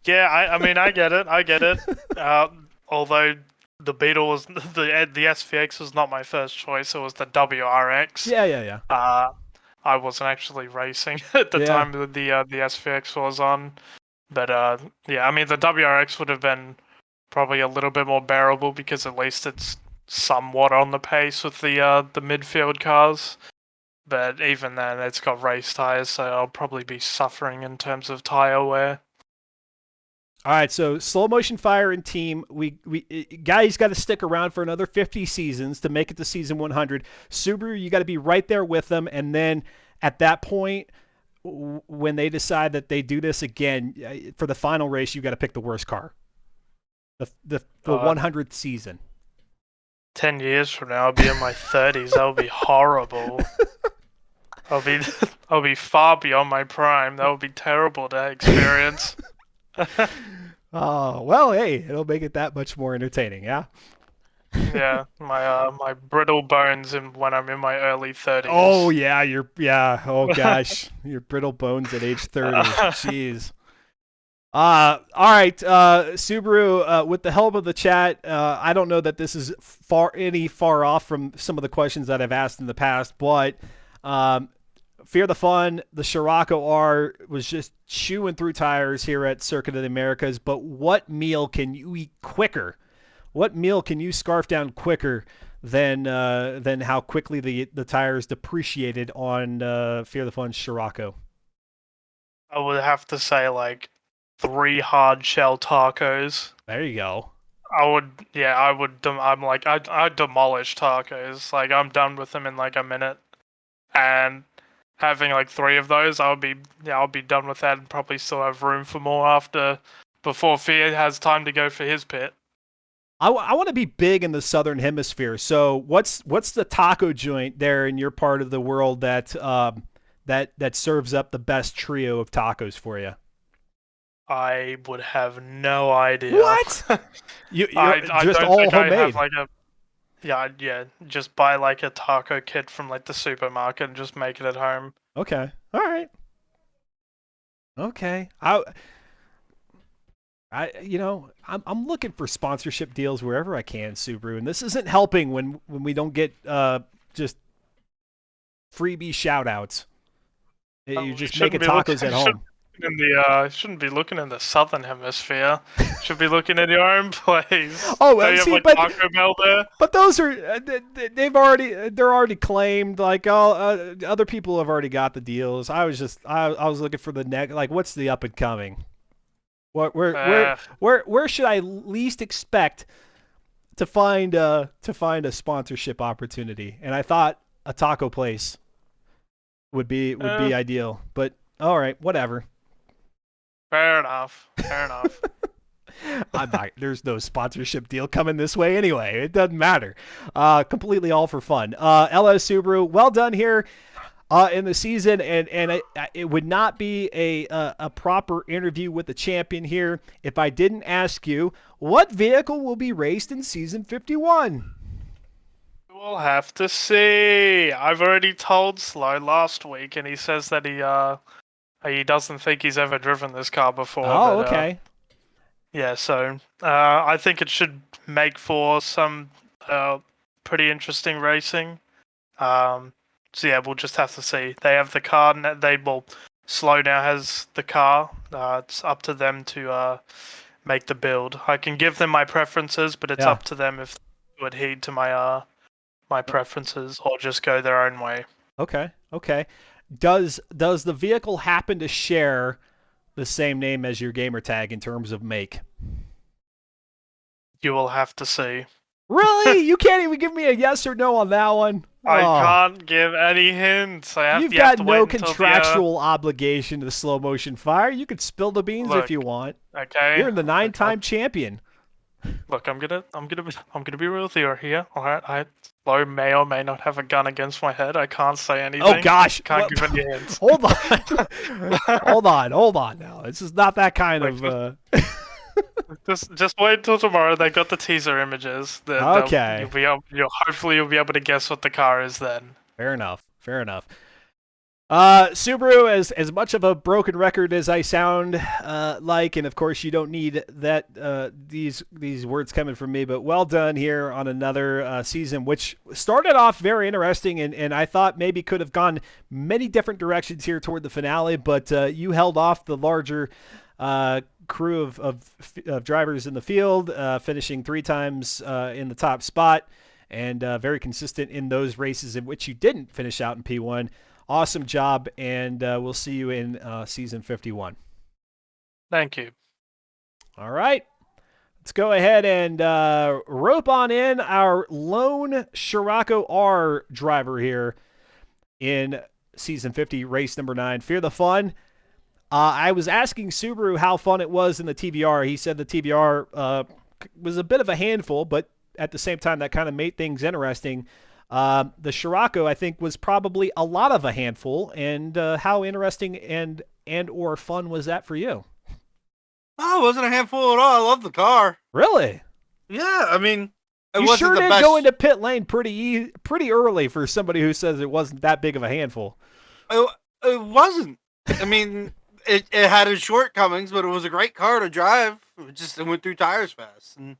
Yeah, I mean, I get it. I get it. Although the Beetle was the SVX was not my first choice. It was the WRX. Yeah, yeah, yeah. I wasn't actually racing at the Yeah. time that the SVX was on. But yeah, I mean, the WRX would have been probably a little bit more bearable because at least it's somewhat on the pace with the midfield cars. But even then, it's got race tires, so I'll probably be suffering in terms of tire wear. All right, so slow motion fire and team. We guys got to stick around for another 50 seasons to make it to season 100. Subaru, you got to be right there with them, and then at that point, when they decide that they do this again for the final race, you got to pick the worst car. The 100th season. 10 years from now, I'll be in my 30s. That would be horrible. I'll be I'll be far beyond my prime. That would be terrible to experience. Oh well, hey, it'll make it that much more entertaining, yeah. Yeah, my brittle bones and when I'm in my early 30s. Oh yeah, oh gosh, your brittle bones at age 30. Jeez. All right, Subaru. With the help of the chat, I don't know that this is far off from some of the questions that I've asked in the past, but Fear the Fun, the Scirocco R was just chewing through tires here at Circuit of the Americas. But what meal can you eat quicker? What meal can you scarf down quicker than how quickly the tires depreciated on Fear the Fun Scirocco? I would have to say like 3 hard shell tacos. There you go. Yeah, I would. I'm like, I demolish tacos. Like, I'm done with them in like a minute. And having like 3 of those, I'll be done with that and probably still have room for more before Fear has time to go for his pit. I want to be big in the southern hemisphere. So what's the taco joint there in your part of the world that serves up the best trio of tacos for you? I would have no idea. What? You're I just don't all think I have homemade. like a yeah. Just buy like a taco kit from like the supermarket and just make it at home. Okay. All right. Okay. I'm looking for sponsorship deals wherever I can, Subaru, and this isn't helping when we don't get just freebie shout outs. You're Oh, you just making shouldn't be looking. tacos at home. Shouldn't be looking in the southern hemisphere. Should be looking in your own place. Oh, Don't you have see, like but Taco Bell there? those are they're already claimed. Like other people have already got the deals. I was looking for the next, like, what's the up and coming? What Uh, where should I least expect to find a sponsorship opportunity? And I thought a taco place would uh, be ideal. But all right, whatever. fair enough. Fair enough. I'm not. There's no sponsorship deal coming this way anyway. It doesn't matter. Completely all for fun. LS Subaru, well done here in the season, and it would not be a proper interview with the champion here if I didn't ask you what vehicle will be raced in season 51. We'll have to see. I've already told Slow last week, and he says that he doesn't think he's ever driven this car before. Oh, But okay. yeah, so I think it should make for some pretty interesting racing. So yeah, we'll just have to see. They have the car. Slow now has the car. It's up to them to make the build. I can give them my preferences, but it's Yeah. up to them if they would heed to my preferences or just go their own way. Okay. Okay. Does the vehicle happen to share the same name as your gamer tag in terms of make? You will have to see. Really? You can't even give me a yes or no on that one? I Oh. can't give any hints. You've You have got to no wait until contractual obligation to slow motion fire. You could spill the beans if look. you want. Okay. You're the Look, nine-time champion. look, I'm gonna be real with you here. All right, Slow may or may not have a gun against my head. I can't say anything. Oh gosh! Can't give any hints. Hold on, hold on. Now this is not that kind Like, of. just wait until tomorrow. They got the teaser images. Okay. Hopefully you'll be able to guess what the car is then. Fair enough. Fair enough. Subaru, as much of a broken record as I sound like, and of course you don't need that these words coming from me, but well done here on another season, which started off very interesting, and I thought maybe could have gone many different directions here toward the finale, but you held off the larger crew of drivers in the field, finishing 3 times in the top spot, and very consistent in those races in which you didn't finish out in P1. Awesome job, and we'll see you in season 51. Thank you. All right. Let's go ahead and rope on in our lone Scirocco R driver here in season 50, race number 9. Fear the Fun. I was asking Subaru how fun it was in the TBR. He said the TBR was a bit of a handful, but at the same time, that kind of made things interesting. The Scirocco, I think, was probably a lot of a handful. And how interesting and or fun was that for you? Oh, it wasn't a handful at all. I love the car. Really? Yeah, I mean, it You wasn't sure the did best. go into pit lane pretty early for somebody who says it wasn't that big of a handful. It wasn't. I mean, it had its shortcomings, but it was a great car to drive. It went through tires fast, and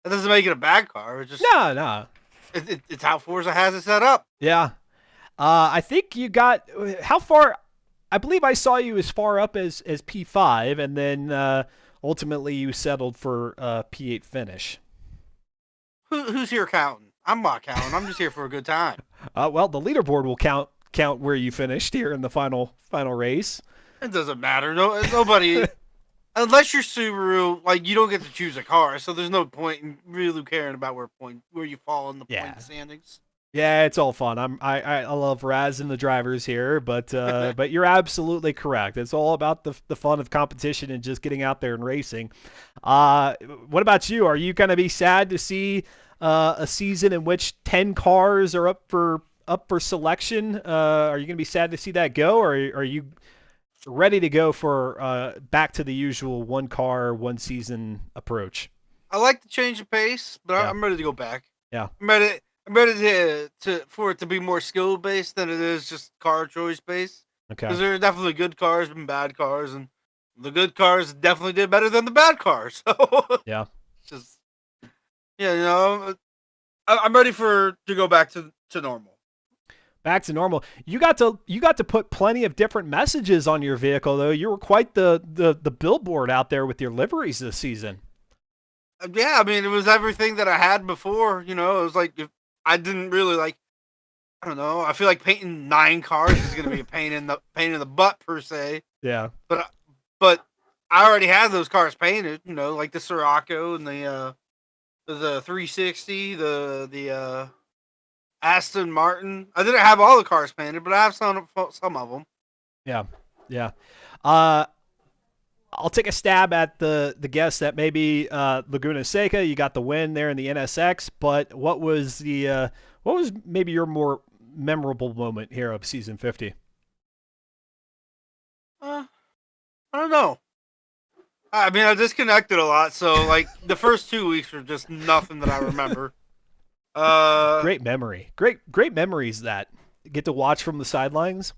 that doesn't make it a bad car. It's just No. it's how Forza has it set up. Yeah. I think you got how far? I believe I saw you as far up as P5, and then ultimately you settled for P8 finish. Who's here counting? I'm not counting. I'm just here for a good time. Well, the leaderboard will count where you finished here in the final race. It doesn't matter. Nobody, unless you're Subaru, like you don't get to choose a car, so there's no point in really caring about where you fall in the point standings. Yeah, it's all fun. I love Raz and the drivers here, but but you're absolutely correct. It's all about the fun of competition and just getting out there and racing. What about you? Are you gonna be sad to see a season in which 10 cars are up for selection? Are you gonna be sad to see that go, or are you ready to go for back to the usual one car, one season approach. I like to change the pace, but Yeah. I'm ready to go back. Yeah. I'm ready. I'm ready to for it to be more skill based than it is just car choice based. Okay. Because there are definitely good cars and bad cars, and the good cars definitely did better than the bad cars. So Yeah. just yeah, I'm ready to go back to normal. Back to normal. You got to put plenty of different messages on your vehicle, though. You were quite the billboard out there with your liveries this season. Yeah, I mean, it was everything that I had before. It was like if I didn't really like. I don't know. I feel like painting 9 cars is going to be a pain in the butt per se. Yeah. But I already had those cars painted. Like the Sirocco and the 360, the Aston Martin. I didn't have all the cars painted, but I have some of them. Yeah. Yeah. I'll take a stab at the guess that maybe Laguna Seca, you got the win there in the NSX, but what was maybe your more memorable moment here of season 50? I don't know. I mean, I disconnected a lot, so like the first 2 weeks were just nothing that I remember. Great memory. Great memories that get to watch from the sidelines.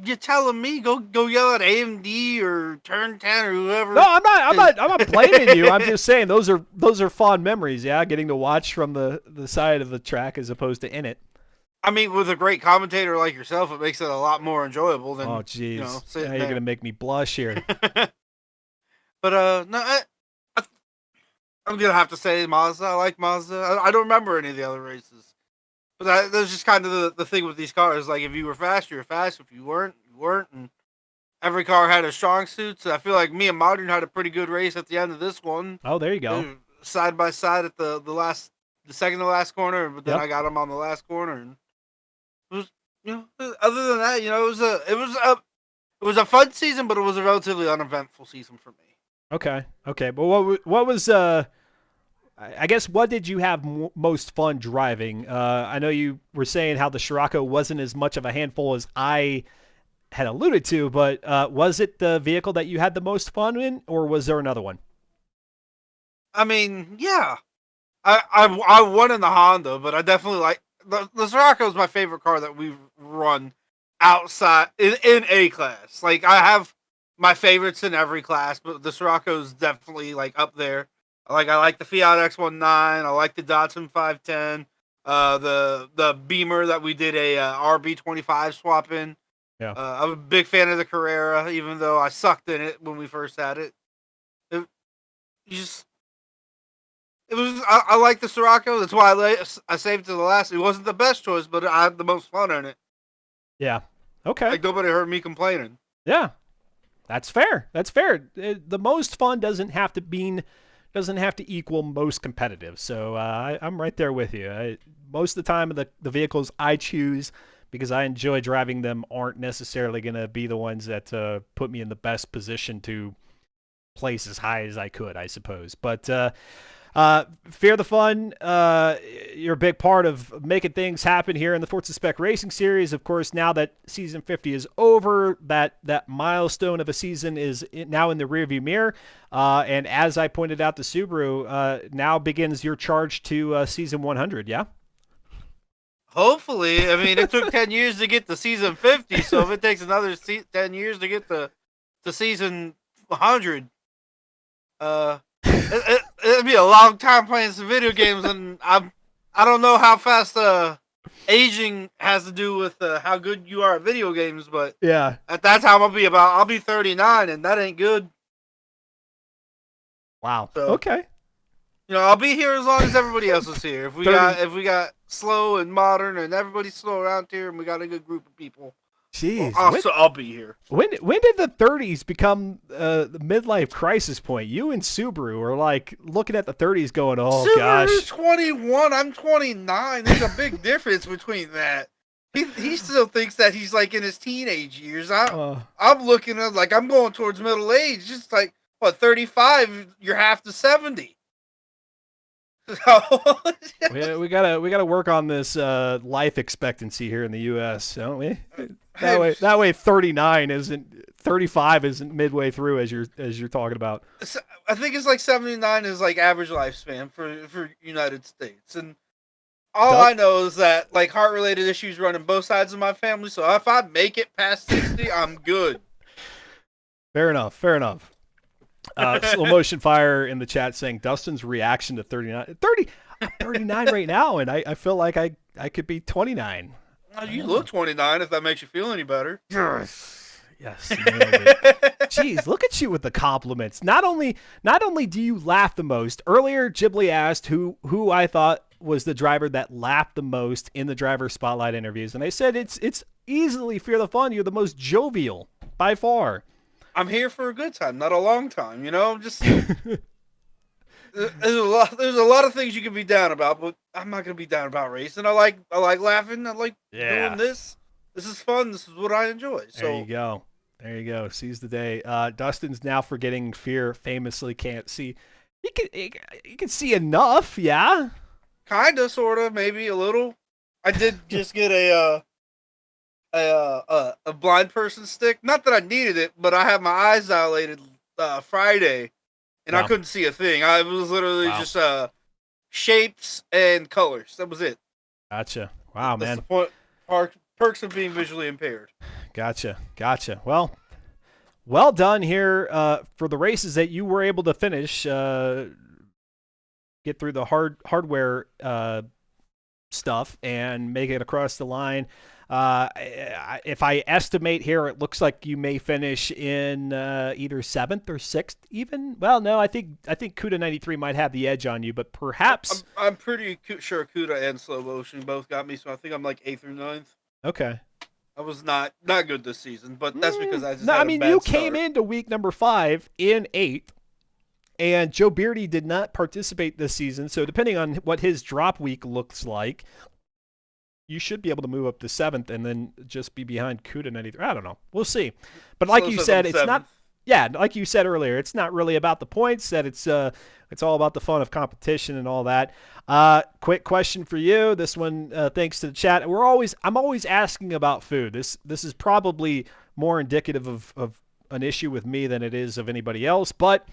You're telling me go yell at AMD or Turn 10 or whoever? No, I'm not blaming you. I'm just saying those are fond memories. Yeah, getting to watch from the side of the track as opposed to in it. I mean, with a great commentator like yourself, it makes it a lot more enjoyable than Oh, jeez. Now sitting you're there. gonna make me blush here. But no, I'm gonna have to say Mazda. I like Mazda. I don't remember any of the other races, but that's just kind of the thing with these cars. Like if you were fast, you were fast. If you weren't, you weren't. And every car had a strong suit. So I feel like me and Modern had a pretty good race at the end of this one. Oh, there you go. Side by side at the second to last corner, but then Yep. I got him on the last corner, and it was other than that, it was a fun season, but it was a relatively uneventful season for me. Okay. But what was I guess what did you have most fun driving? I know you were saying how the Scirocco wasn't as much of a handful as I had alluded to, but was it the vehicle that you had the most fun in, or was there another one? I mean, yeah, I won in the Honda, but I definitely like the Scirocco is my favorite car that we've run outside in A class. Like I have my favorites in every class, but the Scirocco is definitely like up there. I like the Fiat X19. I like the Datsun 510. The Beamer that we did a RB25 swap in. Yeah. I'm a big fan of the Carrera, even though I sucked in it when we first had it. I like the Scirocco. That's why I saved it to the last. It wasn't the best choice, but I had the most fun in it. Yeah. Okay. Like nobody heard me complaining. Yeah. That's fair. The most fun doesn't have to equal most competitive. So I'm right there with you. Most of the time, the vehicles I choose because I enjoy driving them aren't necessarily going to be the ones that put me in the best position to place as high as I could, I suppose. But Fear the Fun, you're a big part of making things happen here in the Forza Spec Racing Series. Of course, now that season 50 is over, that milestone of a season is now in the rearview mirror. And as I pointed out to Subaru, now begins your charge to season 100, yeah? Hopefully. I mean, it took 10 years to get to season 50, so if it takes another 10 years to get to season 100, it'll be a long time playing some video games, and I don't know how fast aging has to do with how good you are at video games, but yeah, at that time I'll be 39, and that ain't good. Wow. So, okay. I'll be here as long as everybody else is here. If we got slow and modern, and everybody's slow around here, and we got a good group of people. Jeez. I'll be here. When did the 30s become the midlife crisis point? You and Subaru are like looking at the 30s going, oh, gosh. Subaru's 21. I'm 29. There's a big difference between that. He still thinks that he's like in his teenage years. I'm looking at like I'm going towards middle age. Just like, 35, you're half to 70. We gotta work on this life expectancy here in the U.S., don't we? That way 35 isn't midway through as you're talking about. I think it's like 79 is like average lifespan for United States, and all I know is that like heart related issues run in both sides of my family. So if I make it past 60, I'm good. Fair enough. Slow motion fire in the chat saying Dustin's reaction to 39. 30, I'm 39 right now, and I feel like I could be 29. You look 29 if that makes you feel any better. Yes. Jeez, look at you with the compliments. Not only do you laugh the most. Earlier, Ghibli asked who I thought was the driver that laughed the most in the driver spotlight interviews, and I said it's easily Fear the Fun. You're the most jovial by far. I'm here for a good time, not a long time. Just there's a lot of things you can be down about, but I'm not gonna be down about racing. I like laughing. I like doing this. This is fun. This is what I enjoy. So there you go. Seize the day. Dustin's now forgetting Fear famously can't see. You can see enough, yeah. Kinda, sorta, maybe a little. I did just get a blind person stick. Not that I needed it, but I had my eyes dilated Friday, and I couldn't see a thing. I was literally just shapes and colors. That was it. Gotcha. Wow, That's man. the point. Perks of being visually impaired. Gotcha. Well done here for the races that you were able to finish. Get through the hardware stuff and make it across the line. If I estimate here, it looks like you may finish in either 7th or 6th even. Well, no, I think CUDA 93 might have the edge on you, but perhaps... I'm pretty sure CUDA and Slow Motion both got me, so I think I'm like 8th or 9th. Okay. I was not good this season, but that's because I just no, had I mean, a bad you start. came into week number 5 in 8th, and Joe Beardy did not participate this season, so depending on what his drop week looks like, you should be able to move up to 7th and then just be behind CUDA 93. I don't know. We'll see. But like you said, it's not... Yeah, like you said earlier, it's not really about the points. That it's all about the fun of competition and all that. Quick question for you. This one, thanks to the chat. I'm always asking about food. This is probably more indicative of an issue with me than it is of anybody else. But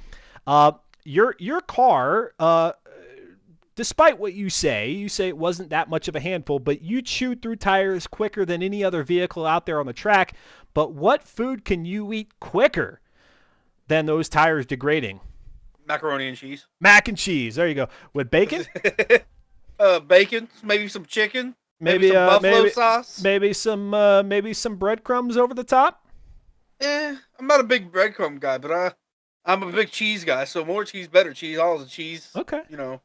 your car, despite what you say it wasn't that much of a handful, but you chewed through tires quicker than any other vehicle out there on the track. But what food can you eat quicker than those tires degrading? Macaroni and cheese. Mac and cheese. There you go. With bacon? Bacon, maybe some chicken, Maybe some buffalo sauce. Maybe some breadcrumbs over the top? I'm not a big breadcrumb guy, but I'm a big cheese guy, so more cheese, better cheese, all the cheese. Okay. All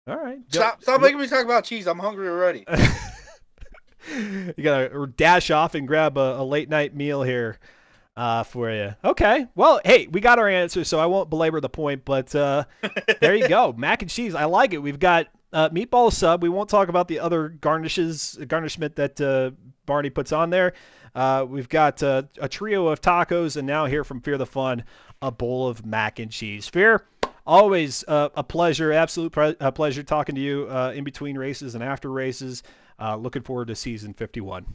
right. Stop making me talk about cheese. I'm hungry already. You gotta dash off and grab a late night meal here for you. Okay. Well, hey, we got our answer, so I won't belabor the point, but there you go. Mac and cheese. I like it. We've got meatball sub. We won't talk about the other garnishment that Barney puts on there. We've got a trio of tacos, and now here from Fear the Fun, a bowl of mac and cheese. Fear, always a pleasure, absolute pleasure talking to you in between races and after races. Looking forward to season 51.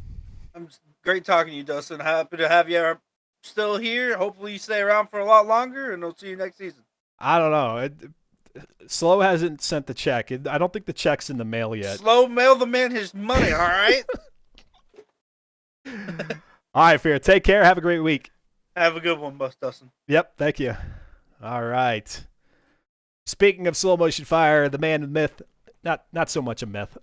I'm great talking to you, Dustin. Happy to have you still here. Hopefully you stay around for a lot longer, and I'll see you next season. I don't know. Slow hasn't sent the check. I don't think the check's in the mail yet. Slow, mail the man his money, all right? All right, Fear. Take care. Have a great week. Have a good one, Dustin. Yep, thank you. All right. Speaking of slow motion fire, the man, the myth, not so much a myth,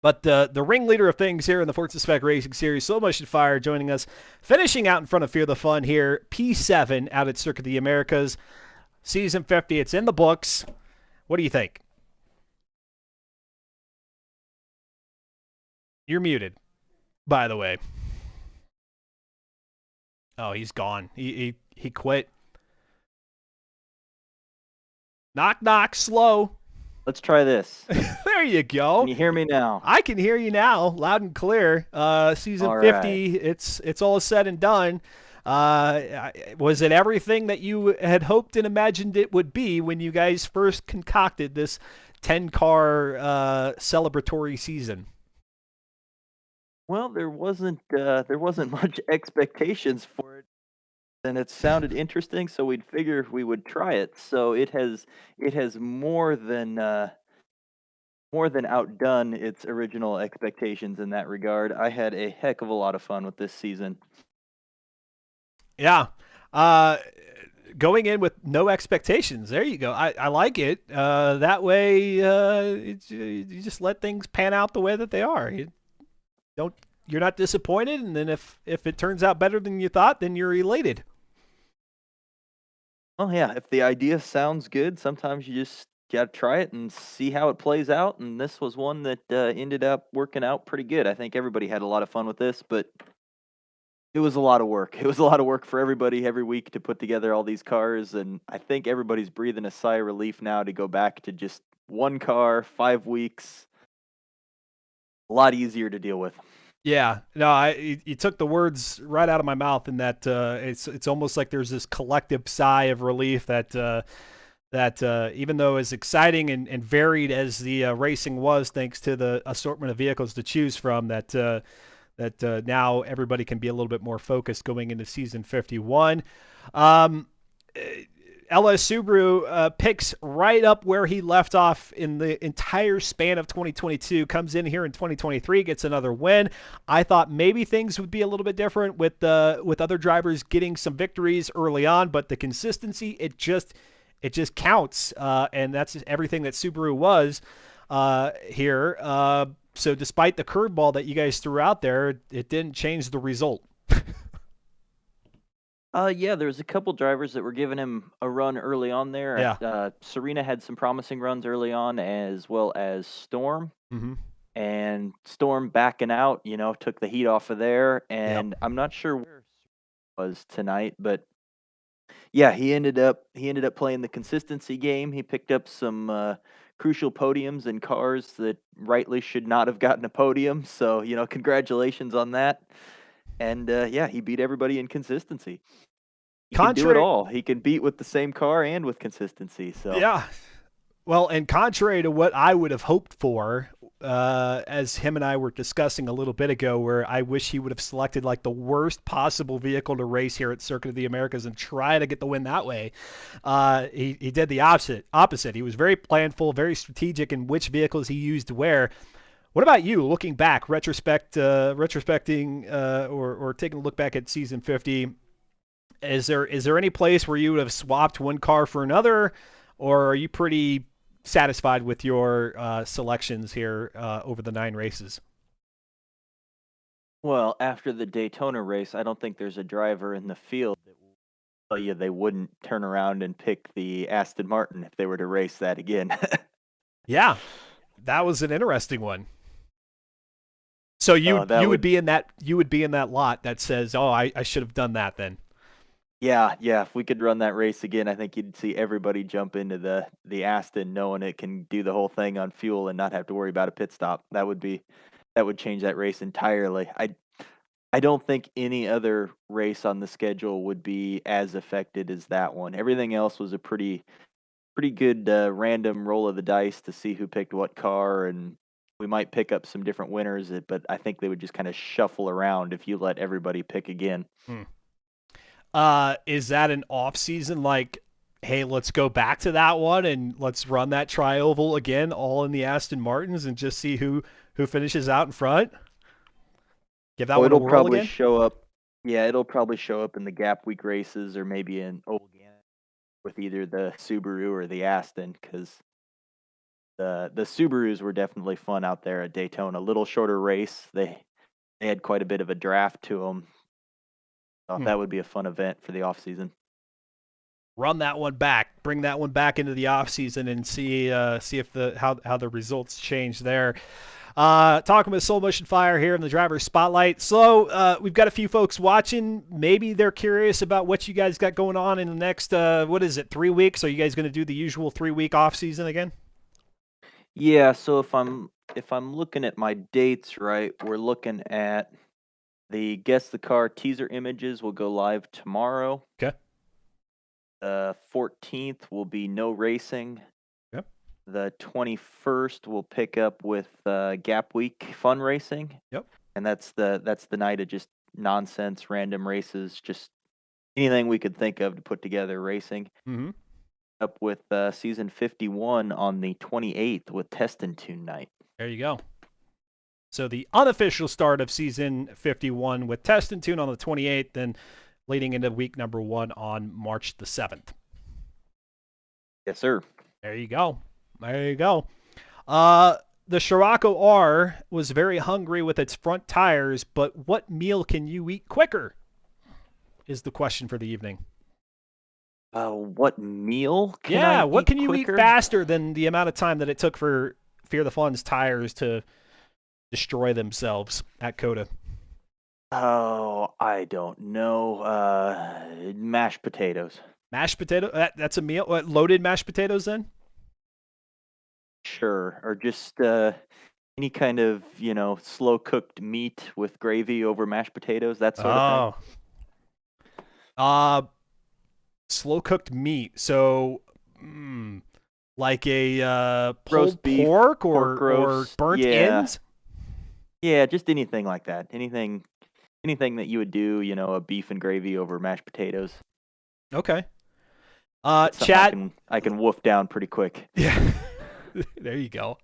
but the ringleader of things here in the Forza Spec Racing Series, Slow Motion Fire, joining us, finishing out in front of Fear the Fun here, P7 out at Circuit of the Americas, season 50. It's in the books. What do you think? You're muted, by the way. Oh, he's gone. He quit. Knock, knock, slow. Let's try this. There you go. Can you hear me now? I can hear you now, loud and clear. Season All 50, right. it's all said and done. Was it everything that you had hoped and imagined it would be when you guys first concocted this 10-car celebratory season? Well, there wasn't much expectations for it, and it sounded interesting, so we'd figure we would try it. So it has more than outdone its original expectations in that regard. I had a heck of a lot of fun with this season. Yeah. Going in with no expectations. There you go. I like it. That way, you just let things pan out the way that they are. Don't you're not disappointed, and then if it turns out better than you thought, then you're elated. Well, yeah, if the idea sounds good, sometimes you just gotta try it and see how it plays out. And this was one that ended up working out pretty good. I think everybody had a lot of fun with this, but it was a lot of work. It was a lot of work for everybody every week to put together all these cars, and I think everybody's breathing a sigh of relief now to go back to just one car, 5 weeks. A lot easier to deal with. Yeah, no, you took the words right out of my mouth, in that it's almost like there's this collective sigh of relief that even though as exciting and varied as the racing was, thanks to the assortment of vehicles to choose from, that now everybody can be a little bit more focused going into season 51. Um, LS Subaru picks right up where he left off in the entire span of 2022. Comes in here in 2023, gets another win. I thought maybe things would be a little bit different with other drivers getting some victories early on, but the consistency, it just counts, and that's everything that Subaru was here. So despite the curveball that you guys threw out there, it didn't change the result. Yeah, there was a couple drivers that were giving him a run early on there. Yeah. Serena had some promising runs early on, as well as Storm. Mm-hmm. And Storm backing out, took the heat off of there. Yep. And I'm not sure where he was tonight, but yeah, he ended up playing the consistency game. He picked up some crucial podiums in cars that rightly should not have gotten a podium. So congratulations on that. And yeah, he beat everybody in consistency. He can do it Contrary, all. He can beat with the same car and with consistency. So yeah. Well, and contrary to what I would have hoped for, as him and I were discussing a little bit ago, where I wish he would have selected like the worst possible vehicle to race here at Circuit of the Americas and try to get the win that way. He did the opposite. He was very planful, very strategic in which vehicles he used where. What about you, looking back, retrospecting, or taking a look back at season 50? Is there any place where you would have swapped one car for another, or are you pretty satisfied with your selections here over the 9 races? well, after the Daytona race, I don't think there's a driver in the field that will tell you they wouldn't turn around and pick the Aston Martin if they were to race that again. Yeah, that was an interesting one. So you That you would would be in that lot that says, "Oh, I should have done that then." Yeah, if we could run that race again, I think you'd see everybody jump into the Aston knowing it can do the whole thing on fuel and not have to worry about a pit stop. That would change that race entirely. I don't think any other race on the schedule would be as affected as that one. Everything else was a pretty good random roll of the dice to see who picked what car, and we might pick up some different winners, but I think they would just kind of shuffle around if you let everybody pick again. Hmm. Is that an off season, like, hey, let's go back to that one and let's run that tri-oval again, all in the Aston Martins, and just see who finishes out in front? Give that Oh, one a it'll whirl probably again. show up. Yeah, it'll probably show up in the Gap Week races or maybe in Oregon with either the Subaru or the Aston, because the Subarus were definitely fun out there at Daytona. A little shorter race. They had quite a bit of a draft to them. Thought Hmm. that would be a fun event for the off season. Run that one back, bring that one back into the off season, and see if how the results change there. Talking with Soul Motion Fire here in the driver's spotlight. So we've got a few folks watching. Maybe they're curious about what you guys got going on in the next what is it, 3 weeks? Are you guys going to do the usual 3 week off season again? Yeah, so if I'm looking at my dates right, we're looking at The Guess the Car teaser images will go live tomorrow. Okay. 14th will be no racing. Yep. The 21st will pick up with Gap Week fun racing. Yep. And that's the night of just nonsense, random races, just anything we could think of to put together racing. Mm-hmm. Up with season 51 on the 28th with Test and Tune night. There you go. So the unofficial start of season 51 with Test and Tune on the 28th, then leading into week number 1 on March the 7th. Yes, sir. There you go. There you go. The Scirocco R was very hungry with its front tires, but what meal can you eat quicker? Is the question for the evening. What meal can Yeah, I what eat can you quicker? eat faster than the amount of time that it took for Fear the Fun's tires to destroy themselves at Coda? Oh, I don't know. Mashed potatoes. Mashed potato? That's a meal? Loaded mashed potatoes then? Sure. Or just any kind of, slow cooked meat with gravy over mashed potatoes, that sort of thing. Slow cooked meat. So, like a pulled Roast beef, pork pork or roast, burnt yeah. ends? Yeah, just anything like that. Anything that you would do, a beef and gravy over mashed potatoes. Okay. That's something Chat. I can wolf down pretty quick. Yeah. There you go.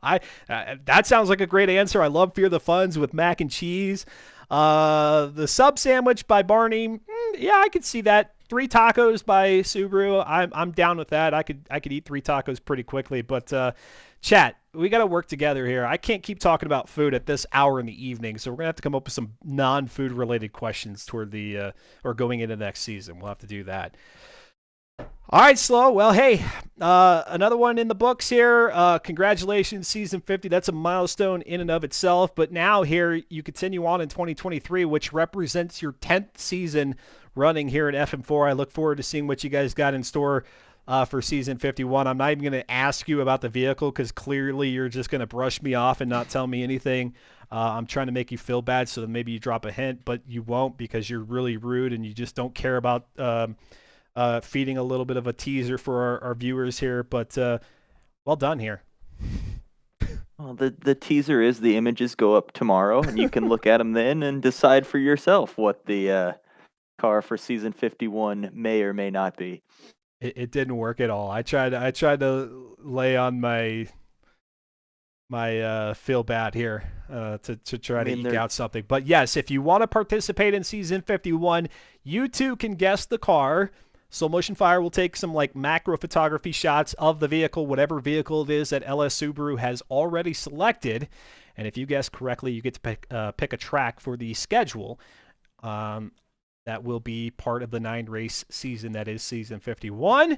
That sounds like a great answer. I love Fear the Fun's with mac and cheese. The sub sandwich by Barney. Yeah, I could see that. 3 tacos by Subaru. I'm down with that. I could eat 3 tacos pretty quickly. But chat, we got to work together here. I can't keep talking about food at this hour in the evening, so we're gonna have to come up with some non-food related questions toward the or going into next season. We'll have to do that. All right, Slow. Well, hey, another one in the books here. Congratulations, season 50. That's a milestone in and of itself. But now here you continue on in 2023, which represents your 10th season running here at FM4. I look forward to seeing what you guys got in store for season 51. I'm not even going to ask you about the vehicle because clearly you're just going to brush me off and not tell me anything. I'm trying to make you feel bad so that maybe you drop a hint, but you won't because you're really rude and you just don't care about feeding a little bit of a teaser for our viewers here, but well done here. Well, the teaser is the images go up tomorrow, and you can look at them then and decide for yourself what the car for season 51 may or may not be. It didn't work at all. I tried to lay on my feel bad here to try to eke out something. But yes, if you want to participate in season 51, you too can guess the car. Slow Motion Fire will take some like macro photography shots of the vehicle, whatever vehicle it is that LS Subaru has already selected. And if you guess correctly, you get to pick a track for the schedule that will be part of the 9-race season that is season 51.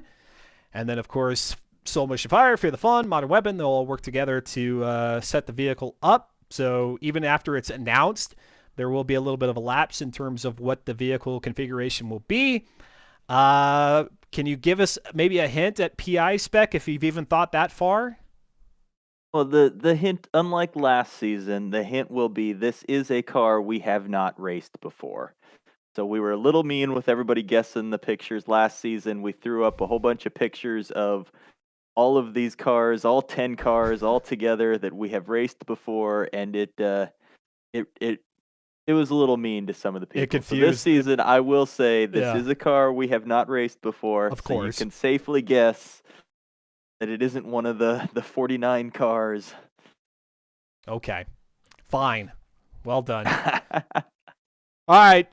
And then, of course, Soul Motion Fire, Fear the Fun, Modern Weapon, they'll all work together to set the vehicle up. So even after it's announced, there will be a little bit of a lapse in terms of what the vehicle configuration will be. Can you give us maybe a hint at PI spec if you've even thought that far? Well, the hint, unlike last season, the hint will be this is a car we have not raced before. So we were a little mean with everybody guessing the pictures last season. We threw up a whole bunch of pictures of all of these cars, all 10 cars all together that we have raced before, and it was a little mean to some of the people. It confused. So this season, I will say this Yeah. is a car we have not raced before. Of so course. you can safely guess that it isn't one of the 49 cars. Okay. Fine. Well done. All right,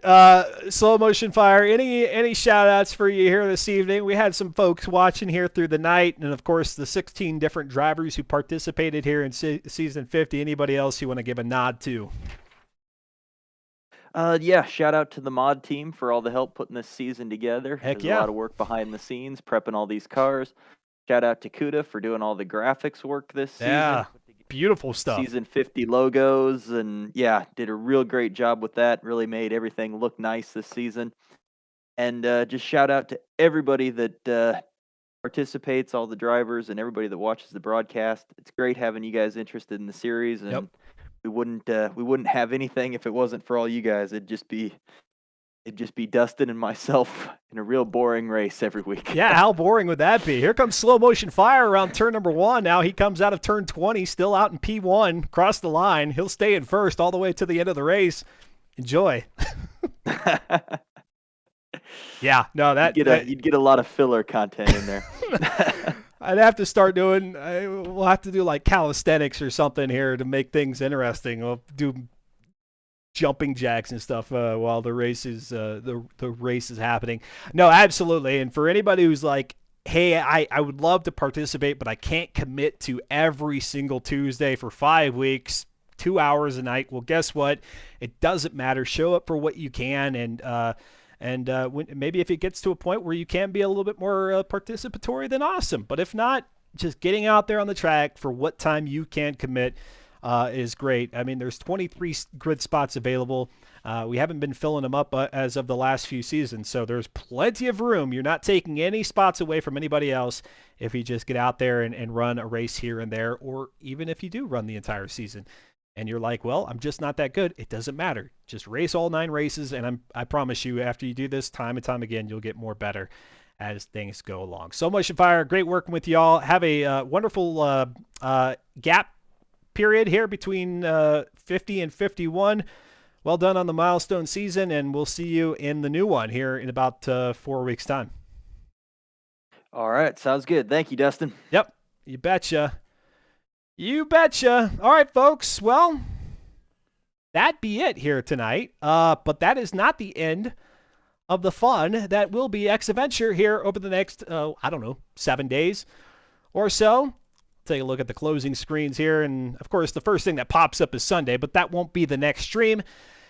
Slow Motion Fire. Any shout outs for you here this evening? We had some folks watching here through the night, and of course the 16 different drivers who participated here in season 50. Anybody else you want to give a nod to? Yeah, shout out to the mod team for all the help putting this season together. Heck There's yeah. a lot of work behind the scenes, prepping all these cars. Shout out to Kuda for doing all the graphics work this Yeah, season. beautiful stuff. Season 50 logos, and yeah, did a real great job with that. Really made everything look nice this season. And just shout out to everybody that participates, all the drivers and everybody that watches the broadcast. It's great having you guys interested in the series, and Yep. we wouldn't have anything if it wasn't for all you guys. It'd just be Dustin and myself in a real boring race every week. Yeah, how boring would that be? Here comes slow motion fire around turn number 1. Now he comes out of turn 20, still out in P1, cross the line. He'll stay in first all the way to the end of the race. Enjoy. Yeah, no, You'd get a lot of filler content in there. I'd have to start doing. We'll have to do like calisthenics or something here to make things interesting. We'll do jumping jacks and stuff while the race is the race is happening. No, absolutely. And for anybody who's like, hey, I would love to participate, but I can't commit to every single Tuesday for 5 weeks, 2 hours a night. Well, guess what? It doesn't matter. Show up for what you can, and maybe if it gets to a point where you can be a little bit more participatory, then awesome. But if not, just getting out there on the track for what time you can commit is great. I mean, there's 23 grid spots available. We haven't been filling them up as of the last few seasons, so there's plenty of room. You're not taking any spots away from anybody else if you just get out there and run a race here and there, or even if you do run the entire season. And you're like, well, I'm just not that good. It doesn't matter. Just race all 9 races, and I promise you, after you do this time and time again, you'll get more better as things go along. So much fire. Great working with y'all. Have a wonderful gap period here between 50 and 51. Well done on the milestone season, and we'll see you in the new one here in about 4 weeks' time. All right. Sounds good. Thank you, Dustin. Yep. You betcha. You betcha. All right, folks. Well, that'd be it here tonight. But that is not the end of the fun that will be X-Adventure here over the next, 7 days or so. Take a look at the closing screens here. And, of course, the first thing that pops up is Sunday, but that won't be the next stream.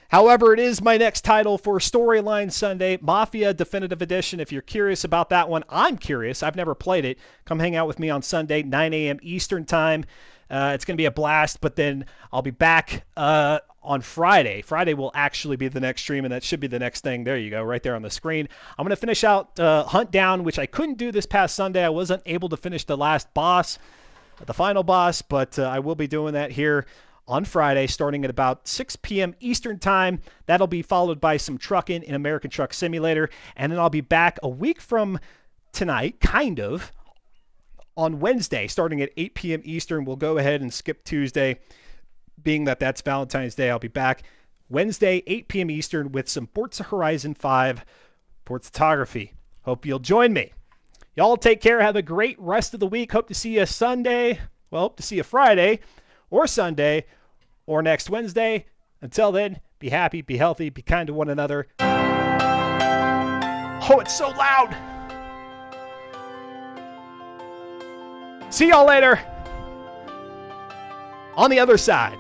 However, it is my next title for Storyline Sunday, Mafia Definitive Edition. If you're curious about that one, I'm curious. I've never played it. Come hang out with me on Sunday, 9 a.m. Eastern Time. It's going to be a blast, but then I'll be back on Friday. Friday will actually be the next stream, and that should be the next thing. There you go, right there on the screen. I'm going to finish out Hunt Down, which I couldn't do this past Sunday. I wasn't able to finish the last boss, the final boss, but I will be doing that here on Friday, starting at about 6 p.m. Eastern Time. That'll be followed by some trucking in American Truck Simulator, and then I'll be back a week from tonight, kind of, on Wednesday, starting at 8 p.m. Eastern. We'll go ahead and skip Tuesday, being that that's Valentine's Day. I'll be back Wednesday, 8 p.m. Eastern, with some Forza Horizon 5 port photography. Hope you'll join me. Y'all take care. Have a great rest of the week. Hope to see you Sunday. Well, hope to see you Friday or Sunday or next Wednesday. Until then, be happy, be healthy, be kind to one another. Oh, it's so loud. See y'all later on the other side.